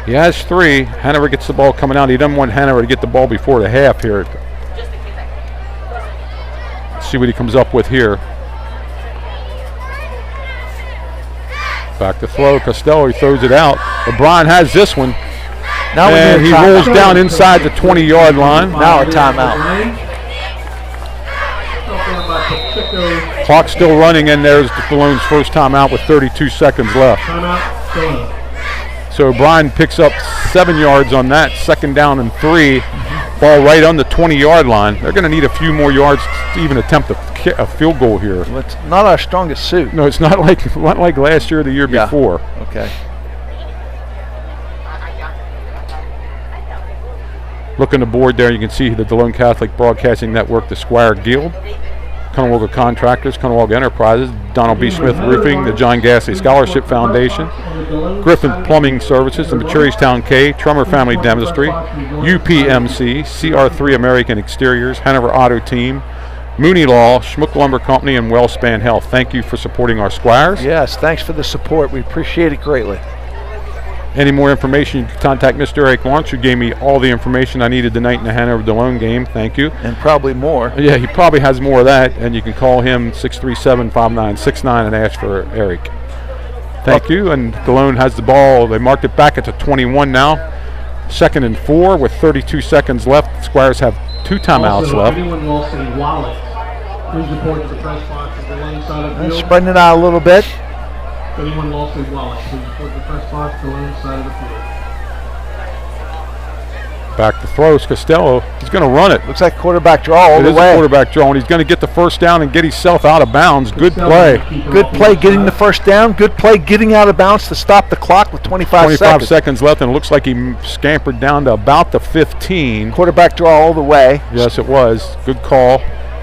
He has 3. Hanover gets the ball coming out. He doesn't want Hanover to get the ball before the half here. Let's see what he comes up with here. Back to throw. Costello, he throws it out. O'Brien has this one. Now and he rolls down inside the 20-yard line. Now a timeout. Clock still running, and there's Dalone's first timeout with 32 seconds left. Timeout, Delone. So O'Brien picks up 7 yards on that, 2nd down and 3. Ball right on the 20-yard line. They're going to need a few more yards to even attempt a field goal here. Well, it's not our strongest suit. No, it's not like last year or the year before. Okay. Look on the board there, you can see the Delone Catholic Broadcasting Network, the Squire Guild, Conewaga Contractors, Conewaga Enterprises, Donald B. Smith Roofing, the John Gassie Scholarship Foundation, Griffin Plumbing Services, the McSherrystown K, Trummer Family Dentistry, UPMC, CR3 American Exteriors, Hanover Auto Team, Mooney Law, Schmuck Lumber Company, and Wellspan Health. Thank you for supporting our Squires. Yes, thanks for the support. We appreciate it greatly. Any more information, you can contact Mr. Eric Lawrence, who gave me all the information I needed tonight in the Hanover-Delone game. Thank you. And probably more. Yeah, he probably has more of that, and you can call him 637-5969 and ask for Eric. Thank you, and Delone has the ball. They marked it back at the 21 now. 2nd and 4 with 32 seconds left. The Squires have 2 timeouts left. If anyone lost a wallet, please report to the press box at the lane side of the field. Spreading it out a little bit. If anyone lost a wallet, please report to the press box at the lane side of the field. Back to throws. Costello, he's going to run it. Looks like quarterback draw all the way. It is a quarterback draw, and he's going to get the first down and get himself out of bounds. Good play. Good play getting the first down. Good play getting out of bounds to stop the clock with 25 seconds left, and it looks like he scampered down to about the 15. Quarterback draw all the way. Yes, it was. Good call.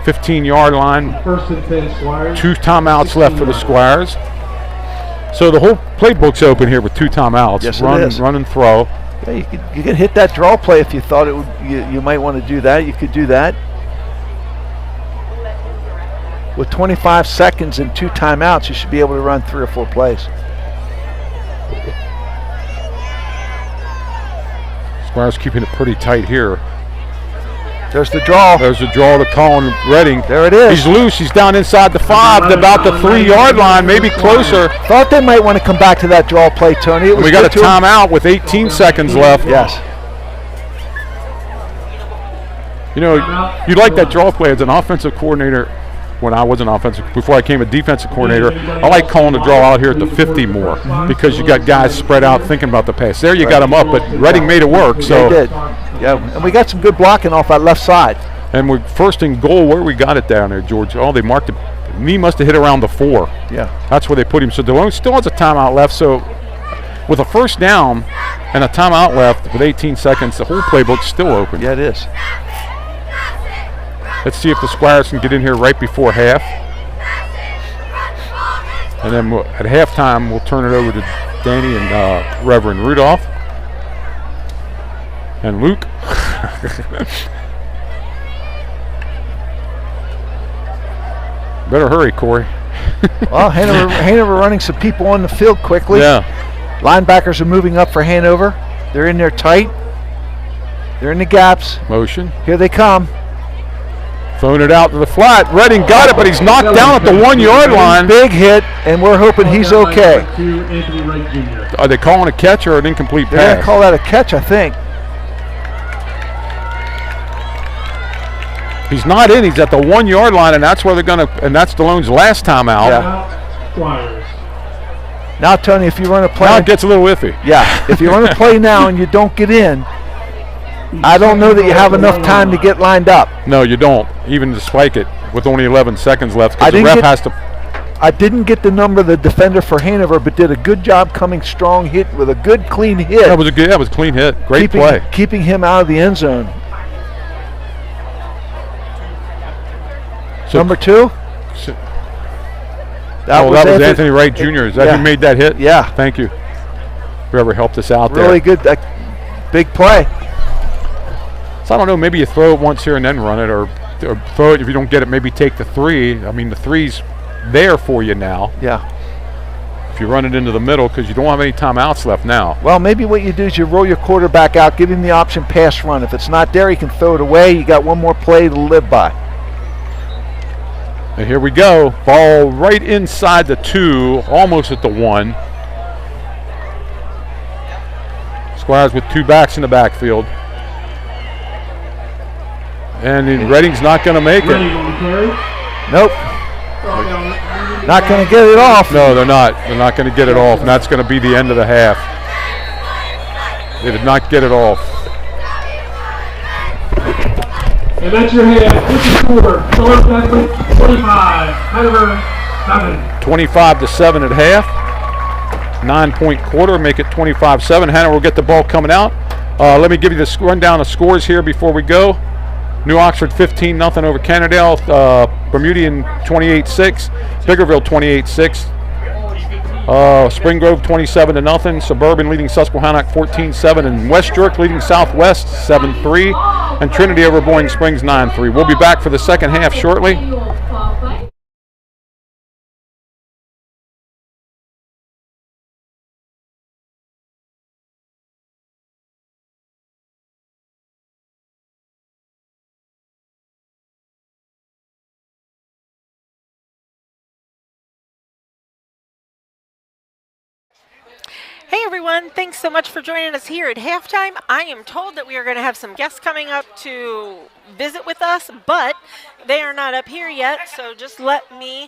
15-yard line. 1st and 10 Squires. 2 timeouts left for the Squires. So the whole playbook's open here with 2 timeouts. Yes, run, it is. Run and throw. Yeah, you could hit that draw play if you thought it would. You might want to do that. You could do that. With 25 seconds and 2 timeouts, you should be able to run 3 or 4 plays. Squires keeping it pretty tight here. There's the draw. There's the draw to Colin Redding. There it is. He's loose. He's down inside the 5, about the 3-yard line, maybe closer. Thought they might want to come back to that draw play, Tony. We got a timeout with 18 seconds left. Yes. You know, you like that draw play as an offensive coordinator. When I was an offensive, before I became a defensive coordinator, I like calling the draw out here at the 50 more because you got guys spread out thinking about the pass. There you got them up, but Redding made it work. So they did. Yeah, and we got some good blocking off that left side. And we're 1st and goal. Where we got it down there, George? Oh, they marked it. Me must have hit around the 4. Yeah. That's where they put him. So Delone still has a timeout left. So with a first down and a timeout left with 18 seconds, the whole playbook's still open. Yeah, it is. Let's see if the Squires can get in here right before half. And then at halftime, we'll turn it over to Danny and Reverend Rudolph. And Luke. Better hurry, Corey. Well, Hanover running some people on the field quickly. Yeah. Linebackers are moving up for Hanover. They're in there tight. They're in the gaps. Motion. Here they come. Throwing it out to the flat. Redding got it, but he's knocked down at the 1-yard line. Big hit, and we're hoping he's okay. Are they calling a catch or an incomplete pass? They're going to call that a catch, I think. He's not in. He's at the 1-yard line, and that's where they're going to. And that's Delone's last time out. Yeah. Now, Tony, if you run a play, now it gets a little iffy. Yeah. If you run a play now and you don't get in, I don't know that you have enough time to get lined up. No, you don't. Even to spike it with only 11 seconds left, because the ref has to. I didn't get the number of the defender for Hanover, but did a good job coming strong, hit with a good clean hit. That was a good. That was a clean hit. Great play. Keeping him out of the end zone. So number 2. That was Anthony Wright Jr. Is that who made that hit? Yeah. Thank you. Whoever helped us out there. Really good. Big play. So I don't know. Maybe you throw it once here and then run it, or throw it if you don't get it. Maybe take the 3. I mean, the 3's there for you now. Yeah. If you run it into the middle, because you don't have any timeouts left now. Well, maybe what you do is you roll your quarterback out, give him the option pass run. If it's not there, he can throw it away. You got one more play to live by. And here we go. Ball right inside the 2, almost at the 1. Squires with 2 backs in the backfield. And Redding's not going to make it. Nope. Not going to get it off. No, they're not. They're not going to get it off, and that's going to be the end of the half. They did not get it off. And that's your half. What's the score? Delone Catholic 25, Hanover 7. 25-7 at half. 9-point quarter, make it 25-7. Hanover will get the ball coming out. Let me give you the rundown of scores here before we go. New Oxford 15-0 over Cannondale. Bermudian 28-6. Biggerville 28-6. Spring Grove 27-0. Suburban leading Susquehannock 14-7. And West York leading Southwest 7-3. And Trinity over Boyne Springs 9-3. We'll be back for the second half shortly. Hey everyone, thanks so much for joining us here at halftime. I am told that we are going to have some guests coming up to visit with us, but they are not up here yet, so just let me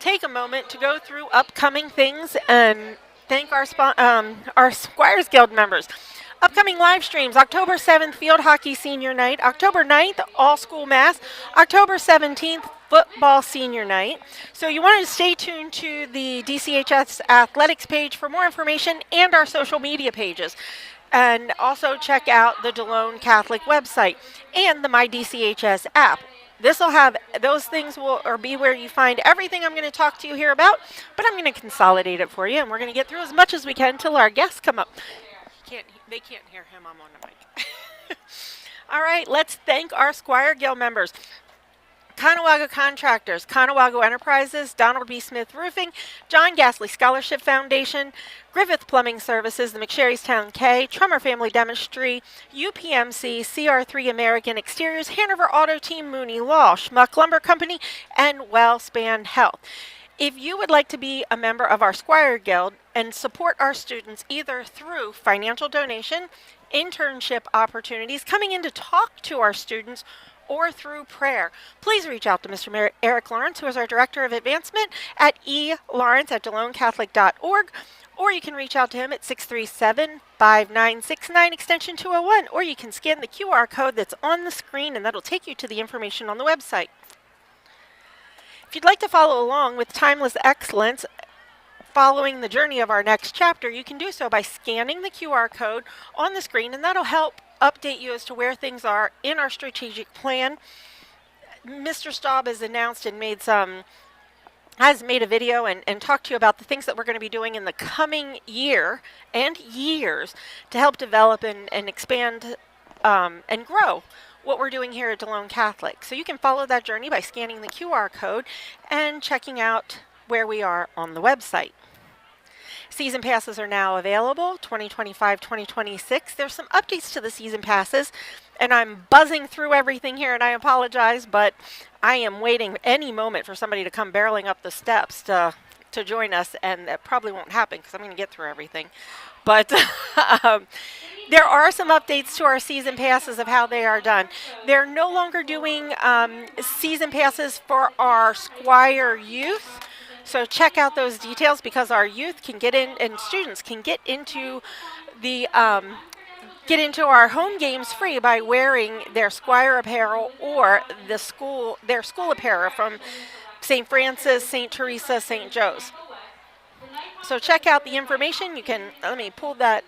take a moment to go through upcoming things and thank our Squires Guild members. Upcoming live streams, October 7th, Field Hockey Senior Night, October 9th, All School Mass, October 17th, Football Senior Night. So you want to stay tuned to the DCHS Athletics page for more information and our social media pages. And also check out the Delone Catholic website and the My DCHS app. This will have, those things will be where you find everything I'm going to talk to you here about, but I'm going to consolidate it for you, and we're going to get through as much as we can until our guests come up. They can't hear him, I'm on the mic. All right, let's thank our Squire Guild members. Conewago Contractors, Conewago Enterprises, Donald B. Smith Roofing, John Gasly Scholarship Foundation, Griffith Plumbing Services, the McSherrystown K, Trummer Family Dentistry, UPMC, CR3 American Exteriors, Hanover Auto Team, Mooney Law, Schmuck Lumber Company, and Wellspan Health. If you would like to be a member of our Squire Guild and support our students either through financial donation, internship opportunities, coming in to talk to our students, or through prayer, please reach out to Mr. Eric Lawrence, who is our Director of Advancement, at elawrence@DeloneCatholic.org, or you can reach out to him at 637-5969, extension 201, or you can scan the QR code that's on the screen, and that'll take you to the information on the website. If you'd like to follow along with Timeless Excellence, following the journey of our next chapter, you can do so by scanning the QR code on the screen, and that'll help update you as to where things are in our strategic plan. Mr. Staub has announced and has made a video and talked to you about the things that we're going to be doing in the coming year and years to help develop and expand and grow what we're doing here at Delone Catholic. So you can follow that journey by scanning the QR code and checking out where we are on the website. Season passes are now available, 2025-2026. There's some updates to the season passes, and I'm buzzing through everything here, and I apologize, but I am waiting any moment for somebody to come barreling up the steps to join us, and that probably won't happen because I'm going to get through everything. But there are some updates to our season passes of how they are done. They're no longer doing season passes for our Squire youth. So check out those details because our youth can get in and students can get into the our home games free by wearing their Squire apparel or their school apparel from St. Francis, St. Teresa, St. Joe's. So check out the information. You can, let me pull that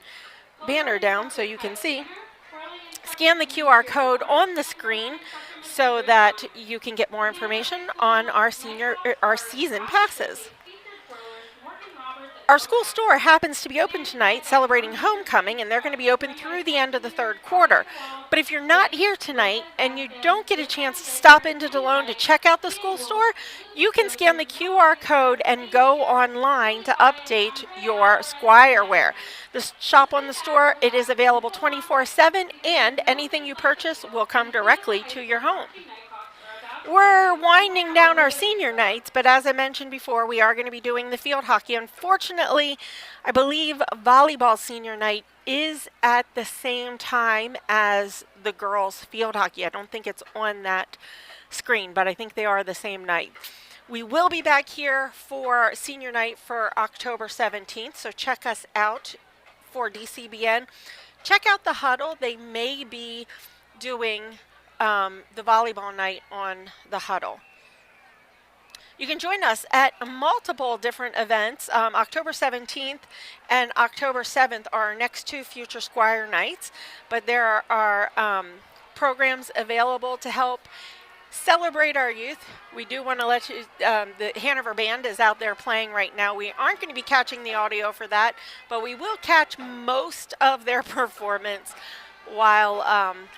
banner down so you can see. Scan the QR code on the screen so that you can get more information on our season passes. Our school store happens to be open tonight celebrating homecoming, and they're going to be open through the end of the third quarter. But if you're not here tonight and you don't get a chance to stop into Delone to check out the school store, you can scan the QR code and go online to update your Squire wear. The shop on the store, it is available 24/7, and anything you purchase will come directly to your home. We're winding down our senior nights, but as I mentioned before, we are going to be doing the field hockey. Unfortunately, I believe volleyball senior night is at the same time as the girls' field hockey. I don't think it's on that screen, but I think they are the same night. We will be back here for senior night for October 17th, so check us out for DCBN. Check out the Huddle. They may be doing the volleyball night on the Huddle. You can join us at multiple different events. October 17th and October 7th are our next two Future Squire nights, but there are programs available to help celebrate our youth. We do want to let you, the Hanover Band is out there playing right now. We aren't going to be catching the audio for that, but we will catch most of their performance while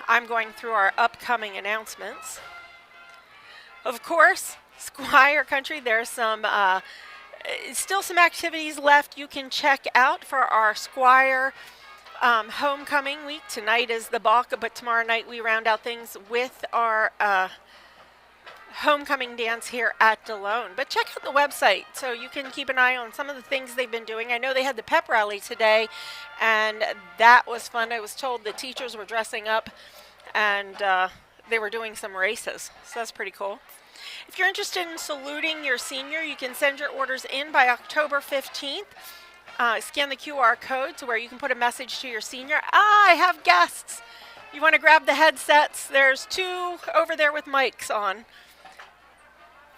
I'm going through our upcoming announcements. Of course, Squire Country, there's some still some activities left you can check out for our Squire homecoming week. Tonight is the bulk, but tomorrow night we round out things with our homecoming dance here at Delone. But check out the website so you can keep an eye on some of the things they've been doing. I know they had the pep rally today, and that was fun. I was told the teachers were dressing up and they were doing some races, so that's pretty cool. If you're interested in saluting your senior, you can send your orders in by October 15th. Scan the QR code to where you can put a message to your senior. I have guests. You want to grab the headsets? There's two over there with mics on.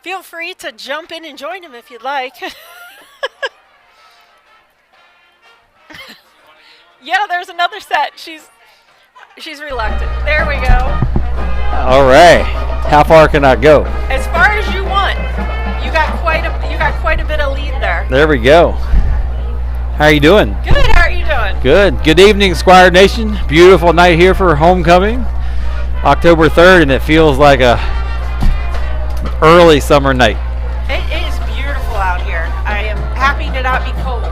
Feel free to jump in and join them if you'd like. Yeah, there's another set. She's reluctant. There we go. All right. How far can I go? As far as you want. You got quite a bit of lead there. There we go. How are you doing? Good. How are you doing? Good. Good evening, Squire Nation. Beautiful night here for homecoming, October 3rd, and it feels like a early summer night. It is beautiful out here. I am happy to not be cold.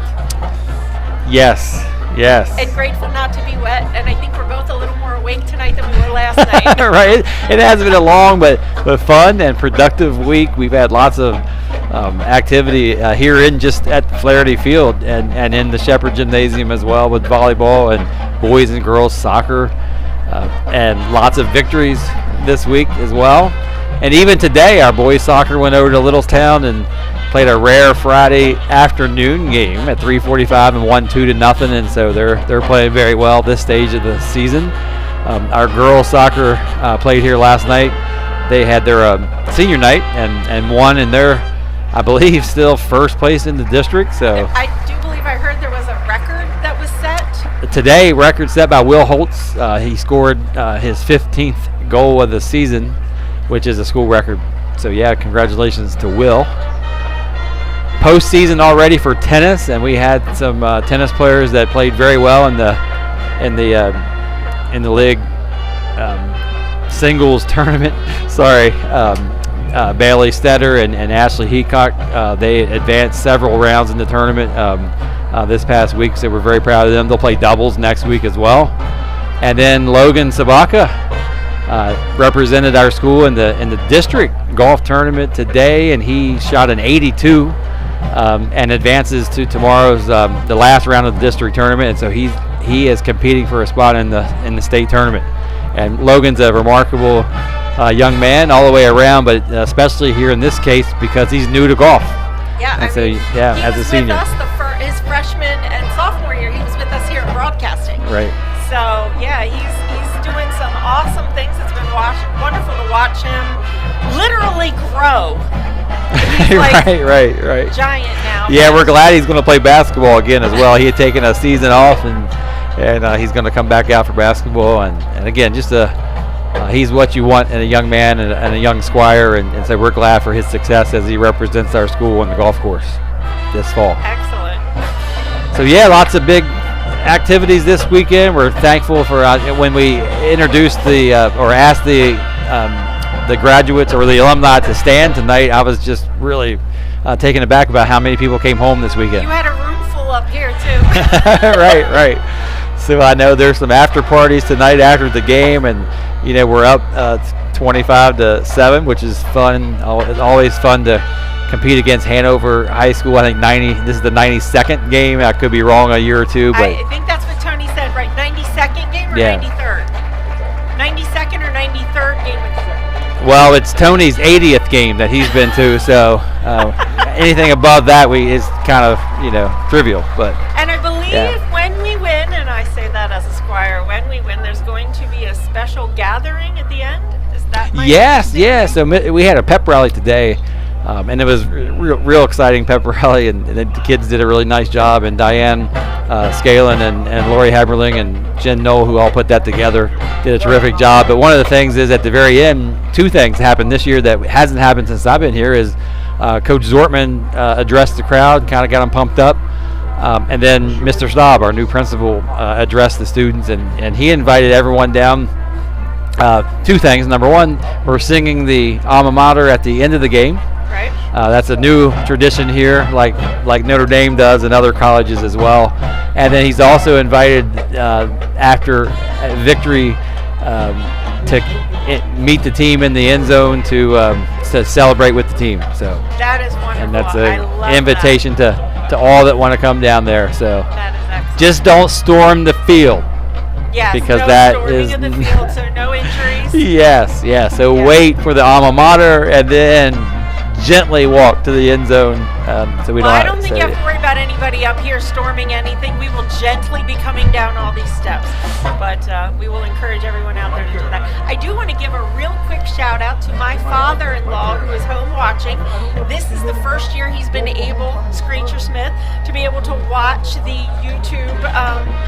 Yes. Yes. And grateful not to be wet, and I think we're both a little more awake tonight than we were last night. Right. It has been a long but fun and productive week. We've had lots of activity here in just at Flaherty Field and in the Shepherd Gymnasium as well, with volleyball and boys and girls soccer, and lots of victories this week as well. And even today, our boys soccer went over to Littlestown and played a rare Friday afternoon game at 3:45 and won 2-0, and so they're playing very well this stage of the season. Our girls soccer played here last night. They had their senior night and won, and they're, I believe, still first place in the district. So I do believe I heard there was a record that was set. Today, record set by Will Holtz. He scored his 15th goal of the season, which is a school record. So yeah, congratulations to Will. Postseason already for tennis, and we had some tennis players that played very well in the league singles tournament. Sorry, Bailey Stetter and Ashley Heacock. They advanced several rounds in the tournament this past week, so we're very proud of them. They'll play doubles next week as well. And then Logan Sabaka represented our school in the district golf tournament today, and he shot an 82 and advances to tomorrow's the last round of the district tournament. And so he is competing for a spot in the state tournament. And Logan's a remarkable young man all the way around, but especially here in this case because he's new to golf. Yeah, and as a senior. He was with us his freshman and sophomore year. He was with us here in broadcasting. Right. So yeah, he's doing some awesome things. It's been wonderful to watch him literally grow. He's like right. Giant now. Yeah, we're glad he's going to play basketball again as well. He had taken a season off, and he's going to come back out for basketball. And again, just he's what you want in a young man and a young Squire, and so we're glad for his success as he represents our school on the golf course this fall. Excellent. So yeah, lots of big activities this weekend. We're thankful for when we introduced or asked the graduates or the alumni to stand tonight. I was just really taken aback about how many people came home this weekend. You had a room full up here too. Right. So I know there's some after parties tonight after the game, and we're up 25-7, which is fun. It's always fun to compete against Hanover High School. I think this is the 92nd game. I could be wrong a year or two, but I think that's what Tony said, right? 92nd game or 93rd? 92nd or 93rd game. Well, it's Tony's 80th game that he's been to, so anything above that is kind of trivial. But and I believe when we win, and I say that as a Squire, when we win, there's going to be a special gathering at the end. Is that my Yes. So we had a pep rally today, and it was real exciting pep rally, and the kids did a really nice job. And Diane Scalen and Lori Haberling and Jen Knoll, who all put that together, did a terrific job. But one of the things is at the very end, two things happened this year that hasn't happened since I've been here. Is Coach Zortman addressed the crowd, kind of got them pumped up. And then Mr. Staub, our new principal, addressed the students, and he invited everyone down. Two things. Number one, we're singing the alma mater at the end of the game. Right. That's a new tradition here, like Notre Dame does and other colleges as well. And then he's also invited after victory to meet the team in the end zone to celebrate with the team. So that is wonderful. And that's an invitation to all that want to come down there. So that is excellent. Just don't storm the field. Yes, because no that storming is of the field, so no injuries. Yes. So wait for the alma mater and then gently walk to the end zone. So we I don't think you have to worry about anybody up here storming anything. We will gently be coming down all these steps, but we will encourage everyone out there to do that. I do want to give a real quick shout out to my father-in-law who is home watching. This is the first year he's been able, Screecher Smith, to be able to watch the YouTube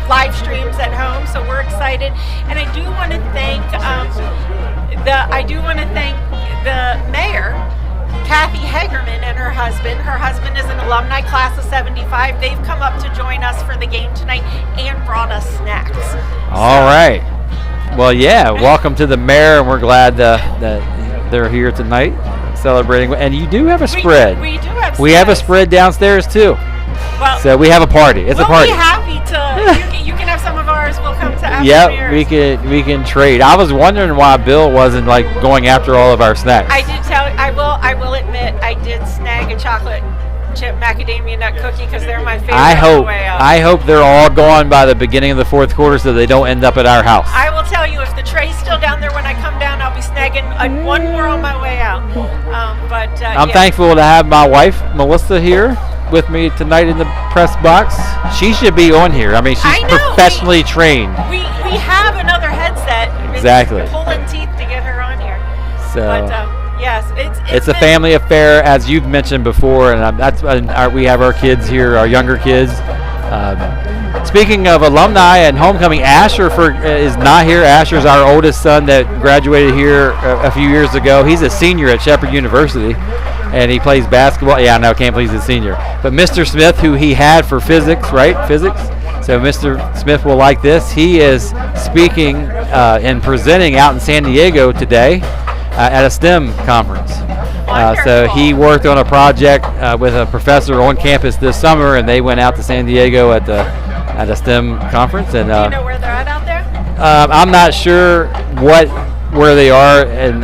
live streams at home. So we're excited, and I do want to thank the mayor, Kathy Hagerman, and her husband. Her husband is an alumni class of 75. They've come up to join us for the game tonight and brought us snacks. All right. Well, welcome to the mayor, and we're glad that they're here tonight celebrating. And you do have a spread. We do have. We have a spread downstairs too. Well, so we have a party. It's a party. We'll be happy to. You can have some of ours. We'll come to after Yep, we can trade. I was wondering why Bill wasn't going after all of our snacks. I did tell. I will admit I did snag a chocolate chip macadamia nut cookie because they're my favorite. I hope they're all gone by the beginning of the fourth quarter so they don't end up at our house. I will tell you, if the tray's still down there when I come down, I'll be snagging one more on my way out. I'm thankful to have my wife Melissa here with me tonight in the press box. She should be on here. I mean, she's professionally trained. We have another headset. Exactly. Pulling teeth to get her on here. So. Yes, it's a family affair, as you've mentioned before, and we have our kids here, our younger kids. Speaking of alumni and homecoming, Asher is not here. Asher's our oldest son that graduated here a few years ago. He's a senior at Shepherd University, and he plays basketball. Yeah, I know, can't believe he's a senior. But Mr. Smith, who he had for physics, right? Physics. So Mr. Smith will like this. He is speaking and presenting out in San Diego today at a STEM conference. So he worked on a project with a professor on campus this summer, and they went out to San Diego at a STEM conference. And do you know where they're at out there? I'm not sure where they are. And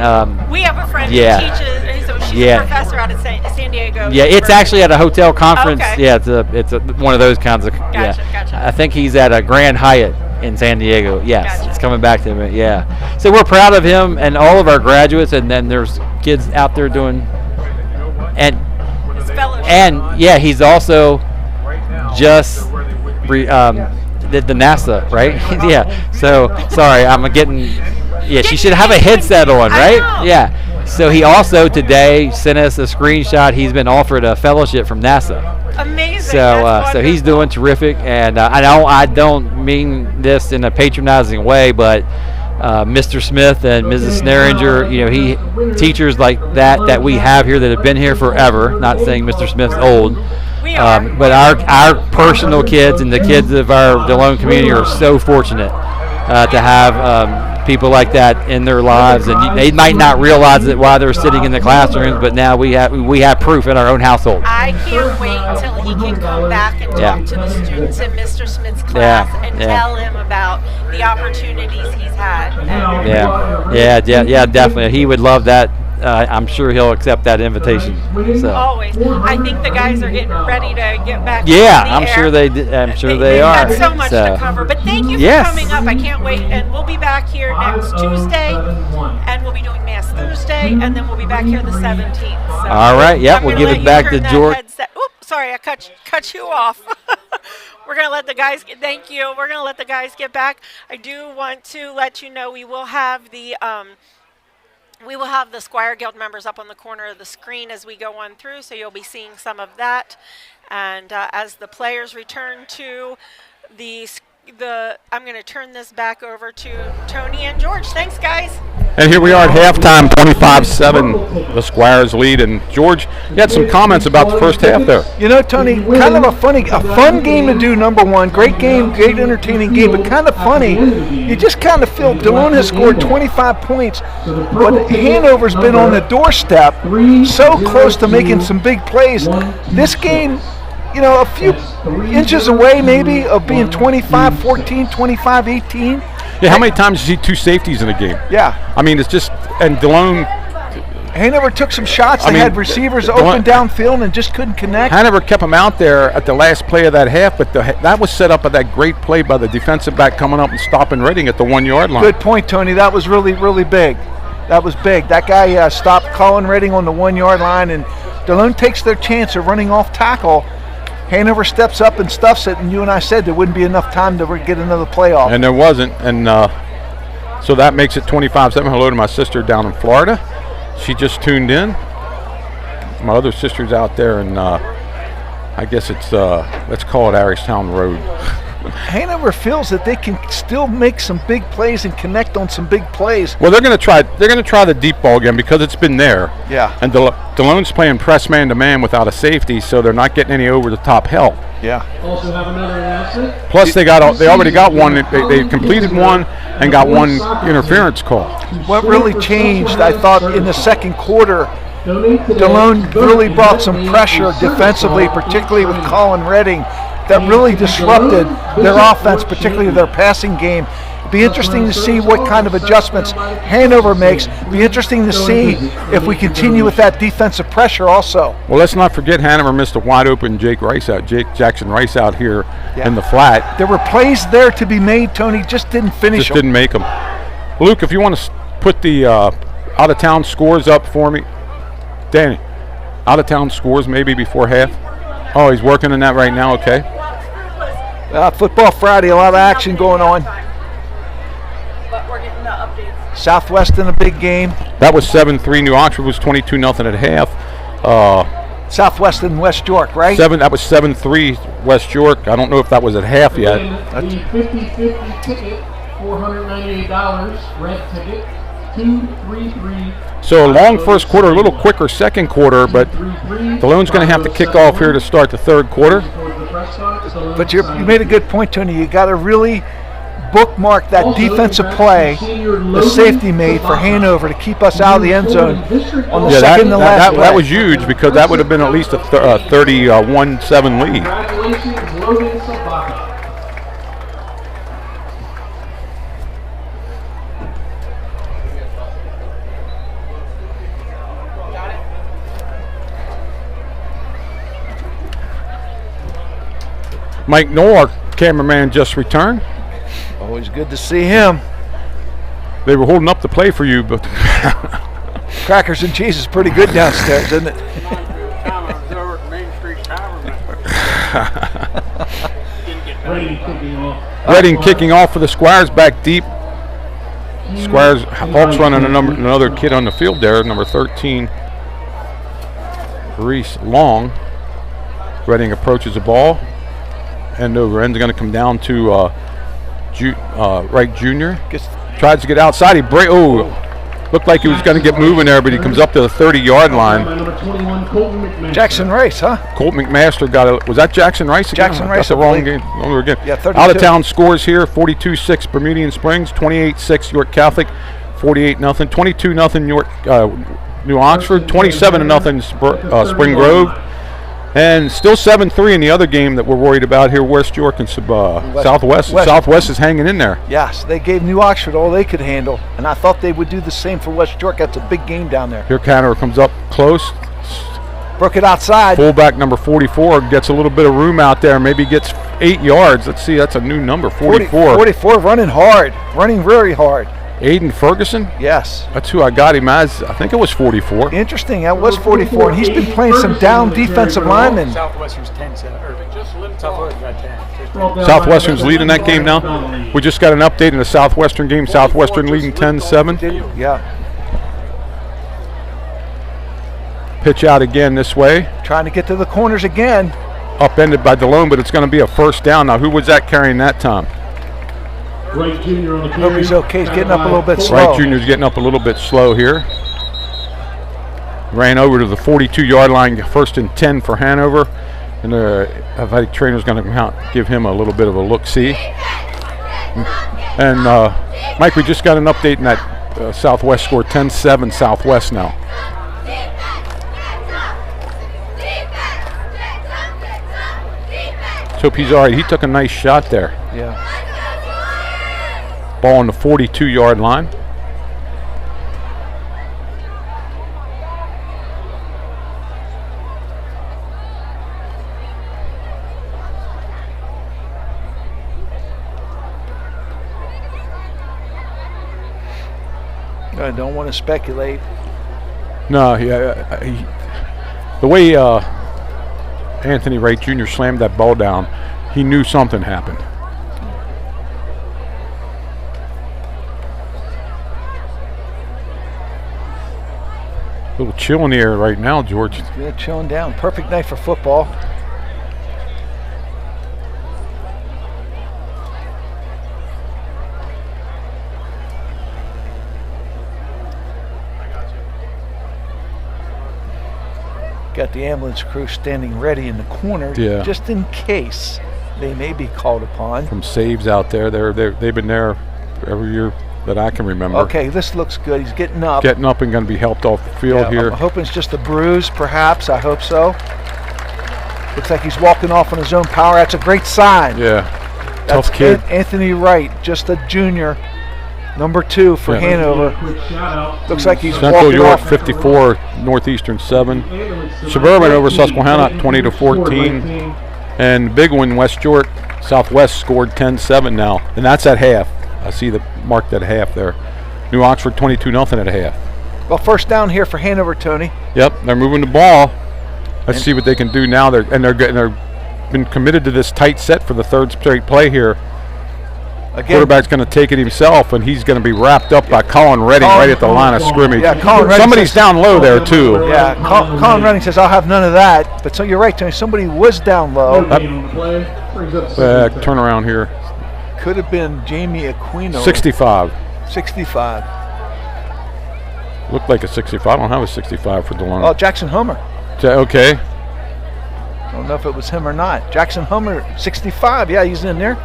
we have a friend who teaches. So she's a professor out at San Diego. Yeah, it's actually at a hotel conference. Okay. Yeah, it's one of those kinds of. Gotcha. I think he's at a Grand Hyatt in San Diego. Yes, Gotcha. It's coming back to him. Yeah, so we're proud of him and all of our graduates, and then there's kids out there doing, and he's also just the NASA, right? Yeah. So sorry, I'm getting. Yeah, she should have a headset on, right? Yeah. So he also today sent us a screenshot. He's been offered a fellowship from NASA. Amazing. So he's doing terrific, and I don't mean this in a patronizing way, but Mr. Smith and Mrs. Sneringer, teachers like that we have here that have been here forever. Not saying Mr. Smith's old. But our personal kids and the kids of our Delone community are so fortunate to have people like that in their lives, and they might not realize it while they're sitting in the classrooms, but now we have proof in our own household. I can't wait till he can come back and talk to the students in Mr. Smith's class and tell him about the opportunities he's had. Yeah, definitely. He would love that I'm sure he'll accept that invitation. So. Always. I think the guys are getting ready to get back. Yeah, in the I'm air. sure I'm sure they They've are. got so much to cover. But thank you Yes. for coming up. I can't wait. And we'll be back here next Tuesday, and we'll be doing Mass Thursday, and then we'll be back here the 17th. So All right. Yeah, I'm we'll gonna give let it you back turn to that George. headset. Oops, sorry, I cut you off. We're going to let the guys thank you. We're going to let the guys get back. I do want to let you know we will have the Squire Guild members up on the corner of the screen as we go on through, so you'll be seeing some of that. And as the players return to I'm going to turn this back over to Tony and George. Thanks, guys. And here we are at halftime, 25-7, the Squires lead. And George, you had some comments about the first half there. You know, Tony, kind of a fun game to do, number one. Great game, great entertaining game, but kind of funny. You just kind of feel Delone has scored 25 points, but Hanover's been on the doorstep, so close to making some big plays. This game, you know, a few inches away maybe of being 25-14, 25-18. Yeah, how many times did you see two safeties in a game? Yeah. I mean, it's just, and Delone. Hanover took some shots. They had receivers open downfield and just couldn't connect. Hanover kept them out there at the last play of that half, but that was set up by that great play by the defensive back coming up and stopping Redding at the 1 yard line. Good point, Tony. That was really, really big. That was big. That guy stopped Colin Redding on the 1 yard line, and Delone takes their chance of running off tackle. Hanover steps up and stuffs it, and you and I said there wouldn't be enough time to get another play off. And there wasn't, and so that makes it 25-7. Hello to my sister down in Florida. She just tuned in. My other sister's out there, and I guess it's, let's call it Aristown Road. Hanover feels that they can still make some big plays and connect on some big plays. Well, they're going to try the deep ball again because it's been there. Yeah. And Delone's playing press man to man without a safety, so they're not getting any over the top help. Yeah. Also have another announcement. Plus they already got one. They completed one and got one interference call. What really changed, I thought, in the second quarter, Delone really brought some pressure defensively, particularly with Colin Redding, that really disrupted their offense, particularly their passing game. Be interesting to see what kind of adjustments Hanover makes. Be interesting to see if we continue with that defensive pressure also. Well, let's not forget Hanover missed a wide open Jackson Rice out here in the flat. There were plays there to be made, Tony, just didn't finish them. Just didn't make them. Luke, if you want to put the out-of-town scores up for me. Danny, out-of-town scores maybe before half. Oh, he's working on that right now, okay. Football Friday, a lot of action going on. But we're getting the updates. Southwest in a big game. That was 7-3. New Oxford was 22-0 at half. Southwest and West York, right? That was 7-3 West York. I don't know if that was at half yet. The 50-50 ticket, $498. Red ticket, 233. So a long first quarter, a little quicker second quarter, but Delone's going to have to kick off here to start the third quarter. But you made a good point, Tony. You got to really bookmark that defensive play the safety made for Hanover to keep us out of the end zone on the second to last play. That was huge because that would have been at least a 31-7 lead. Congratulations, Logan Sabaka. Mike Knoll, our cameraman, just returned. Always good to see him. They were holding up the play for you, but crackers and cheese is pretty good downstairs, isn't it? Redding kicking off for the Squires, back deep. Squires, Hawks running another kid on the field there, number 13, Reese Long. Redding approaches the ball. End over end is going to come down to Wright Jr. Tries to get outside. Looked like he was going to get moving there, but he comes up to the 30-yard line. Jackson Rice, huh? Colt McMaster was that Jackson Rice again? Jackson Rice. That's the wrong game. Over again. Yeah, 32. Out of town scores here: 42-6 Bermudian Springs, 28-6 York Catholic, 48-0, 22-0 York New Oxford, 27-0 Spring Grove. And still 7-3 in the other game that we're worried about here, West York and Southwest. Southwest is hanging in there. Yes, they gave New Oxford all they could handle, and I thought they would do the same for West York. That's a big game down there. Here Hanover comes up close. Broke it outside. Fullback number 44 gets a little bit of room out there, maybe gets 8 yards. Let's see, that's a new number, 44. 44 running hard, running very hard. Aiden Ferguson? Yes. That's who I got him as. I think it was 44. Interesting, that was 44, and he's been playing some down defensive linemen. Southwestern's 10-7. Southwestern's leading that game now. We just got an update in the Southwestern game. Southwestern leading 10-7. Yeah. Pitch out again this way. Trying to get to the corners again. Upended by Delone, but it's going to be a first down. Now, who was that carrying that time? Wright Jr. on the carry. Hope he's okay. He's getting up a little bit slow. Wright Jr.'s getting up a little bit slow here. Ran over to the 42-yard line, first and 10 for Hanover. And the athletic trainer's going to give him a little bit of a look-see. And, Mike, we just got an update in that Southwest score, 10-7 Southwest now. Hope he's all right. He took a nice shot there. Yeah. Ball on the 42-yard line. I don't want to speculate. No, the way Anthony Wright Jr. slammed that ball down, he knew something happened. A little chill in the air right now, George. Yeah, chilling down. Perfect night for football. Got the ambulance crew standing ready in the corner, just in case they may be called upon. From saves out there, they've been there every year that I can remember. Okay, this looks good. He's getting up. Getting up and going to be helped off the field here. I'm hoping it's just a bruise, perhaps. I hope so. Looks like he's walking off on his own power. That's a great sign. Yeah, that's tough kid. Anthony Wright, just a junior, number 2 for Hanover. Looks like he's Central walking York off. 54, Northeastern 7. Suburban over Susquehanna 20-14. And big one, West York, Southwest scored 10-7 now. And that's at half. I see the marked at half there. New Oxford 22-0 at half. Well, first down here for Hanover, Tony. Yep, they're moving the ball. Let's see what they can do now. They're been committed to this tight set for the third straight play here. Again, quarterback's going to take it himself, and he's going to be wrapped up by Colin Redding right at the line of scrimmage. Yeah, Colin Redding somebody's down low there too. Yeah, Colin Redding says, "I'll have none of that." But so you're right, Tony. Somebody was down low. Turn around here. Could have been Jamie Aquino. 65. 65. Looked like a 65. I don't have a 65 for Delone. Oh, Jackson Hummer. Okay. I don't know if it was him or not. Jackson Hummer, 65. Yeah, he's in there.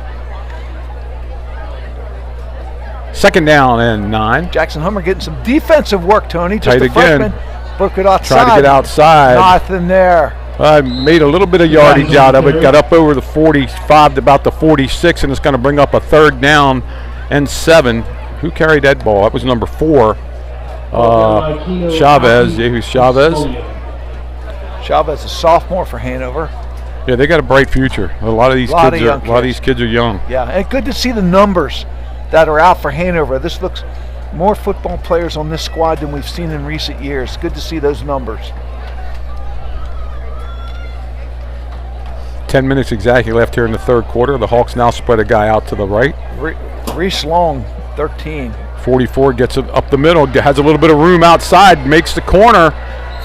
Second down and 9. Jackson Hummer getting some defensive work, Tony. Tight Just a again. freshman. Broke it outside. Tried to get outside. Nothing there. I made a little bit of yardage out of it. Got up over the 45 to about the 46, and it's going to bring up a third down and 7. Who carried that ball? That was number 4. Chavez. Yeah, who's Chavez? Chavez, a sophomore for Hanover. Yeah, they got a bright future. A lot of these kids are young. Yeah, and good to see the numbers that are out for Hanover. This looks more football players on this squad than we've seen in recent years. Good to see those numbers. 10 minutes exactly left here in the third quarter. The Hawks now spread a guy out to the right. Reese Long, 13. 44 gets it up the middle, has a little bit of room outside, makes the corner.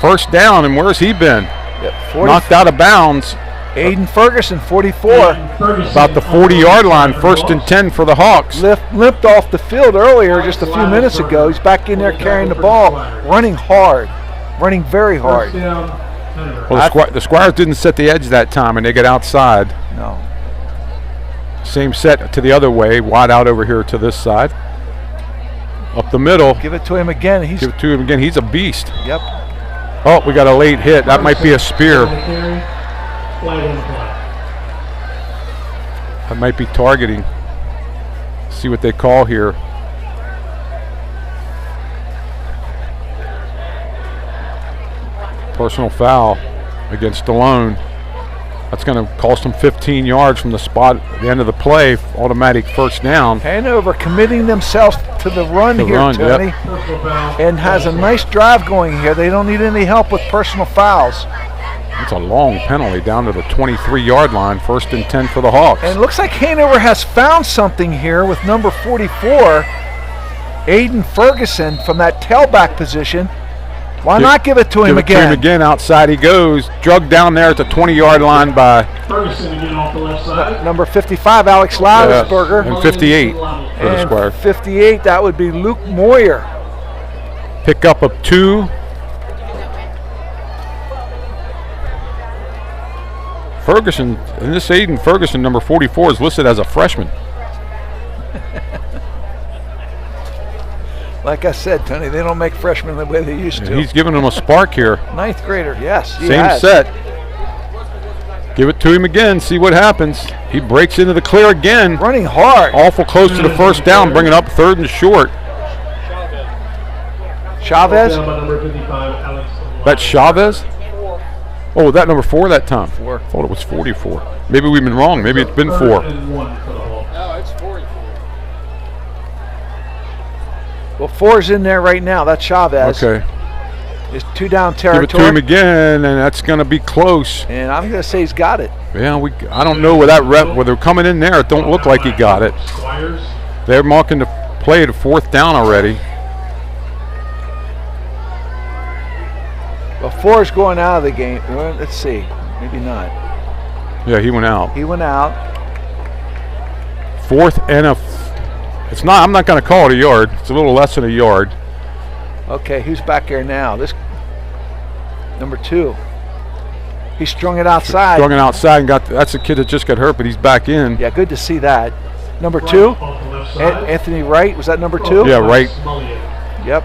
First down, and where's he been? Yep, knocked out of bounds. Aiden Ferguson, 44. About the 40-yard line, first and 10 for the Hawks. Limped off the field earlier just a few minutes ago. He's back in there carrying the ball, running hard, running very hard. Well, the Squires didn't set the edge that time, and they get outside. No. Same set to the other way, wide out over here to this side. Up the middle. Give it to him again. Give it to him again. He's a beast. Yep. Oh, we got a late hit. That might be a spear. Flag on the play. That might be targeting. See what they call here. Personal foul against Delone. That's going to cost them 15 yards from the spot at the end of the play. Automatic first down. Hanover committing themselves to the run here, Tony. Yep. And has a nice drive going here. They don't need any help with personal fouls. It's a long penalty down to the 23-yard line. 1st and 10 for the Hawks. And it looks like Hanover has found something here with number 44, Aiden Ferguson, from that tailback position. Why not give it to him again? Give it to him again. Outside he goes. Drugged down there at the 20-yard line by Ferguson again off the left side. Number 55, Alex Lavesberger. And 58 for the Squire. 58, that would be Luke Moyer. Pick up of 2. Ferguson, and this Aiden Ferguson, number 44, is listed as a freshman. Like I said, Tony, they don't make freshmen the way they used to. He's giving them a spark here. 9th grader, yes. Same set. Give it to him again, see what happens. He breaks into the clear again. Running hard. Awful close to the first down, bringing up 3rd and short. Chavez? That's Chavez? Oh, was that number 4 that time? 4. I thought it was 44. Maybe we've been wrong. Maybe it's been 4. No, it's 44. Well, 4's in there right now. That's Chavez. Okay. It's 2 down territory. Give it to him again, and that's going to be close. And I'm going to say he's got it. Yeah, I don't know where that rep, where they're coming in there. It don't look like he got it. They're marking the play to 4th down already. Well, 4's going out of the game. Well, let's see. Maybe not. Yeah, he went out. He went out. 4th and it's not. I'm not going to call it a yard. It's a little less than a yard. Okay, who's back there now? This number 2. He strung it outside. Strung it outside and that's the kid that just got hurt, but he's back in. Yeah, good to see that. Number 2, Anthony Wright. Was that number 2? Yeah, Wright. Yep.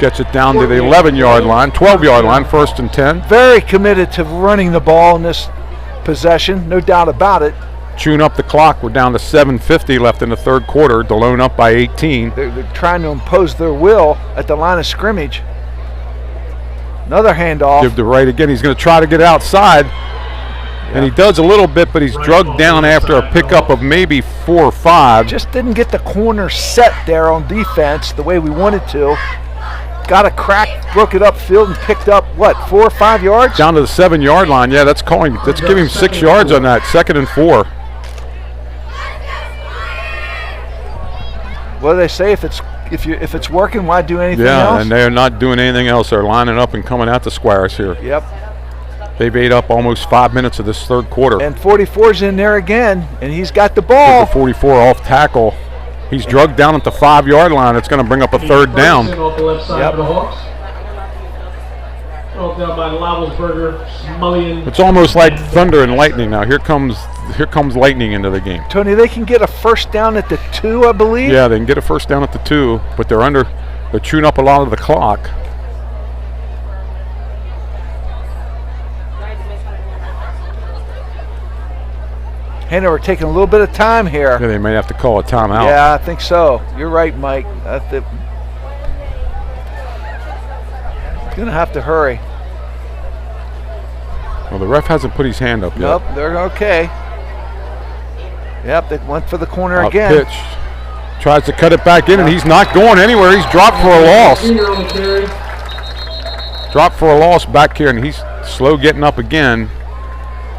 Gets it down to the 11-yard line, 12-yard line, 1st and 10. Very committed to running the ball in this possession, no doubt about it. Chewing up the clock. We're down to 7:50 left in the 3rd quarter. Delone up by 18. They're trying to impose their will at the line of scrimmage. Another handoff. Give to Wright again. He's going to try to get outside. And he does a little bit, but he's drugged down after a pickup of maybe 4 or 5. Just didn't get the corner set there on defense the way we wanted to. Got a crack, broke it upfield, and picked up, what, 4 or 5 yards? Down to the 7-yard line. Yeah, that's giving him 6 yards on that. 2nd and 4. What do they say? If it's working, why do anything else? Yeah, and they're not doing anything else. They're lining up and coming at the Squires here. Yep. They've ate up almost 5 minutes of this 3rd quarter. And 44's in there again, and he's got the ball. With the 44 off tackle. He's drugged down at the 5-yard line. It's going to bring up a 3rd down. Off the left side for the Hawks. Brought down by Lavesberger, Mullion. It's almost like thunder and lightning now. Here comes lightning into the game. Tony, they can get a 1st down at the 2, I believe. Yeah, they can get a 1st down at the 2, but they're chewing up a lot of the clock. Hanover taking a little bit of time here. Yeah, they might have to call a timeout. Yeah, I think so. You're right, Mike. Going to have to hurry. Well, the ref hasn't put his hand up yet. Nope, they're okay. Yep, they went for the corner Out again. Pitch. Tries to cut it back in, and he's not going anywhere. He's dropped for a loss. Dropped for a loss back here, and he's slow getting up again.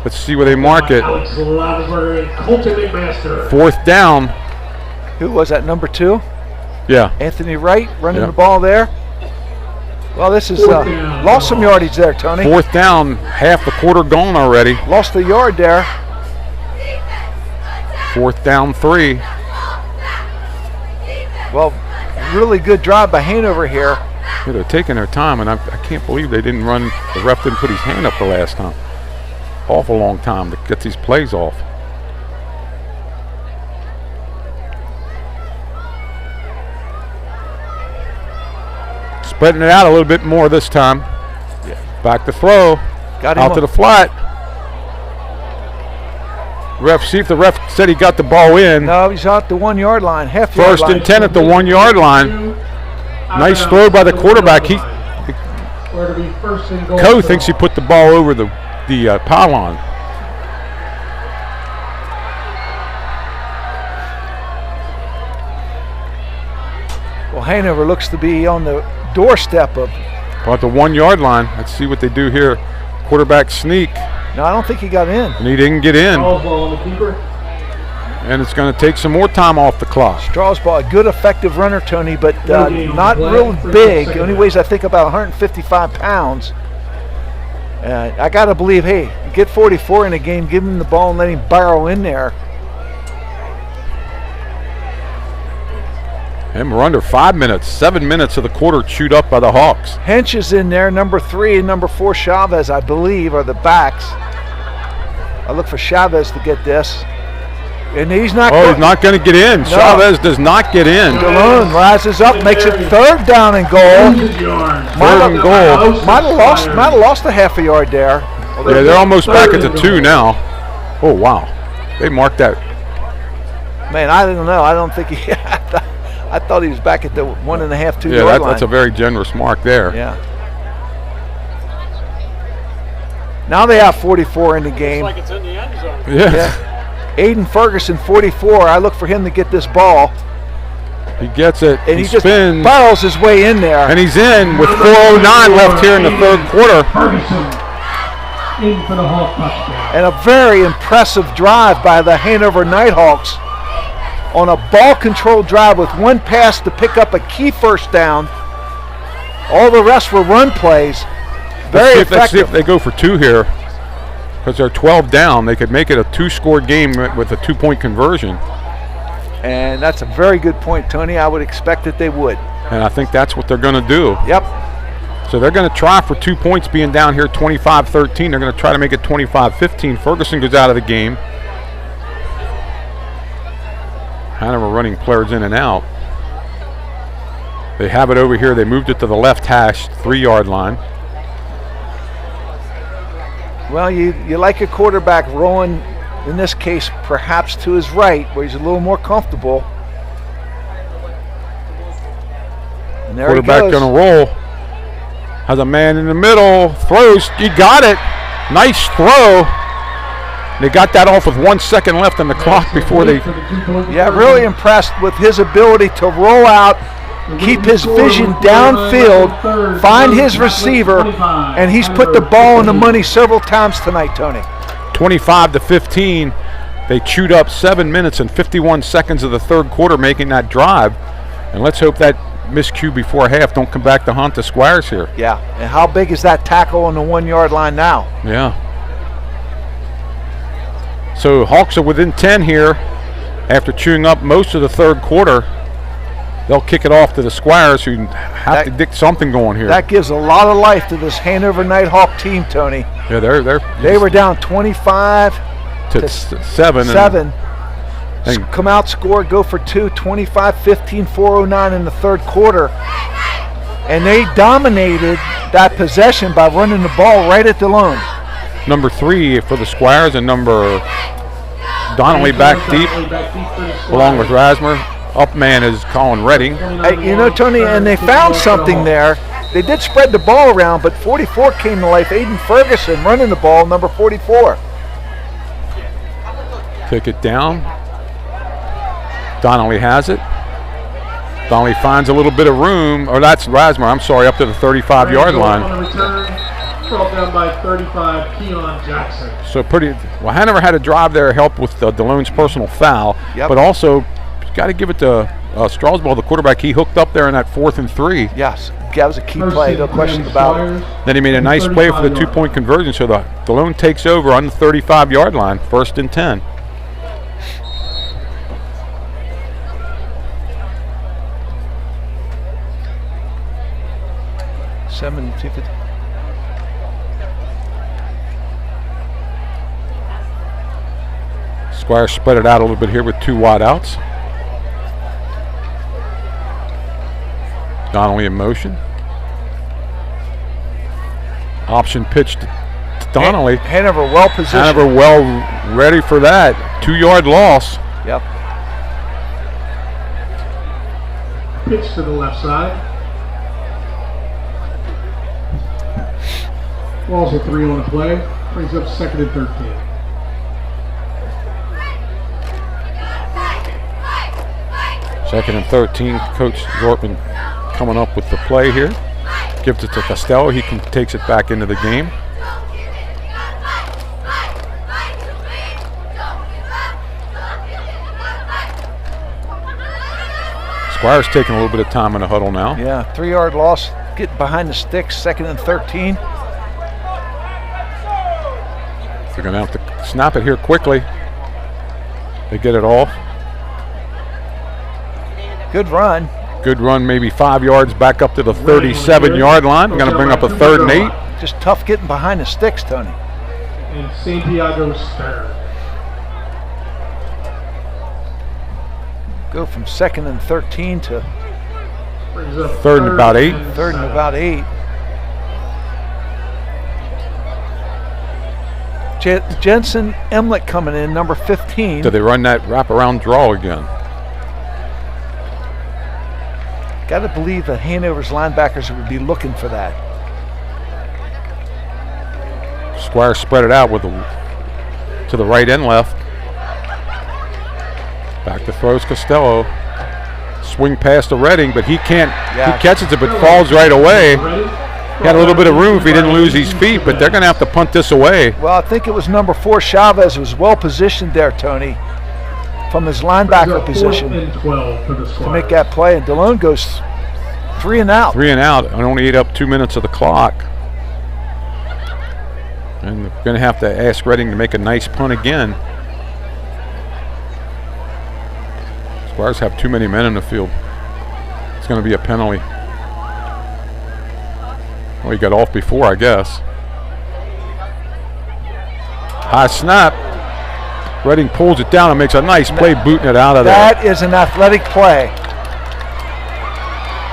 Let's see where they mark it. 4th down. Who was that, number 2? Yeah. Anthony Wright running the ball there. Well, this is lost some yardage there, Tony. 4th down, half the quarter gone already. Lost the yard there. 4th down 3. Well, really good drive by Hanover here. Yeah, they're taking their time, and I can't believe they didn't run. The ref didn't put his hand up the last time. Awful long time to get these plays off. Spreading it out a little bit more this time. Yeah. Back to throw. Got him out to the flat. See if the ref said he got the ball in. No, he's out the 1 yard line, half yard First line. and 10 at the 1 yard line. Nice throw by the quarterback. Coe thinks he put the ball over the pylon. Well, Hanover looks to be on the doorstep of. At the 1 yard line. Let's see what they do here. Quarterback sneak. No, I don't think he got in. And he didn't get in. And it's going to take some more time off the clock. Strasbaugh, a good effective runner, Tony, but not real big. Only weighs, I think, about 155 pounds. I got to believe, hey, you get 44 in a game, give him the ball and let him barrel in there. And we're under 5 minutes. 7 minutes of the quarter chewed up by the Hawks. Hench is in there. Number 3 and number 4 Chavez, I believe, are the backs. I look for Chavez to get this. And he's not. He's not going to get in. No. Chavez does not get in. Delone rises up, makes it 3rd down and goal. 3rd and goal. Might have lost a half a yard there. Yeah, they're almost back at the 2 now. Oh wow, they marked that. Man, I don't know. I don't think he. I thought he was back at the 1.5, 2 Yeah, yard line. that's a very generous mark there. Yeah. Now they have 44 in the game. Looks like it's in the end zone. Yeah. Aiden Ferguson, 44. I look for him to get this ball. He gets it. And he spins. just barrels his way in there. And he's in with 4:09 left here in the 3rd quarter. Ferguson in for the Hawk touchdown. And a very impressive drive by the Hanover Nighthawks on a ball-controlled drive with one pass to pick up a key 1st down. All the rest were run plays. Very effective. Let's see if they go for 2 here. Because they're 12 down. They could make it a 2-score game with a 2-point conversion. And that's a very good point, Tony. I would expect that they would. And I think that's what they're going to do. Yep. So they're going to try for 2 points being down here 25-13. They're going to try to make it 25-15. Ferguson goes out of the game. Hanover running players in and out. They have it over here. They moved it to the left hash, 3 yard line. Well, you like a quarterback rolling, in this case, perhaps to his right, where he's a little more comfortable. And there Quarterback he goes. going to roll. Has a man in the middle. Throws. He got it. Nice throw. They got that off with 1 second left on the clock before they. Yeah, really impressed with his ability to roll out, keep his vision downfield, find his receiver, and he's put the ball in the money several times tonight, Tony. 25-15. They chewed up 7 minutes and 51 seconds of the 3rd quarter making that drive. And let's hope that miscue before half don't come back to haunt the Squires here. Yeah, and how big is that tackle on the 1 yard line now? Yeah. So Hawks are within 10 here after chewing up most of the 3rd quarter. They'll kick it off to the Squires, who have to get something going here. That gives a lot of life to this Hanover Nighthawk team, Tony. Yeah, they were down 25 to 7. And come out, score, go for 2, 25-15, 4:09 in the 3rd quarter. And they dominated that possession by running the ball right at Delone. Number 3 for the Squires and number Donnelly back deep along with Rasmer. Up man is Colin Redding. You know, Tony, and they found something there. They did spread the ball around, but 44 came to life. Aiden Ferguson running the ball, number 44. Take it down. Donnelly has it. Donnelly finds a little bit of room. Oh, that's Rasmer. I'm sorry, up to the 35 yard line. Brought down by 35, Keon Jackson. So well, Hanover had a drive there, help with Delone's personal foul, but also got to give it to Strasbaugh, the quarterback. He hooked up there in that 4th and 3. Yes, that was a key play, no question about it. Then he made a nice play for the 2-point conversion, so Delone takes over on the 35 yard line, 1st and 10. Squire spread it out a little bit here with 2 wide outs. Donnelly in motion. Option pitch to Donnelly. Hanover well positioned. Hanover well ready for that. 2-yard loss. Yep. Pitch to the left side. Ball's a 3 on the play. Brings up 2nd and 13. Second and 13. Coach Zortman coming up with the play here. Gives it to Costello. He takes it back into the game. Squire's taking a little bit of time in the huddle now. Yeah, 3-yard loss. Get behind the sticks. 2nd and 13. They're going to have to snap it here quickly. They get it off. Good run. Good run, maybe 5 yards back up to the 37-yard line. We're going to bring up a 3rd and 8. Just tough getting behind the sticks, Tony. And Santiago Stern. Go from 2nd and 13 to 3rd and about 8. 3rd and about 8. Jensen Emlet coming in, number 15. Do they run that wraparound draw again? Got to believe that Hanover's linebackers would be looking for that. Squire spread it out with to the right and left. Back to throws Costello. Swing past to Redding, but he can't. Yeah. He catches it, but falls right away. He had a little bit of room if he didn't lose his feet, but they're going to have to punt this away. Well, I think it was number 4, Chavez, who was well positioned there, Tony, from his linebacker position to make that play. And Delone goes 3 and out. 3 and out, and only ate up 2 minutes of the clock. And they're going to have to ask Redding to make a nice punt again. Squires have too many men in the field. It's going to be a penalty. Well, he got off before, I guess. High snap. Redding pulls it down and makes a nice play booting it out of there. That is an athletic play.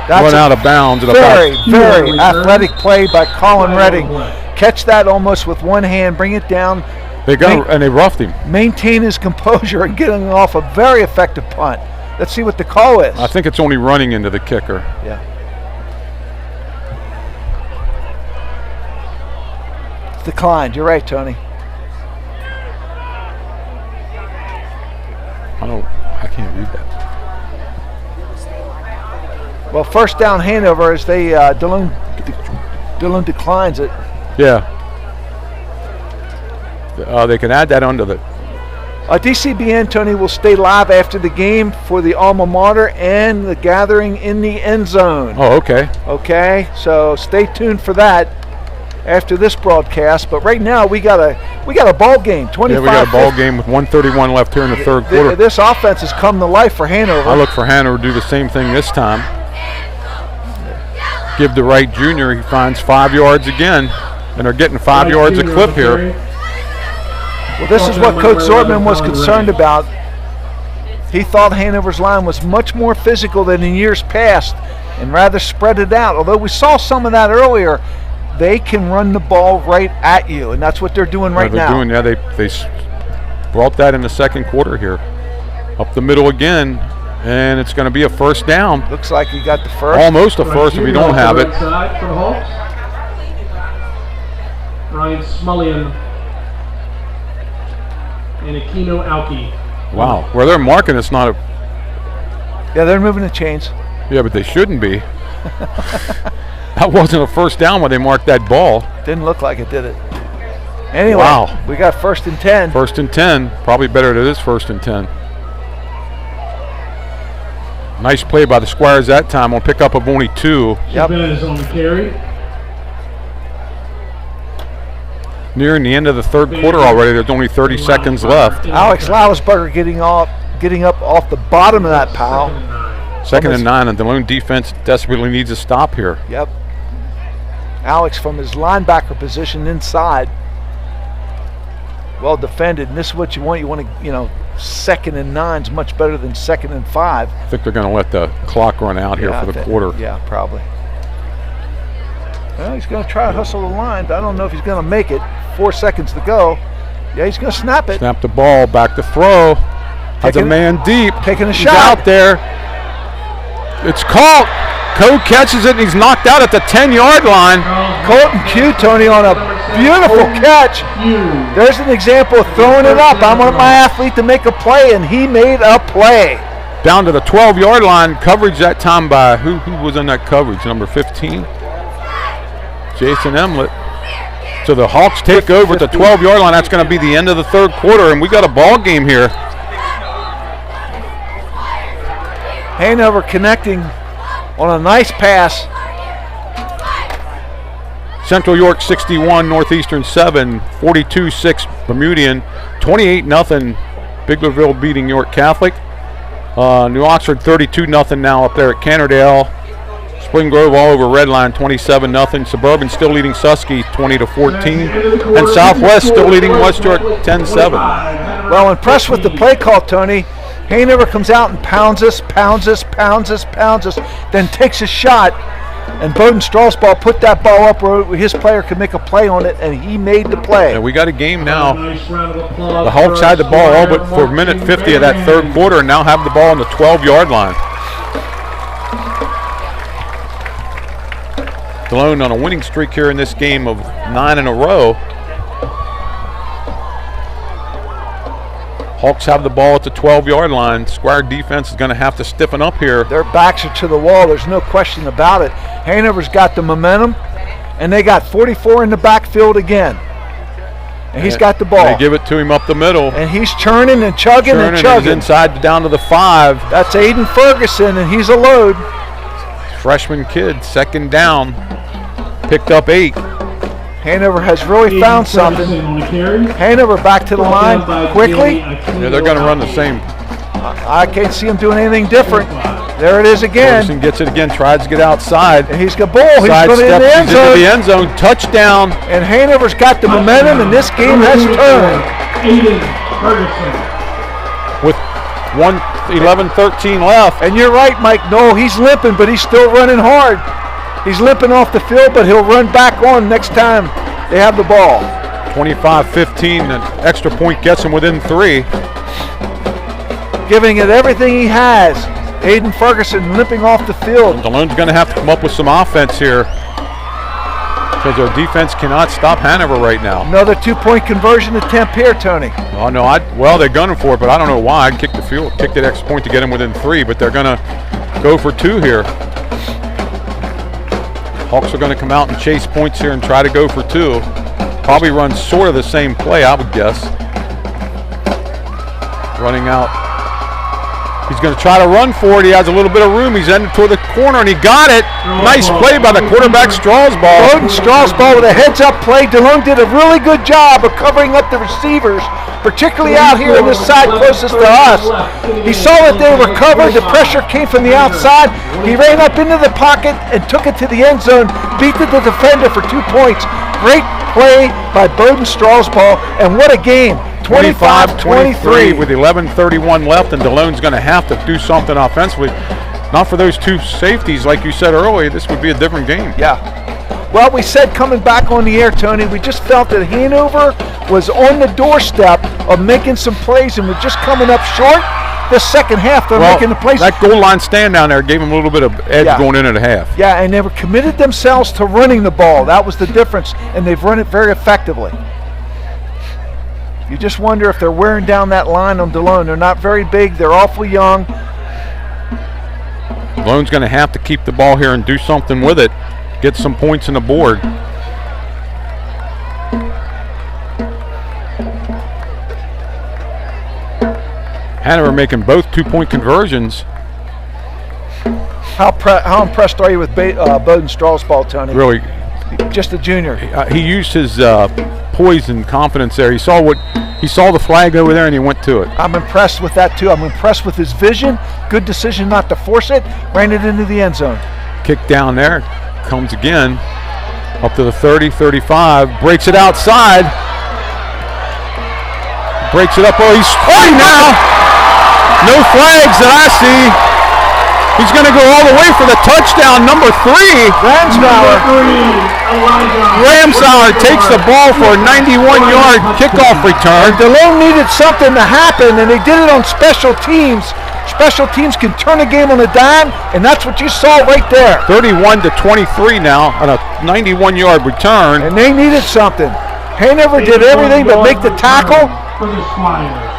That's Run out of bounds. At very athletic play by Colin Redding. Catch that almost with one hand, bring it down. And they roughed him. Maintain his composure and get him off a very effective punt. Let's see what the call is. I think it's only running into the kicker. Yeah. It's declined. You're right, Tony. I can't read that. Well, first down Hanover as they Delone declines it. Yeah. They can add that onto the. DCBN, Tony, will stay live after the game for the alma mater and the gathering in the end zone. Oh, okay. Okay, so stay tuned for that after this broadcast. But right now we got a ball game. 25. Yeah, we got a ball game with 1:31 left here in the third quarter. This offense has come to life for Hanover. I look for Hanover to do the same thing this time. Give the right junior. He finds 5 yards again, and they're getting 5 yards a clip here. Well, this is what Coach Zortman was concerned about. He thought Hanover's line was much more physical than in years past and rather spread it out. Although we saw some of that earlier, they can run the ball right at you, and that's what they're doing right now. They brought that in the second quarter here. Up the middle again, and it's going to be a first down. Looks like you got the first. Almost a first if you don't have it. Side for the Hawks. Ryan Smullian and Aquino Alki. Wow, where they're marking it's not a. Yeah, they're moving the chains. Yeah, but they shouldn't be. That wasn't a first down when they marked that ball. Didn't look like it, did it? Anyway, wow. We got 1st and 10. 1st and 10. Probably better than this 1st and 10. Nice play by the Squires that time on pickup of only 2. Yep. Is on the carry. Nearing the end of the third quarter already. There's only 30 seconds left. Alex Lauersberger getting up off the bottom of that pile. 2nd and 9, and the Delone defense desperately needs a stop here. Yep. Alex from his linebacker position inside. Well defended, and this is what you want. You want to, 2nd and 9 is much better than 2nd and 5. I think they're going to let the clock run out here for the quarter. Yeah, probably. Well, he's going to try to hustle the line, but I don't know if he's going to make it. 4 seconds to go. Yeah, he's going to snap it. Snap the ball, back to throw. Has a man deep. Taking a He's shot. out there. It's caught. Code catches it, and he's knocked out at the 10-yard line. Colton Q, Tony, on a beautiful catch. There's an example of throwing it up. I want my athlete to make a play, and he made a play. Down to the 12-yard line. Coverage that time by, who was in that coverage? Number 15? Jason Emlett. So the Hawks take over at the 12-yard line. That's going to be the end of the third quarter, and we got a ball game here. Hanover connecting on a nice pass. Central York 61, Northeastern 7, 42-6 Bermudian, 28-0 Biglerville beating York Catholic. New Oxford 32-0 now up there at Cannerdale. Spring Grove all over Redline 27-0. Suburban still leading Susky 20-14. And Southwest still leading West York 10-7. Well, impressed with the play call, Tony. Hanover comes out and pounds us, then takes a shot. And Bowden Strasball put that ball up where his player could make a play on it, and he made the play. Yeah, we got a game now. The Hawks had the ball all but for minute 50 of that third quarter and now have the ball on the 12-yard line. Delone on a winning streak here in this game of 9 in a row. Hawks have the ball at the 12-yard line. Squire defense is going to have to stiffen up here. Their backs are to the wall. There's no question about it. Hanover's got the momentum, and they got 44 in the backfield again. And he's got the ball. They give it to him up the middle. And he's churning and chugging and chugging. He's inside down to the 5. That's Aiden Ferguson, and he's a load. Freshman kid, second down. Picked up 8. Hanover has really found something. Hanover back to the line quickly. Yeah, they're going to run the same. I can't see him doing anything different. There it is again. Ferguson gets it again, tries to get outside. And he's got ball. He's going in the end zone. Into the end zone. Touchdown. And Hanover's got the momentum, and this game has turned. With 11-13 left. And you're right, Mike. No, he's limping, but he's still running hard. He's limping off the field, but he'll run back on next time they have the ball. 25-15, an extra point gets him within 3. Giving it everything he has. Aiden Ferguson limping off the field. Delone's going to have to come up with some offense here because their defense cannot stop Hanover right now. Another 2-point conversion attempt here, Tony. Oh, no, well, they're gunning for it, but I don't know why. I kicked that extra point to get him within 3, but they're going to go for 2 here. Hawks are going to come out and chase points here and try to go for 2. Probably run sort of the same play, I would guess. Running out. He's going to try to run for it. He has a little bit of room. He's heading toward the corner, and he got it. Nice play by the quarterback, Strasball. Bowden Strasball with a heads-up play. Delone did a really good job of covering up the receivers, particularly out here on this side closest to us. He saw that they were covered. The pressure came from the outside. He ran up into the pocket and took it to the end zone, beat the defender for 2 points. Great play by Bowden Strasball, and what a game. 25-23 with 11:31 left, and Delone's going to have to do something offensively. Not for those 2 safeties, like you said earlier, this would be a different game. Yeah. Well, we said coming back on the air, Tony, we just felt that Hanover was on the doorstep of making some plays and was just coming up short. The second half, they're making the plays. That goal line stand down there gave them a little bit of edge going in at a half. Yeah, and they were committed themselves to running the ball. That was the difference, and they've run it very effectively. You just wonder if they're wearing down that line on Delone. They're not very big. They're awfully young. Delone's going to have to keep the ball here and do something with it. Get some points on the board. Hanover making both 2-point conversions. How impressed are you with Bowden Strasball, Tony? Really. Just a junior. He used his poise and confidence there. He saw the flag over there and he went to it. I'm impressed with that too. I'm impressed with his vision. Good decision not to force it. Ran it into the end zone. Kick down there. Comes again. Up to the 30, 35. Breaks it outside. Breaks it up. Oh, he's now. No flags that I see. He's going to go all the way for the touchdown, number 3. Ramsauer takes the ball for a 91-yard kickoff return. Delone needed something to happen, and they did it on special teams. Special teams can turn a game on a dime, and that's what you saw right there. 31-23 now on a 91-yard return. And they needed something. Hanover did everything but make the tackle.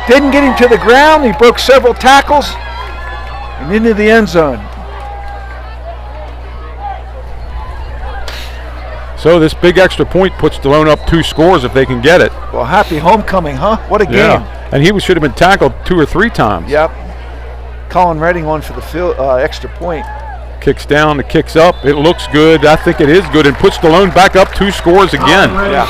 Didn't get him to the ground. He broke several tackles and into the end zone. So this big extra point puts Delone up 2 scores if they can get it. Well, happy homecoming, huh? What a game. And he should have been tackled 2 or 3 times. Yep. Colin Redding on for the extra point. Kicks down, it kicks up. It looks good. I think it is good and puts Delone back up 2 scores again. Yeah.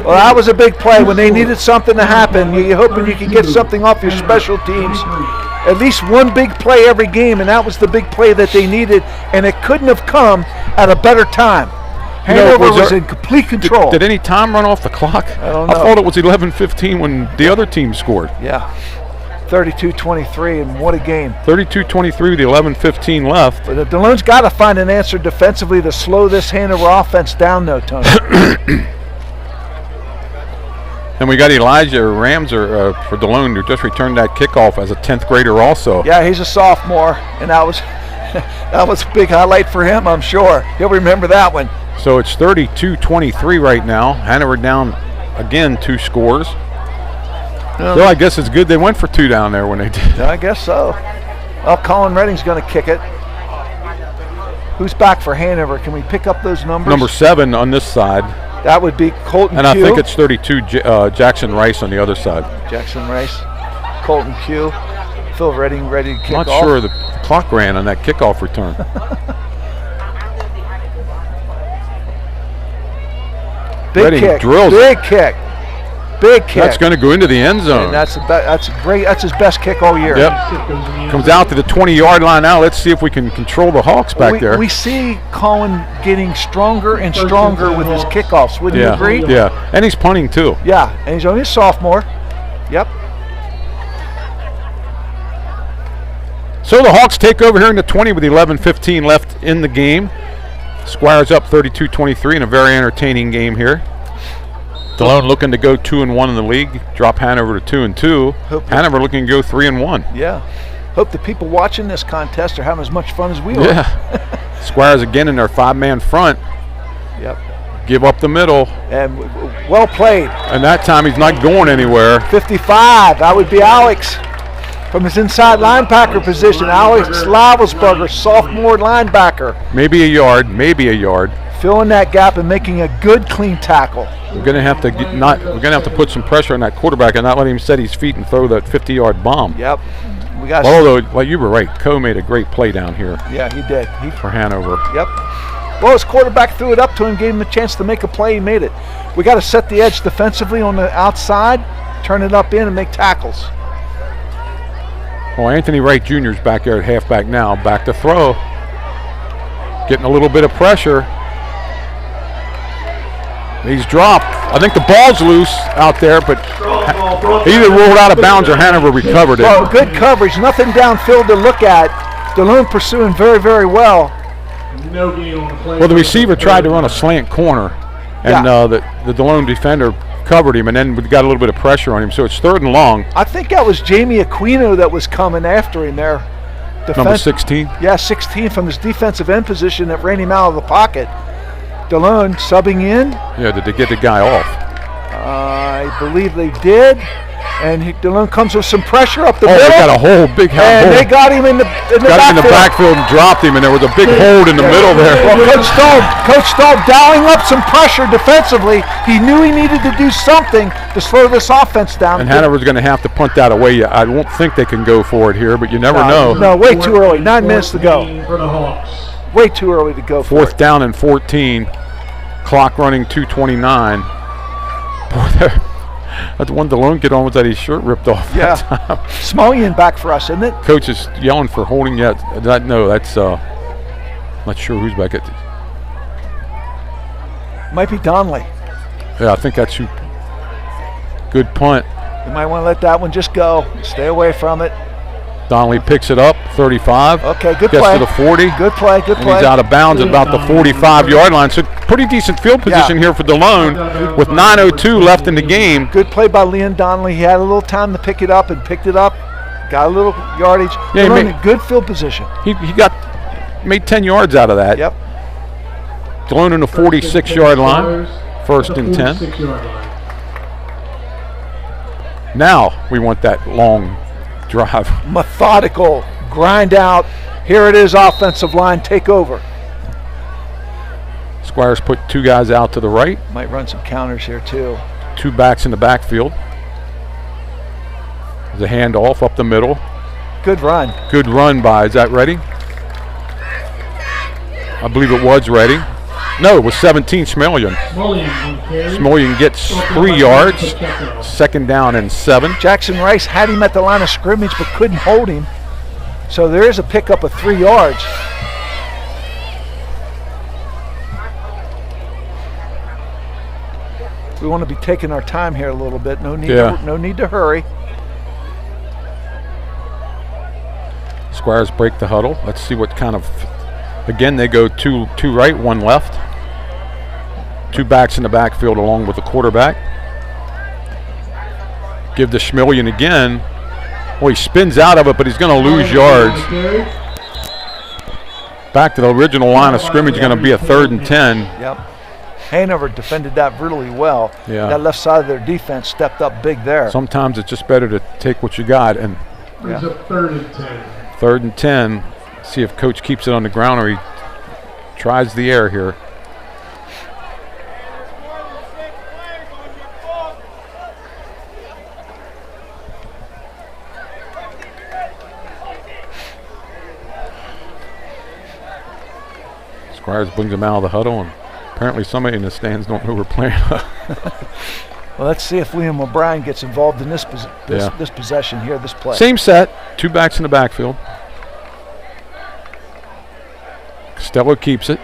Well, that was a big play when they needed something to happen. You're hoping you can get something off your special teams. At least one big play every game, and that was the big play that they needed, and it couldn't have come at a better time. Hanover was in complete control. Did any time run off the clock? I don't know. I thought it was 11:15 when the other team scored. Yeah. 32-23, and what a game. 32-23 with 11:15 left. But Delone's got to find an answer defensively to slow this Hanover offense down, though, Tony. And we got Elijah Ramser for Delone, who just returned that kickoff as a 10th grader also. Yeah, he's a sophomore, and that was that was a big highlight for him, I'm sure. He'll remember that one. So it's 32-23 right now. Hanover down again 2 scores. So I guess it's good they went for 2 down there when they did. I guess so. Well, Colin Redding's going to kick it. Who's back for Hanover? Can we pick up those numbers? Number 7 on this side. That would be Colton and Q. I think it's 32 Jackson Rice on the other side. Jackson Rice, Colton Q. Phil Redding ready to kick off. Not sure the clock ran on that kickoff return. Big Redding kick. Drills Big kick. Big kick. That's going to go into the end zone. And that's great. That's his best kick all year. Yep. Comes out to the 20-yard line now. Let's see if we can control the Hawks back there. We see Colin getting stronger and stronger with his kickoffs. Wouldn't you agree? Yeah. And he's punting too. Yeah. And he's only a sophomore. Yep. So the Hawks take over here in the 20 with 11:15 left in the game. Squires up 32-23 in a very entertaining game here. Delone looking to go 2-1 in the league, drop Hanover to 2-2. Hanover looking to go 3-1. Yeah. Hope the people watching this contest are having as much fun as we are. Yeah. Squires again in their 5-man front. Yep. Give up the middle. And well played. And that time he's not going anywhere. 55. That would be Alex from his inside linebacker position. Alex Slavelsberger, sophomore linebacker. Maybe a yard. Filling that gap and making a good clean tackle. We're going to have to put some pressure on that quarterback and not let him set his feet and throw that 50-yard bomb. Yep. We got. Although, like you were right, Coe made a great play down here. Yeah, he did. For Hanover. Yep. Well, his quarterback threw it up to him, gave him a chance to make a play. He made it. We got to set the edge defensively on the outside, turn it up in, and make tackles. Well, Anthony Wright Jr. is back there at halfback now. Back to throw. Getting a little bit of pressure. He's dropped. I think the ball's loose out there, but he either rolled out of bounds or Hanover recovered it. Well, good coverage. Nothing downfield to look at. Delone pursuing very, very well. Well, the receiver tried to run a slant corner, and the Delone defender covered him, and then we got a little bit of pressure on him, so it's 3rd and long. I think that was Jamie Aquino that was coming after him there. Number 16? Yeah, 16 from his defensive end position that ran him out of the pocket. Delone subbing in. Yeah, did they get the guy off? I believe they did. And Delone comes with some pressure up the middle. Oh, they got a hole, big hole. And they got him in the backfield. Got him in the backfield and dropped him, and there was a big hold in the middle there. Well, Coach Stahl dialing up some pressure defensively. He knew he needed to do something to slow this offense down. And Hanover's going to have to punt that away. I won't think they can go for it here, but you never know. No, way too early. 9 minutes to go. Way too early to go for it. 4th down and 14. Clock running 2:29. Boy, that's one Delone get on with that his shirt ripped off. Yeah. Smullian back for us, isn't it? Coach is yelling for holding yet. No, that's not sure who's back at. Might be Donnelly. Yeah, I think that's who. Good punt. You might want to let that one just go. Stay away from it. Donnelly picks it up, 35. Okay, good gets play. to the 40. Good play, good and play. he's out of bounds at about the 45-yard line. So pretty decent field position here for Delone with 9:02 left in the game. Good play by Leon Donnelly. He had a little time to pick it up and picked it up. Got a little yardage. Yeah, Delone in good field position. He made 10 yards out of that. Yep. Delone on the 46-yard line. First and 10. Now we want that long drive. Methodical, grind out. Here it is, offensive line, take over. Squires put 2 guys out to the right. Might run some counters here too. 2 backs in the backfield. There's a handoff up the middle. Good run. Good run by, is that ready? I believe it was ready. No, it was 17, Smillian. Smillian gets 3 yards. Second down and 7. Jackson Rice had him at the line of scrimmage but couldn't hold him. So there is a pickup of 3 yards. We want to be taking our time here a little bit. No need to hurry. Squires break the huddle. Let's see what kind of, again, they go two right, 1 left. 2 backs in the backfield along with the quarterback. Give to Schmillian again. Well, he spins out of it, but he's going to lose yards. Back to the original line of scrimmage, going to be a 3rd and 10. Yep. Hanover defended that really well. Yeah. That left side of their defense stepped up big there. Sometimes it's just better to take what you got. And Brings up 3rd and 10. 3rd and 10. See if coach keeps it on the ground or he tries the air here. Squires brings him out of the huddle, and apparently somebody in the stands don't know we're playing. Well, let's see if Liam O'Brien gets involved in this possession here, this play. Same set, 2 backs in the backfield. Costello keeps it.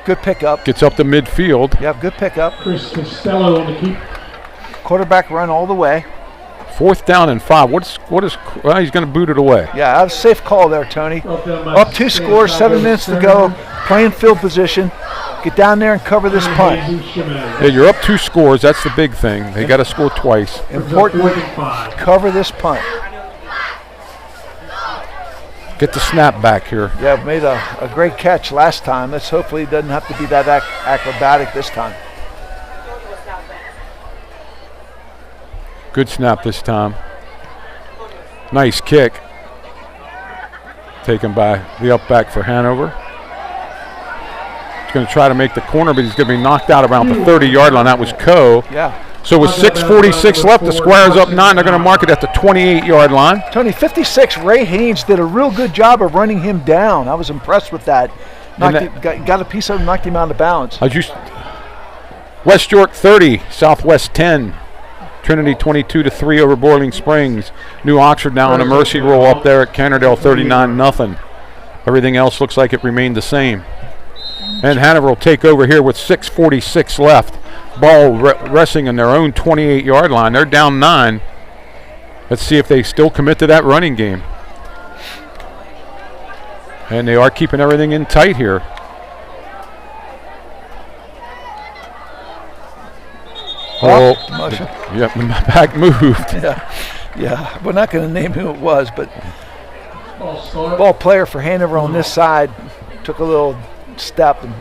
Good pickup. Gets up to midfield. Yep, good pickup. Chris Costello on the keep. Quarterback run all the way. 4th down and 5. Well, he's going to boot it away. Yeah, that was a safe call there, Tony. Up 2 scores, 7 minutes to go. Playing field position. Get down there and cover this punt. Yeah, you're up 2 scores. That's the big thing. They got to score twice. Important. Cover this punt. Get the snap back here. Yeah, made a great catch last time. Let's hopefully it doesn't have to be that acrobatic this time. Good snap this time. Nice kick. Taken by the up back for Hanover. He's going to try to make the corner, but he's going to be knocked out around the 30-yard line. That was Coe. Yeah. So with 6:46 left, the Squires up 9. They're going to mark it at the 28-yard line. Tony, 56, Ray Haynes did a real good job of running him down. I was impressed with that. Got a piece of him, knocked him out of bounds. West York 30, Southwest 10. Trinity 22-3 over Boiling Springs. New Oxford now on a mercy roll up there at Cannondale 39-0. Everything else looks like it remained the same. And Hanover will take over here with 6:46 left. Ball resting in their own 28-yard line. They're down 9. Let's see if they still commit to that running game. And they are keeping everything in tight here. Oh, yep, the back moved. Yeah, we're not going to name who it was, but ball player for Hanover on this side took a little step and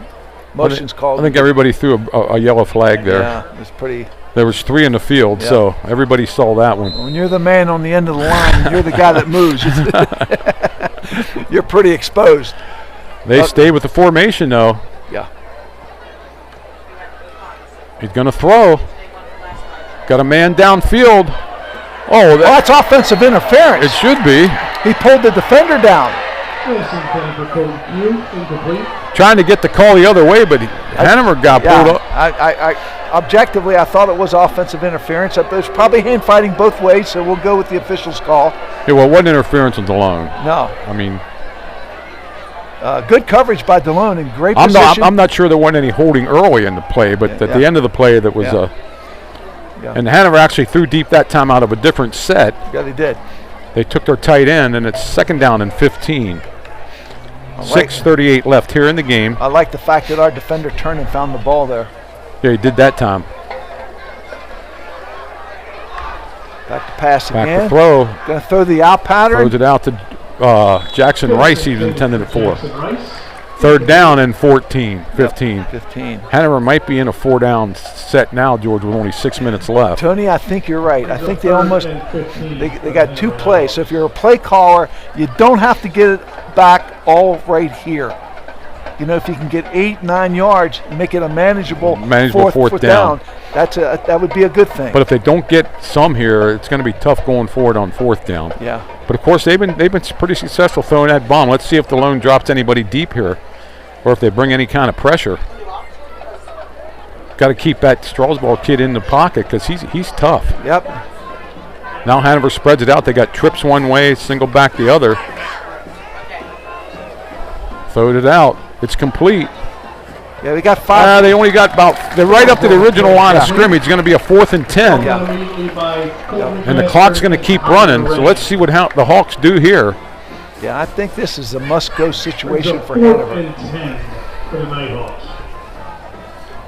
motions called. I think everybody threw a yellow flag there. Yeah, it was pretty. There was 3 in the field, so everybody saw that one. When you're the man on the end of the line, and you're the guy that moves. You're pretty exposed. They stay with the formation, though. Yeah. He's going to throw. Got a man downfield. Oh, that's offensive interference. It should be. He pulled the defender down. Trying to get the call the other way, but Hanover got pulled up. Objectively, I thought it was offensive interference. There's probably hand fighting both ways, so we'll go with the official's call. Yeah, well, it wasn't interference on Delone. No. I mean, good coverage by Delone in great position. I'm not sure there wasn't any holding early in the play, but at the end of the play, that was and Hanover actually threw deep that time out of a different set. Yeah, they did. They took their tight end, and it's 2nd down and 15. 6:38 left here in the game. I like the fact that our defender turned and found the ball there. Yeah, he did that time. Back to pass again. Back to throw. Going to throw the out pattern. Throws it out to Jackson Rice. He was intended it for. 3rd down and 15. Hanover might be in a 4-down set now, George, with only 6 minutes left. Tony, I think you're right. I think they almost they got 2 plays. So if you're a play caller, you don't have to get it back all right here. You know, if you can get 8-9 yards and make it a manageable fourth down, that would be a good thing. But if they don't get some here, it's going to be tough going forward on 4th down. Yeah. But of course, they've been pretty successful throwing that bomb. Let's see if Delone drops anybody deep here, or if they bring any kind of pressure. Got to keep that Strasbourg kid in the pocket because he's tough. Yep. Now Hanover spreads it out. They got trips one way, single back the other. Throwed it out. It's complete. Yeah, we got 5. They only got they're right up to the original line of scrimmage. It's going to be a 4th and 10. And the clock's going to keep running. So let's see what the Hawks do here. Yeah, I think this is a must-go situation for Hanover.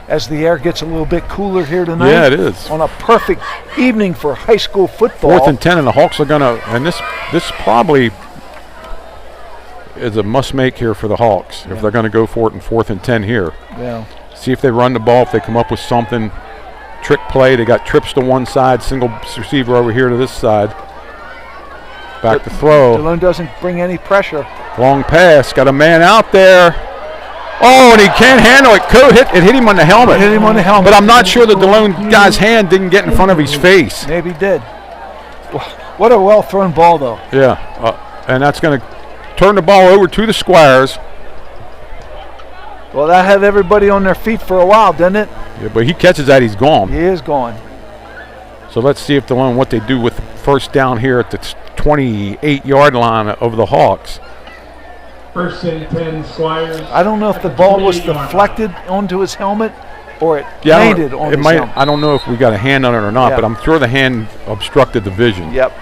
As the air gets a little bit cooler here tonight. Yeah, it is. On a perfect evening for high school football. 4th and 10, and the Hawks are going to, and this probably is a must-make here for the Hawks if they're going to go for it in 4th and 10 here. Yeah. See if they run the ball, if they come up with something. Trick play, they got trips to one side, single receiver over here to this side. Back to throw. Delone doesn't bring any pressure. Long pass, got a man out there. Oh, and he can't handle it. It hit him on the helmet. Hit him on the helmet. But I'm not sure the Delone guy's hand didn't get in front of his face. Maybe did. What a well-thrown ball, though. Yeah, and that's going to turn the ball over to the Squires. Well, that had everybody on their feet for a while, didn't it? Yeah, but he catches that, he's gone. He is gone. So let's see if Delone what they do with 1st down here at the 28-yard line of the Hawks. 1st and 10, Squires. I don't know if the ball was deflected onto his helmet or it landed on his helmet. I don't know if we got a hand on it or not, but I'm sure the hand obstructed the vision. Yep.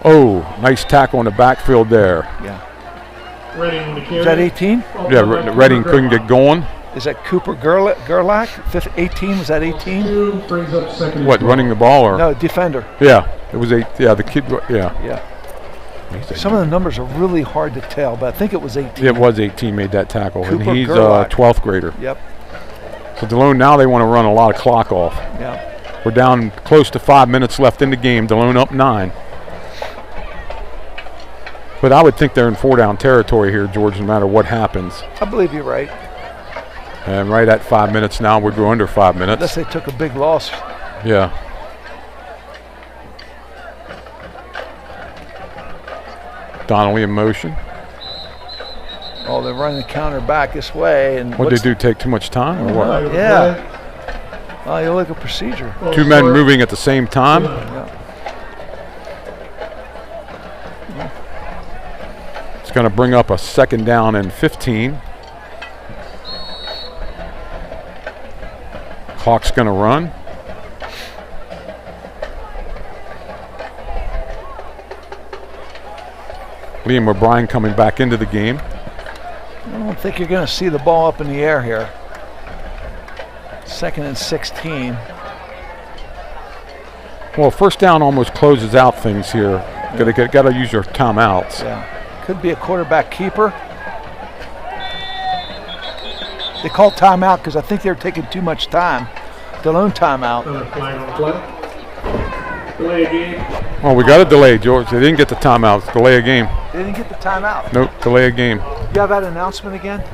Oh, nice tackle in the backfield there. Yeah. Is that 18? Yeah, Redding couldn't get going. Is that Cooper Gerlach? 18? Was that 18? What, running the ball or? No, defender. Yeah, it was the kid. Yeah. Some of the numbers are really hard to tell, but I think it was 18. It was 18 made that tackle, Cooper and he's Gerlach. 12th grader. Yep. So Delone now they want to run a lot of clock off. Yeah. We're down close to 5 minutes left in the game. Delone up 9. But I would think they're in 4-down territory here, George, no matter what happens. I believe you're right. And right at 5 minutes now, we'd go under 5 minutes. Unless they took a big loss. Yeah. Donnelly in motion. Oh, they're running the counter back this way. And what did they do, take too much time or what? Yeah. Oh, you look at procedure. 2 men moving at the same time. Yeah. It's going to bring up a 2nd down and 15. Clock's going to run. Liam O'Brien coming back into the game. I don't think you're going to see the ball up in the air here. 2nd and 16. Well, 1st down almost closes out things here. Yeah. Got to use your timeouts. Yeah. Could be a quarterback keeper. They called timeout because I think they're taking too much time. Delone timeout. Delay a game. Well, we got a delay, George. They didn't get the timeout. Delay a game. They didn't get the timeout. Nope, delay a game. You have that announcement again?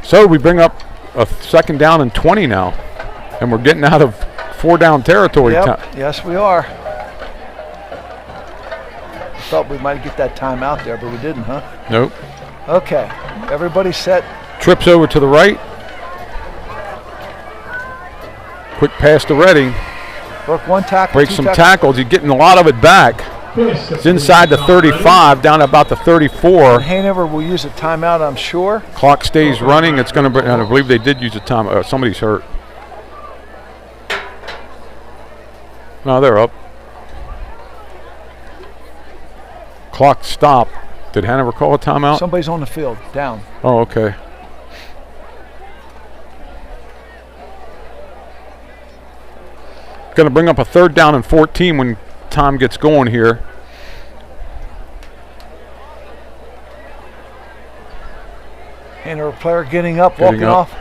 So we bring up a 2nd down and 20 now, and we're getting out of 4-down territory. Yep. Yes, we are. I thought we might get that time out there, but we didn't, huh? Nope. Okay, everybody set. Trips over to the right. Quick pass to Redding. Broke one tackle. Breaks some tackles. He's getting a lot of it back. It's inside the 35, down to about the 34. Hanover will use a timeout, I'm sure. Clock stays running. It's going to, and I believe they did use a timeout. Somebody's hurt. No, they're up. Clock stopped. Did Hanover call a timeout? Somebody's on the field, down. Oh, okay. Going to bring up a 3rd down and 14 when time gets going here. Hanover player getting up, walking off.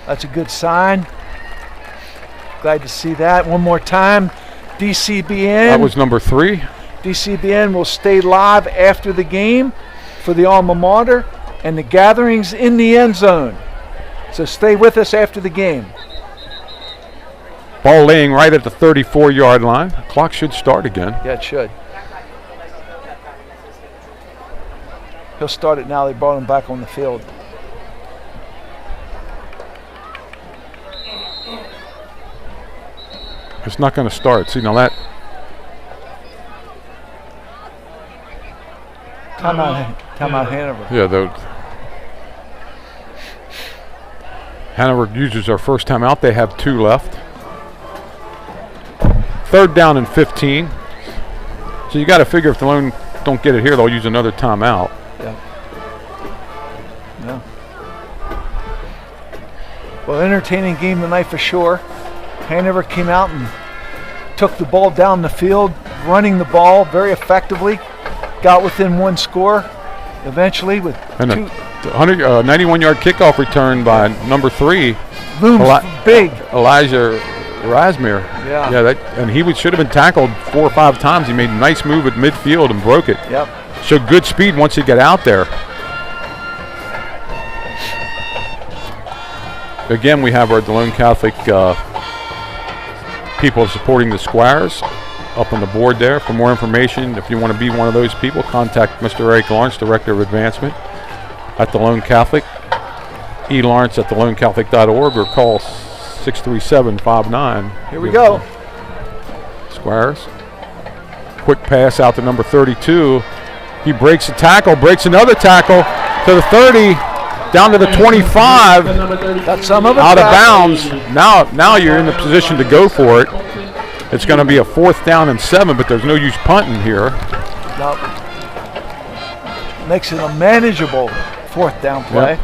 That's a good sign. Glad to see that. One more time. DCBN. That was number 3. DCBN will stay live after the game for the alma mater and the gatherings in the end zone. So stay with us after the game. Ball laying right at the 34-yard line. Clock should start again. Yeah, it should. He'll start it now. They brought him back on the field. It's not going to start. See, now that. Timeout Hanover. Yeah, Hanover uses our first time out. They have 2 left. 3rd down and 15. So you got to figure if Delone don't get it here, they'll use another timeout. Yeah. Well, entertaining game tonight for sure. Hanover came out and took the ball down the field, running the ball very effectively. Got within 1 score eventually with and a 91-yard kickoff return by number 3. Looms big. Elijah Rasmir. Yeah. And he should have been tackled 4 or 5 times. He made a nice move at midfield and broke it. Yep. Showed good speed once he got out there. Again, we have our Delone Catholic people supporting the Squires up on the board there. For more information, if you want to be one of those people, contact Mr. Eric Lawrence, Director of Advancement at Delone Catholic, elawrence@delonecatholic.org, or call 637-59. Here we go. Squires. Quick pass out to number 32. He breaks a tackle, breaks another tackle to the 30, down to the 25. Got some of it out of bounds. Now you're in the position to go for it. It's going to be a 4th down and 7, but there's no use punting here. Nope. Makes it a manageable 4th down play. Yep.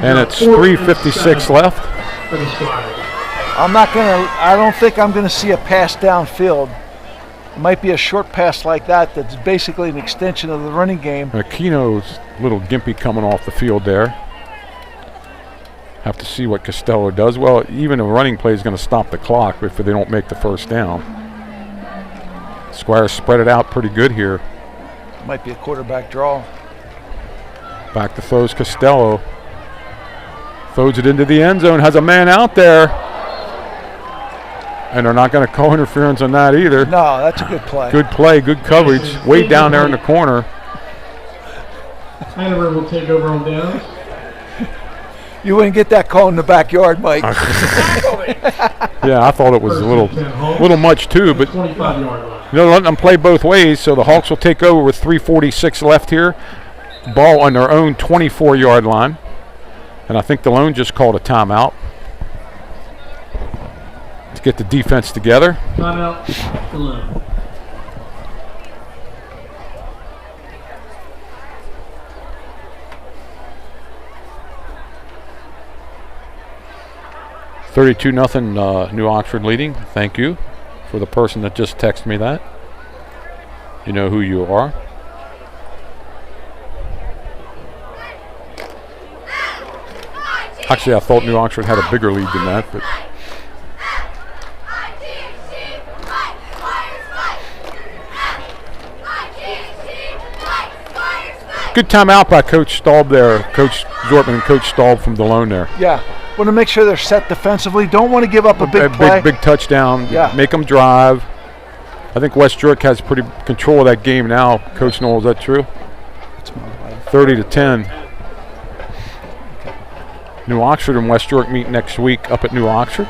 And it's 3:56 left. I don't think I'm gonna see a pass downfield. It might be a short pass like that that's basically an extension of the running game. Aquino's little gimpy coming off the field there. Have to see what Costello does. Well, even a running play is going to stop the clock if they don't make the 1st down. Squires spread it out pretty good here. Might be a quarterback draw. Back to throws Costello. Throws it into the end zone, has a man out there. And they're not going to call interference on that either. No, that's a good play. Good play, good coverage. Way down there in the corner. Hanover will take over on downs. You wouldn't get that call in the backyard, Mike. Yeah, I thought it was a little much too, but 25-yard line. Let them play both ways. So the Hawks will take over with 3:46 left here. Ball on their own 24-yard line. And I think Delone just called a timeout to get the defense together. Timeout, Delone. $32-0 New Oxford leading. Thank you for the person that just texted me that. You know who you are. Actually, I thought New Oxford had a bigger lead than that, but good timeout by Coach Staub there. Coach Zortman and Coach Staub from Delone there. Yeah, want to make sure they're set defensively. Don't want to give up a big play. Big touchdown. Yeah. Make them drive. I think West York has pretty control of that game now. Coach Knoll, is that true? 30-10. New Oxford and West York meet next week up at New Oxford.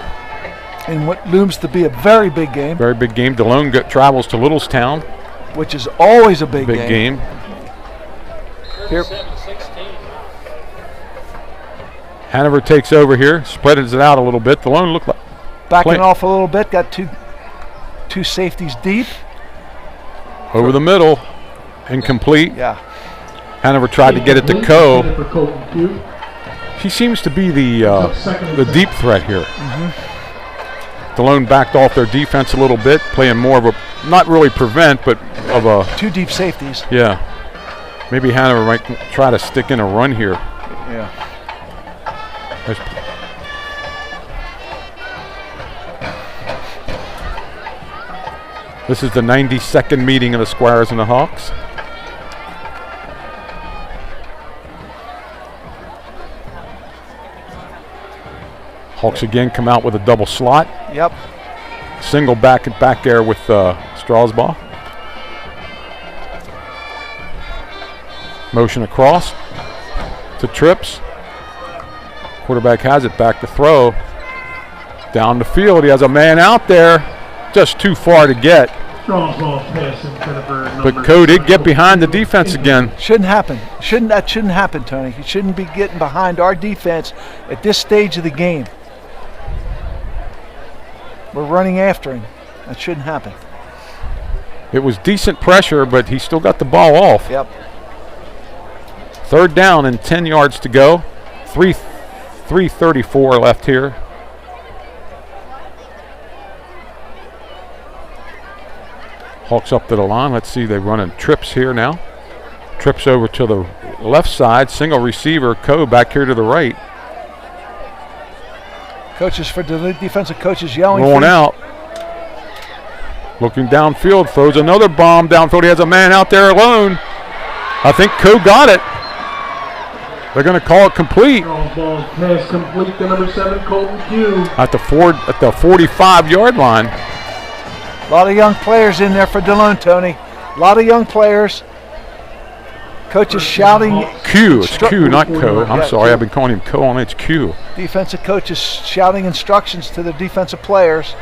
In what looms to be a very big game. Very big game. Delone travels to Littlestown. Which is always a big game. Here. Hanover takes over here, spreads it out a little bit. Delone looked like backing off a little bit, got two safeties deep. Over the middle, incomplete. Yeah. Hanover tried to get it to Coe. He seems to be the deep threat here. Delone backed off their defense a little bit, playing more of a, not really prevent, but of a... Two deep safeties. Yeah. Maybe Hanover might try to stick in a run here. Yeah. This is the 92nd meeting of the Squires and the Hawks. Hawks again come out with a double slot. Yep. Single back air with Strasbaugh. Motion across to Trips. Quarterback has it, back to throw. Down the field, he has a man out there. Just too far to get. But Coe did get behind the defense again. Shouldn't happen. That shouldn't happen, Tony. He shouldn't be getting behind our defense at this stage of the game. We're running after him. That shouldn't happen. It was decent pressure, but he still got the ball off. Yep. 3rd down and 10 yards to go. 3:34 left here. Hawks up to the line. Let's see, they're running Trips here now. Trips over to the left side. Single receiver, Coe back here to the right. Coaches for the defensive coaches yelling. Rolling out. Looking downfield, throws another bomb downfield. He has a man out there alone. I think Coe got it. They're going to call it complete. Pass complete to number 7, Colton Q. At the 45-yard line. A lot of young players in there for Delone, Tony. A lot of young players. Coaches shouting. Q, it's Q, not Coe. I'm sorry, I've been calling him Coe, and it's Q. Defensive coaches shouting instructions to the defensive players.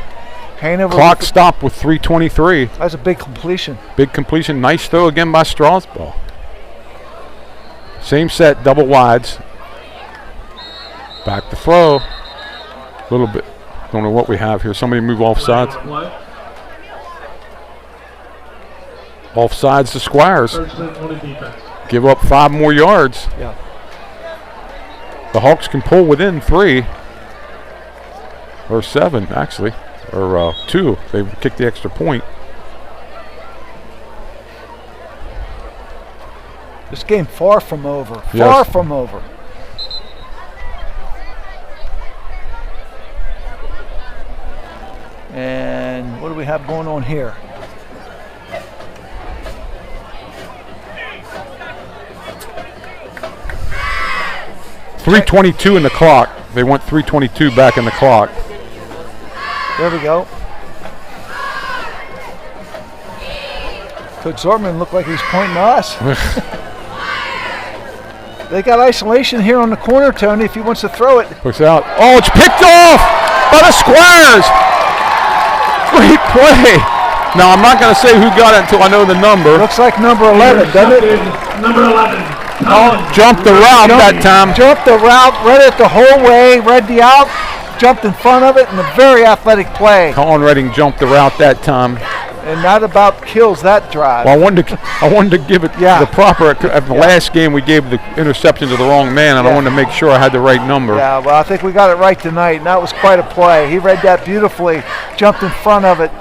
Hanover. Clock stopped with 3:23. That's a big completion. Big completion. Nice throw again by Strasbaugh. Same set, double wides. Back to throw. A little bit. Don't know what we have here. Somebody move off sides. Offsides to Squires. Give up 5 more yards. Yeah. The Hawks can pull within 3. Or 7, actually. Or 2. They kick the extra point. This game far from over. Yes. Far from over. And what do we have going on here? .322 in the clock. They want 3:22 back in the clock. There we go. Coach Zortman looked like he's pointing to us. They got isolation here on the corner, Tony, if he wants to throw it. Push out. Oh, it's picked off by the Squires. Great play. Now, I'm not going to say who got it until I know the number. Looks like number 11, doesn't it? Number 11. Jumped the route that time. Jumped the route, read it the whole way, read the out, jumped in front of it, and a very athletic play. Colin Redding jumped the route that time. And that about kills that drive. Well, I wanted to give it the proper. At the last game, we gave the interception to the wrong man, and I wanted to make sure I had the right number. Yeah, well, I think we got it right tonight, and that was quite a play. He read that beautifully, jumped in front of it.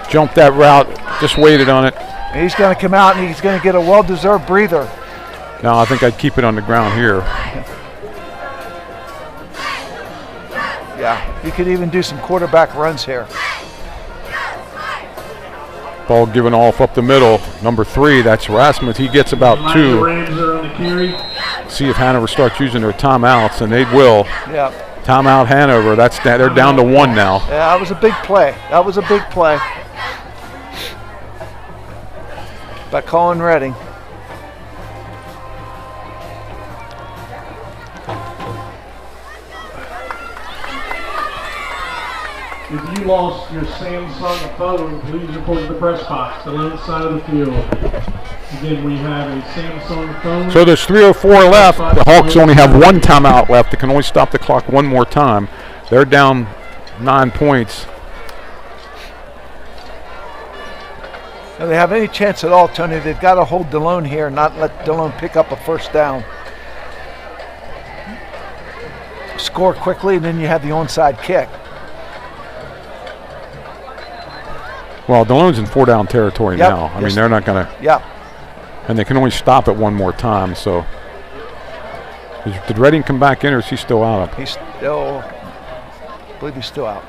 Jumped that route, just waited on it. And he's going to come out, and he's going to get a well-deserved breather. No, I think I'd keep it on the ground here. Yeah, he could even do some quarterback runs here. Ball given off up the middle. Number 3, that's Rasmus. He gets about 2. See if Hanover starts using their timeouts, and they will. Yeah. Timeout Hanover. They're down to 1 now. Yeah, that was a big play. That was a big play by Colin Redding. If you lost your Samsung phone, please report to the press box, the left side of the field. Again, we have a Samsung phone. So there's 3:04 left. The Hawks only have one timeout left. They can only stop the clock one more time. They're down 9 points. If they have any chance at all, Tony, they've got to hold Delone here and not let Delone pick up a first down. Score quickly, and then you have the onside kick. Well, Delone's in 4-down territory now. I mean, they're not going to. Yeah. And they can only stop it one more time. So, did Redding come back in, or is he still out? He's still, I believe he's still out.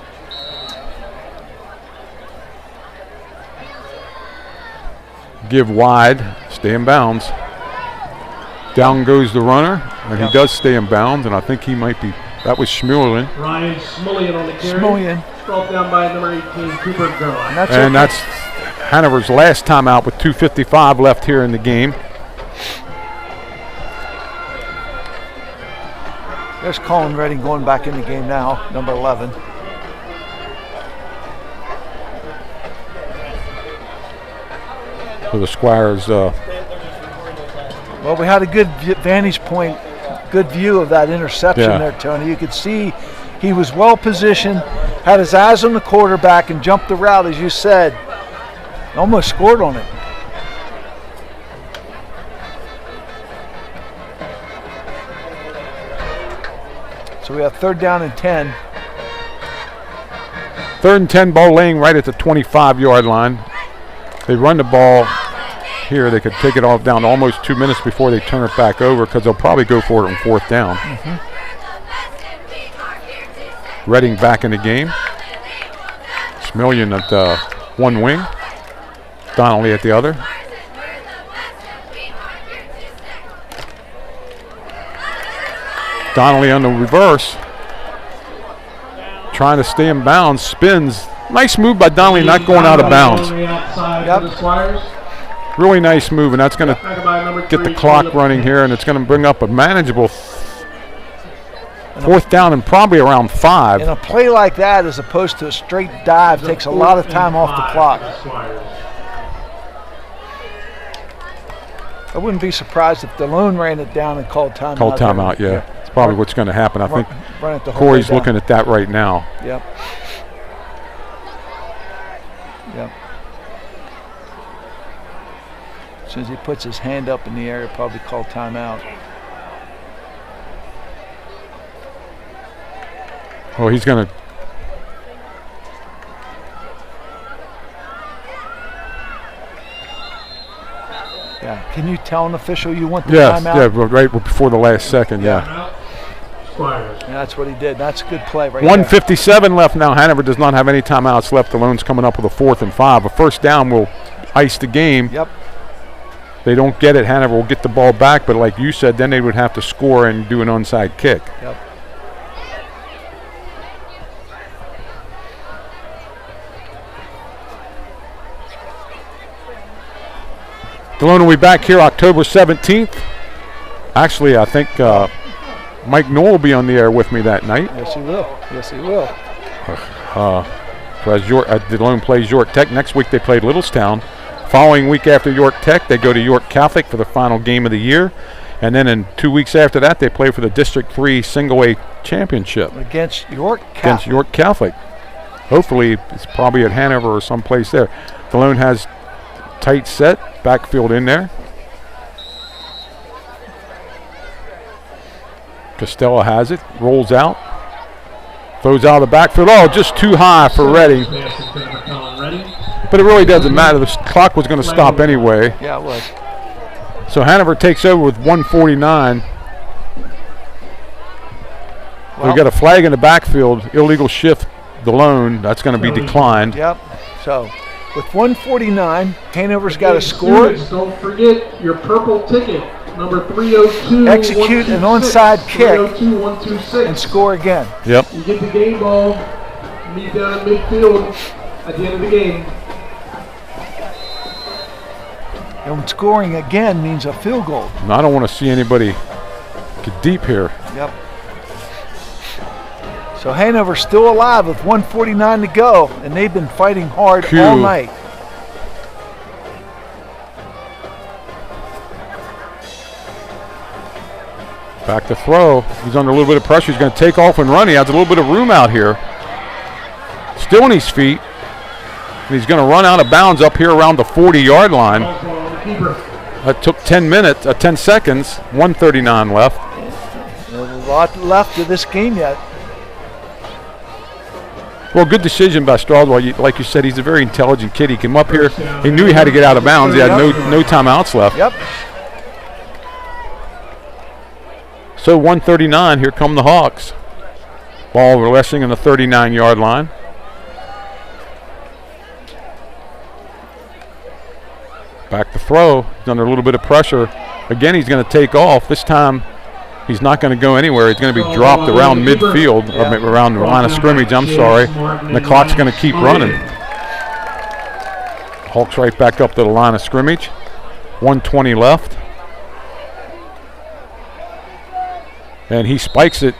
Give wide, stay in bounds. Down goes the runner, and he does stay in bounds, and I think he might be. That was Schmullen. Ryan Smullian on the carry. Smullian. Brought down by number 18, Cooper Gerlach. And that's Hanover's last timeout with 2:55 left here in the game. There's Colin Redding going back in the game now, number 11. So the Squires. Well, we had a good vantage point, good view of that interception there, Tony. You could see he was well positioned, had his eyes on the quarterback, and jumped the route, as you said. Almost scored on it. So we have 3rd down and 10. 3rd and 10, ball laying right at the 25-yard line. They run the ball here. They could take it off down to almost 2 minutes before they turn it back over, because they'll probably go for it on 4th down. Redding back in the game. Smillian at one wing. Donnelly at the other. Donnelly on the reverse. Trying to stay in bounds. Spins. Nice move by Donnelly, not going out of bounds. Really nice move, and that's going to get the clock running here, and it's going to bring up a manageable 4th down and probably around 5. And a play like that, as opposed to a straight dive, takes a lot of time off the clock. I wouldn't be surprised if Delone ran it down and called timeout. Called timeout, yeah. It's probably what's going to happen. I think Corey's looking at that right now. Yep. Yep. As soon as he puts his hand up in the air, he'll probably call timeout. Oh, he's going to. Yeah. Can you tell an official you want the timeout? Yeah, right before the last second, yeah. That's what he did. That's a good play right 1:57 left now. Hanover does not have any timeouts left. Delone's coming up with a 4th and 5. A first down will ice the game. Yep. They don't get it. Hanover will get the ball back, but like you said, then they would have to score and do an onside kick. Yep. Delone will be back here October 17th. Actually, I think Mike Knoll will be on the air with me that night. Yes, he will. Yes, he will. So as Delone plays York Tech. Next week they play Littlestown. Following week after York Tech, they go to York Catholic for the final game of the year. And then in 2 weeks after that, they play for the District 3 Single A Championship. Against York Catholic. Against York Catholic. Hopefully, it's probably at Hanover or someplace there. Delone has tight set, backfield in there. Costello has it, rolls out. Throws out of the backfield. Oh, just too high for Redding. But it really doesn't matter. The clock was going to stop anyway. Yeah, it was. So Hanover takes over with 1:49. We've got a flag in the backfield. Illegal shift, Delone. That's going to be declined. Yep. So with 1:49, Hanover's got to score. Don't forget your purple ticket, number 302. Execute an onside kick and score again. Yep. You get the game ball, meet down in midfield at the end of the game. And scoring again means a field goal. And I don't want to see anybody get deep here. Yep. So Hanover still alive with 1:49 to go, and they've been fighting hard all night. Back to throw. He's under a little bit of pressure. He's going to take off and run. He has a little bit of room out here. Still on his feet. And he's going to run out of bounds up here around the 40-yard line. That took 10 seconds. 1:39 left. There's a lot left of this game yet. Well, good decision by Straswell. Like you said, he's a very intelligent kid. He came up here. He knew he had to get out of bounds. He had no timeouts left. Yep. So 1:39. Here come the Hawks. Ball resting on the 39-yard line. Back to throw. He's under a little bit of pressure. Again, he's going to take off. This time, he's not going to go anywhere. He's going to be dropped around midfield, or around the line of scrimmage, I'm sorry. And the clock's going to keep running. Hawks right back up to the line of scrimmage. 1:20 left. And he spikes it,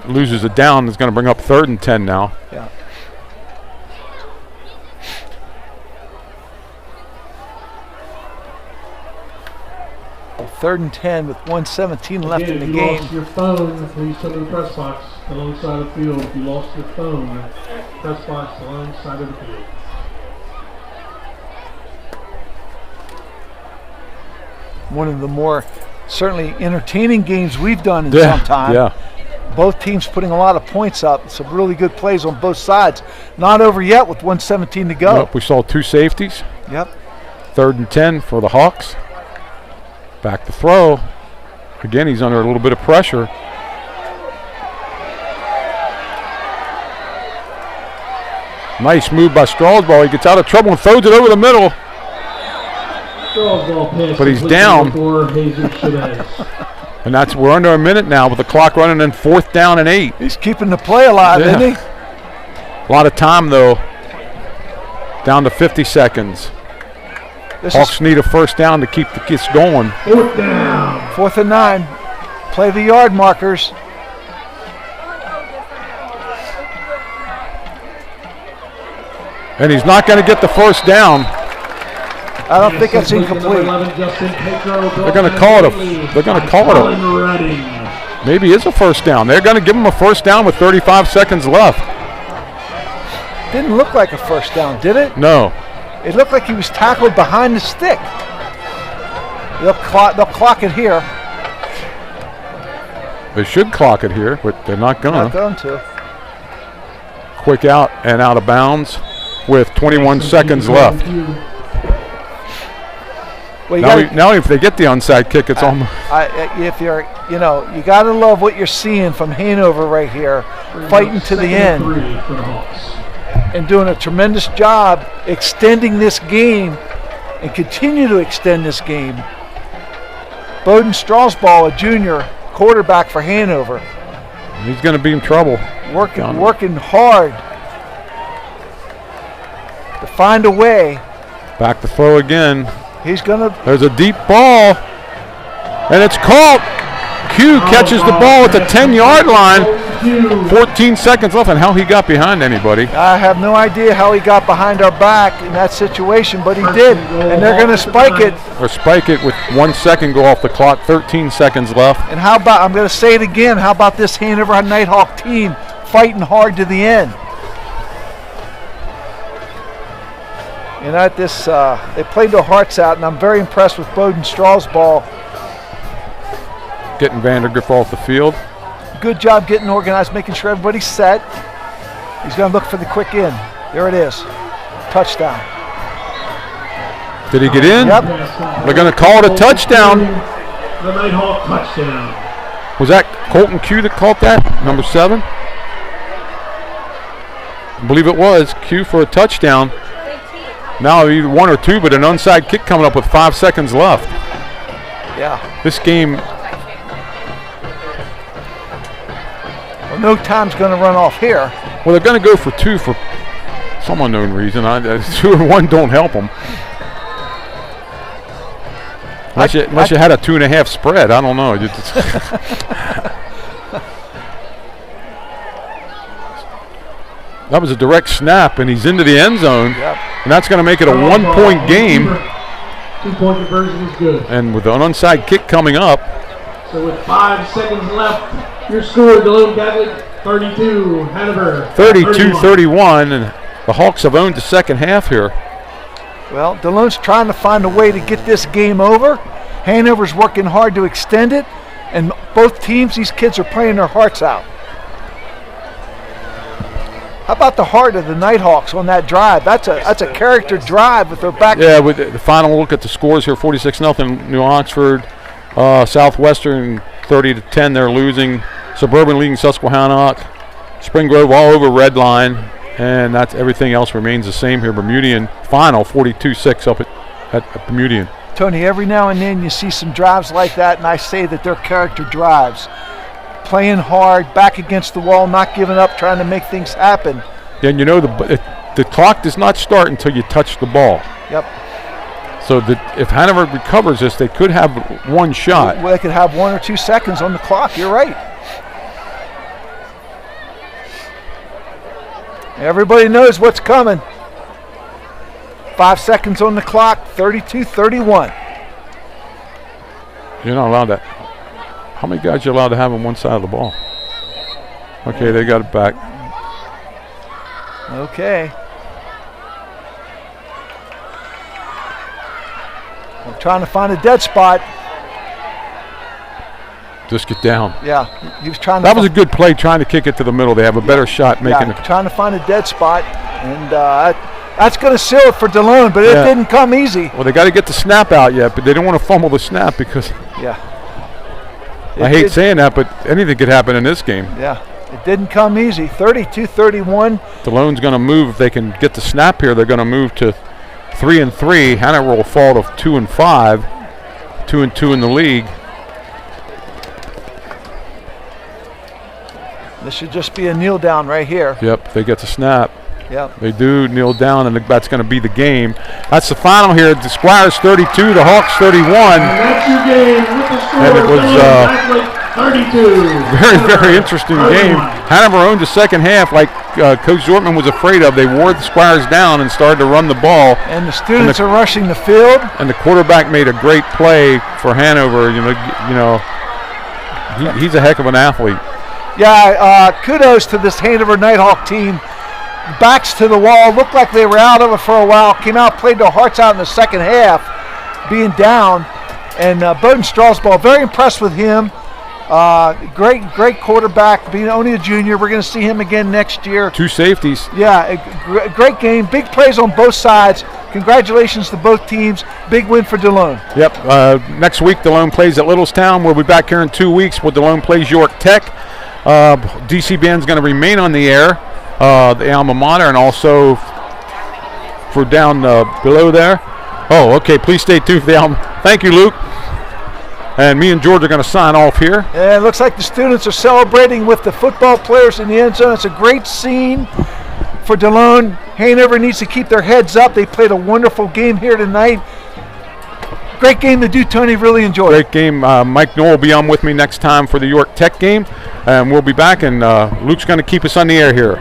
loses it down. It's going to bring up 3rd and 10 now. Yeah. Well, 3rd and 10 with 1:17 left in the game. game. If you lost your phone, please come to the press box alongside of the field. If you lost your phone, press box alongside of the field. One of the more certainly entertaining games we've done in some time. Yeah. Both teams putting a lot of points up. Some really good plays on both sides. Not over yet with 1:17 to go. Nope, we saw 2 safeties. Yep. 3rd and 10 for the Hawks. Back to throw. Again, he's under a little bit of pressure. Nice move by Straswell. He gets out of trouble and throws it over the middle. But he's down. And we're under a minute now with the clock running in 4th down and 8. He's keeping the play alive, isn't he? A lot of time though. Down to 50 seconds. Hawks need a 1st down to keep the kids going. 4th down. 4th and 9. Play the yard markers. And he's not going to get the 1st down. I don't think that's incomplete. They're going to call it maybe it's a 1st down. They're going to give him a 1st down with 35 seconds left. Didn't look like a 1st down, did it? No. It looked like he was tackled behind the stick. They'll clock it here. They should clock it here, but they're not going to. Not going to. Quick out and out of bounds with 21 seconds left. Well, now if they get the onside kick, it's almost. If you're, you got to love what you're seeing from Hanover right here, fighting to the end, and doing a tremendous job extending this game, and continue to extend this game. Bowden Strasball, a junior quarterback for Hanover. He's going to be in trouble. Working hard to find a way. Back to throw again. There's a deep ball, and it's caught. Q catches the ball at the 10-yard line. 14 seconds left, and how he got behind anybody. I have no idea how he got behind our back in that situation, but he did, and they're going to spike it. Or spike it with 1 second go off the clock, 13 seconds left. And how about, I'm going to say it again, how about this Hanover Nighthawk team fighting hard to the end? They played their hearts out, and I'm very impressed with Bowden Strasball. Getting Vandergriff off the field. Good job getting organized, making sure everybody's set. He's going to look for the quick in. There it is. Touchdown. Did he get in? Yep. They're going to call it a touchdown. The Nighthawk touchdown. Was that Colton Q that caught that? Number 7? I believe it was. Q for a touchdown. Now either 1 or 2, but an onside kick coming up with 5 seconds left. Yeah. This game. Well, no time's going to run off here. Well, they're going to go for 2 for some unknown reason. 2 and 1 don't help them. Unless you had a 2.5 spread. I don't know. That was a direct snap, and he's into the end zone. Yep. And that's going to make it a 1-point game. 2-point conversion is good. And with an onside kick coming up. So with 5 seconds left, your score, Delone Catholic 32, Hanover 32-31, and the Hawks have owned the second half here. Well, Delone's trying to find a way to get this game over. Hanover's working hard to extend it, and both teams, these kids are playing their hearts out. How about the heart of the Nighthawks on that drive? That's a character drive with their back. Yeah, with the final look at the scores here, 46-0 New Oxford. Southwestern 30-10, they're losing. Suburban leading Susquehannock. Spring Grove all over red line, and that's everything else remains the same here. Bermudian final 42-6 up at Bermudian. Tony, every now and then you see some drives like that, and I say that they're character drives. Playing hard, back against the wall, not giving up, trying to make things happen. Yeah, and you know the clock does not start until you touch the ball. Yep. So if Hanover recovers this, they could have one shot. Well, they could have 1 or 2 seconds on the clock. You're right. Everybody knows what's coming. 5 seconds on the clock, 32-31. You're not allowed that. How many guys are you allowed to have on one side of the ball? Okay, they got it back. Okay. I'm trying to find a dead spot. Just get down. Yeah, he was trying to. That was a good play, trying to kick it to the middle. They have a better shot making it. Trying to find a dead spot, and that's going to seal it for Delone, but it didn't come easy. Well, they got to get the snap out yet, but they don't want to fumble the snap because. Yeah. I hate saying that, but anything could happen in this game. Yeah, it didn't come easy. 32-31. Delone's going to move. If they can get the snap here, they're going to move to 3-3. Hanover will fall to 2-5, 2-2 in the league. This should just be a kneel down right here. Yep, they get the snap. Yep. They do kneel down, and that's going to be the game. That's the final here. The Squires 32, the Hawks 31. And that's your game with the score. And it was 32. Very, very interesting game. Hanover owned the second half like Coach Zortman was afraid of. They wore the Squires down and started to run the ball. And the students are rushing the field. And the quarterback made a great play for Hanover. He's a heck of an athlete. Yeah, kudos to this Hanover Nighthawk team. Backs to the wall, looked like they were out of it for a while, came out, played their hearts out in the second half, being down. And Bowden Strasbaugh, very impressed with him. Great quarterback, being only a junior. We're going to see him again next year. 2 safeties. Yeah, great game. Big plays on both sides. Congratulations to both teams. Big win for Delone. Yep. Next week, Delone plays at Littlestown. We'll be back here in 2 weeks where Delone plays York Tech. DC Band's going to remain on the air, the alma mater, and also for down below there. Oh, okay. Please stay tuned for the alma. Thank you, Luke. And me and George are going to sign off here. And it looks like the students are celebrating with the football players in the end zone. It's a great scene for Delone. Hanover needs to keep their heads up. They played a wonderful game here tonight. Great game to do, Tony. Really enjoyed it. Great game. Mike Noel will be on with me next time for the York Tech game. And we'll be back, and Luke's going to keep us on the air here.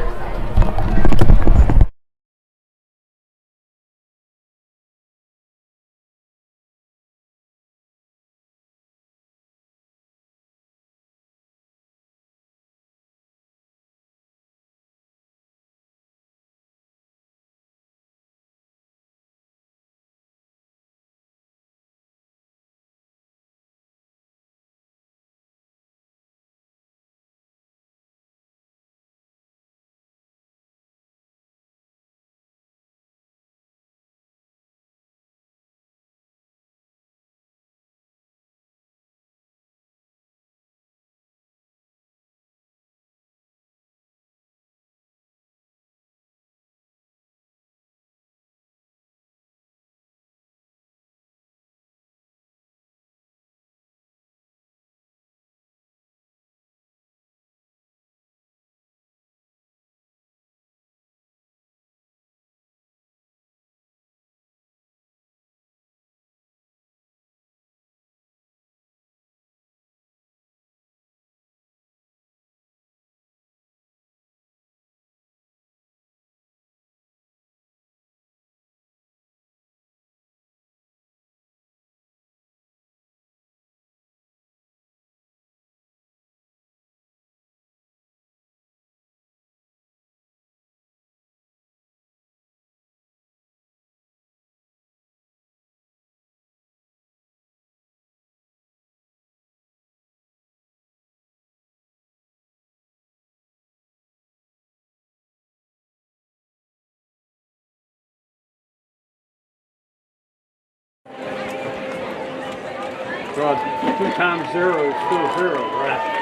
Well, 2 times 0 is still 0, right?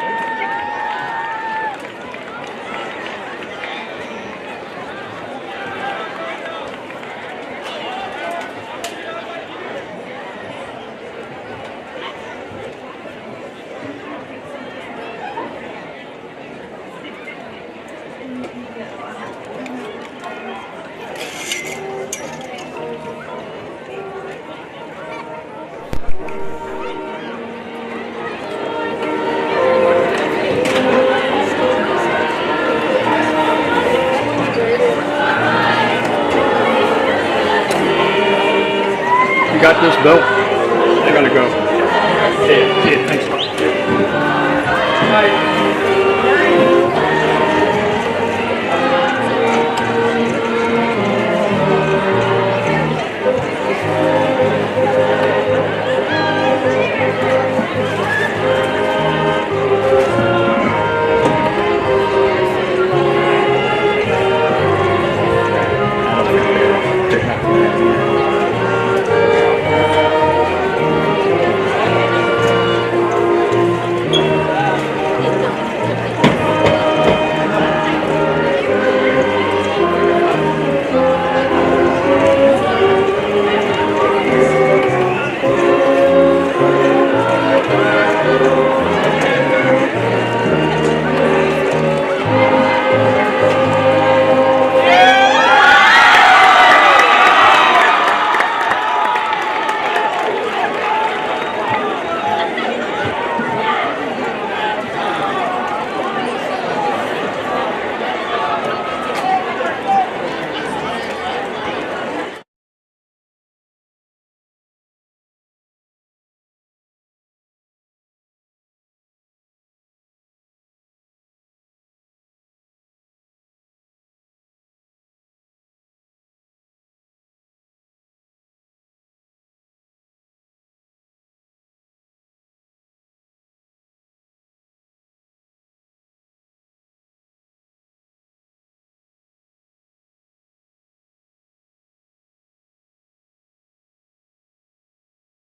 Got this belt? I gotta go. Yeah.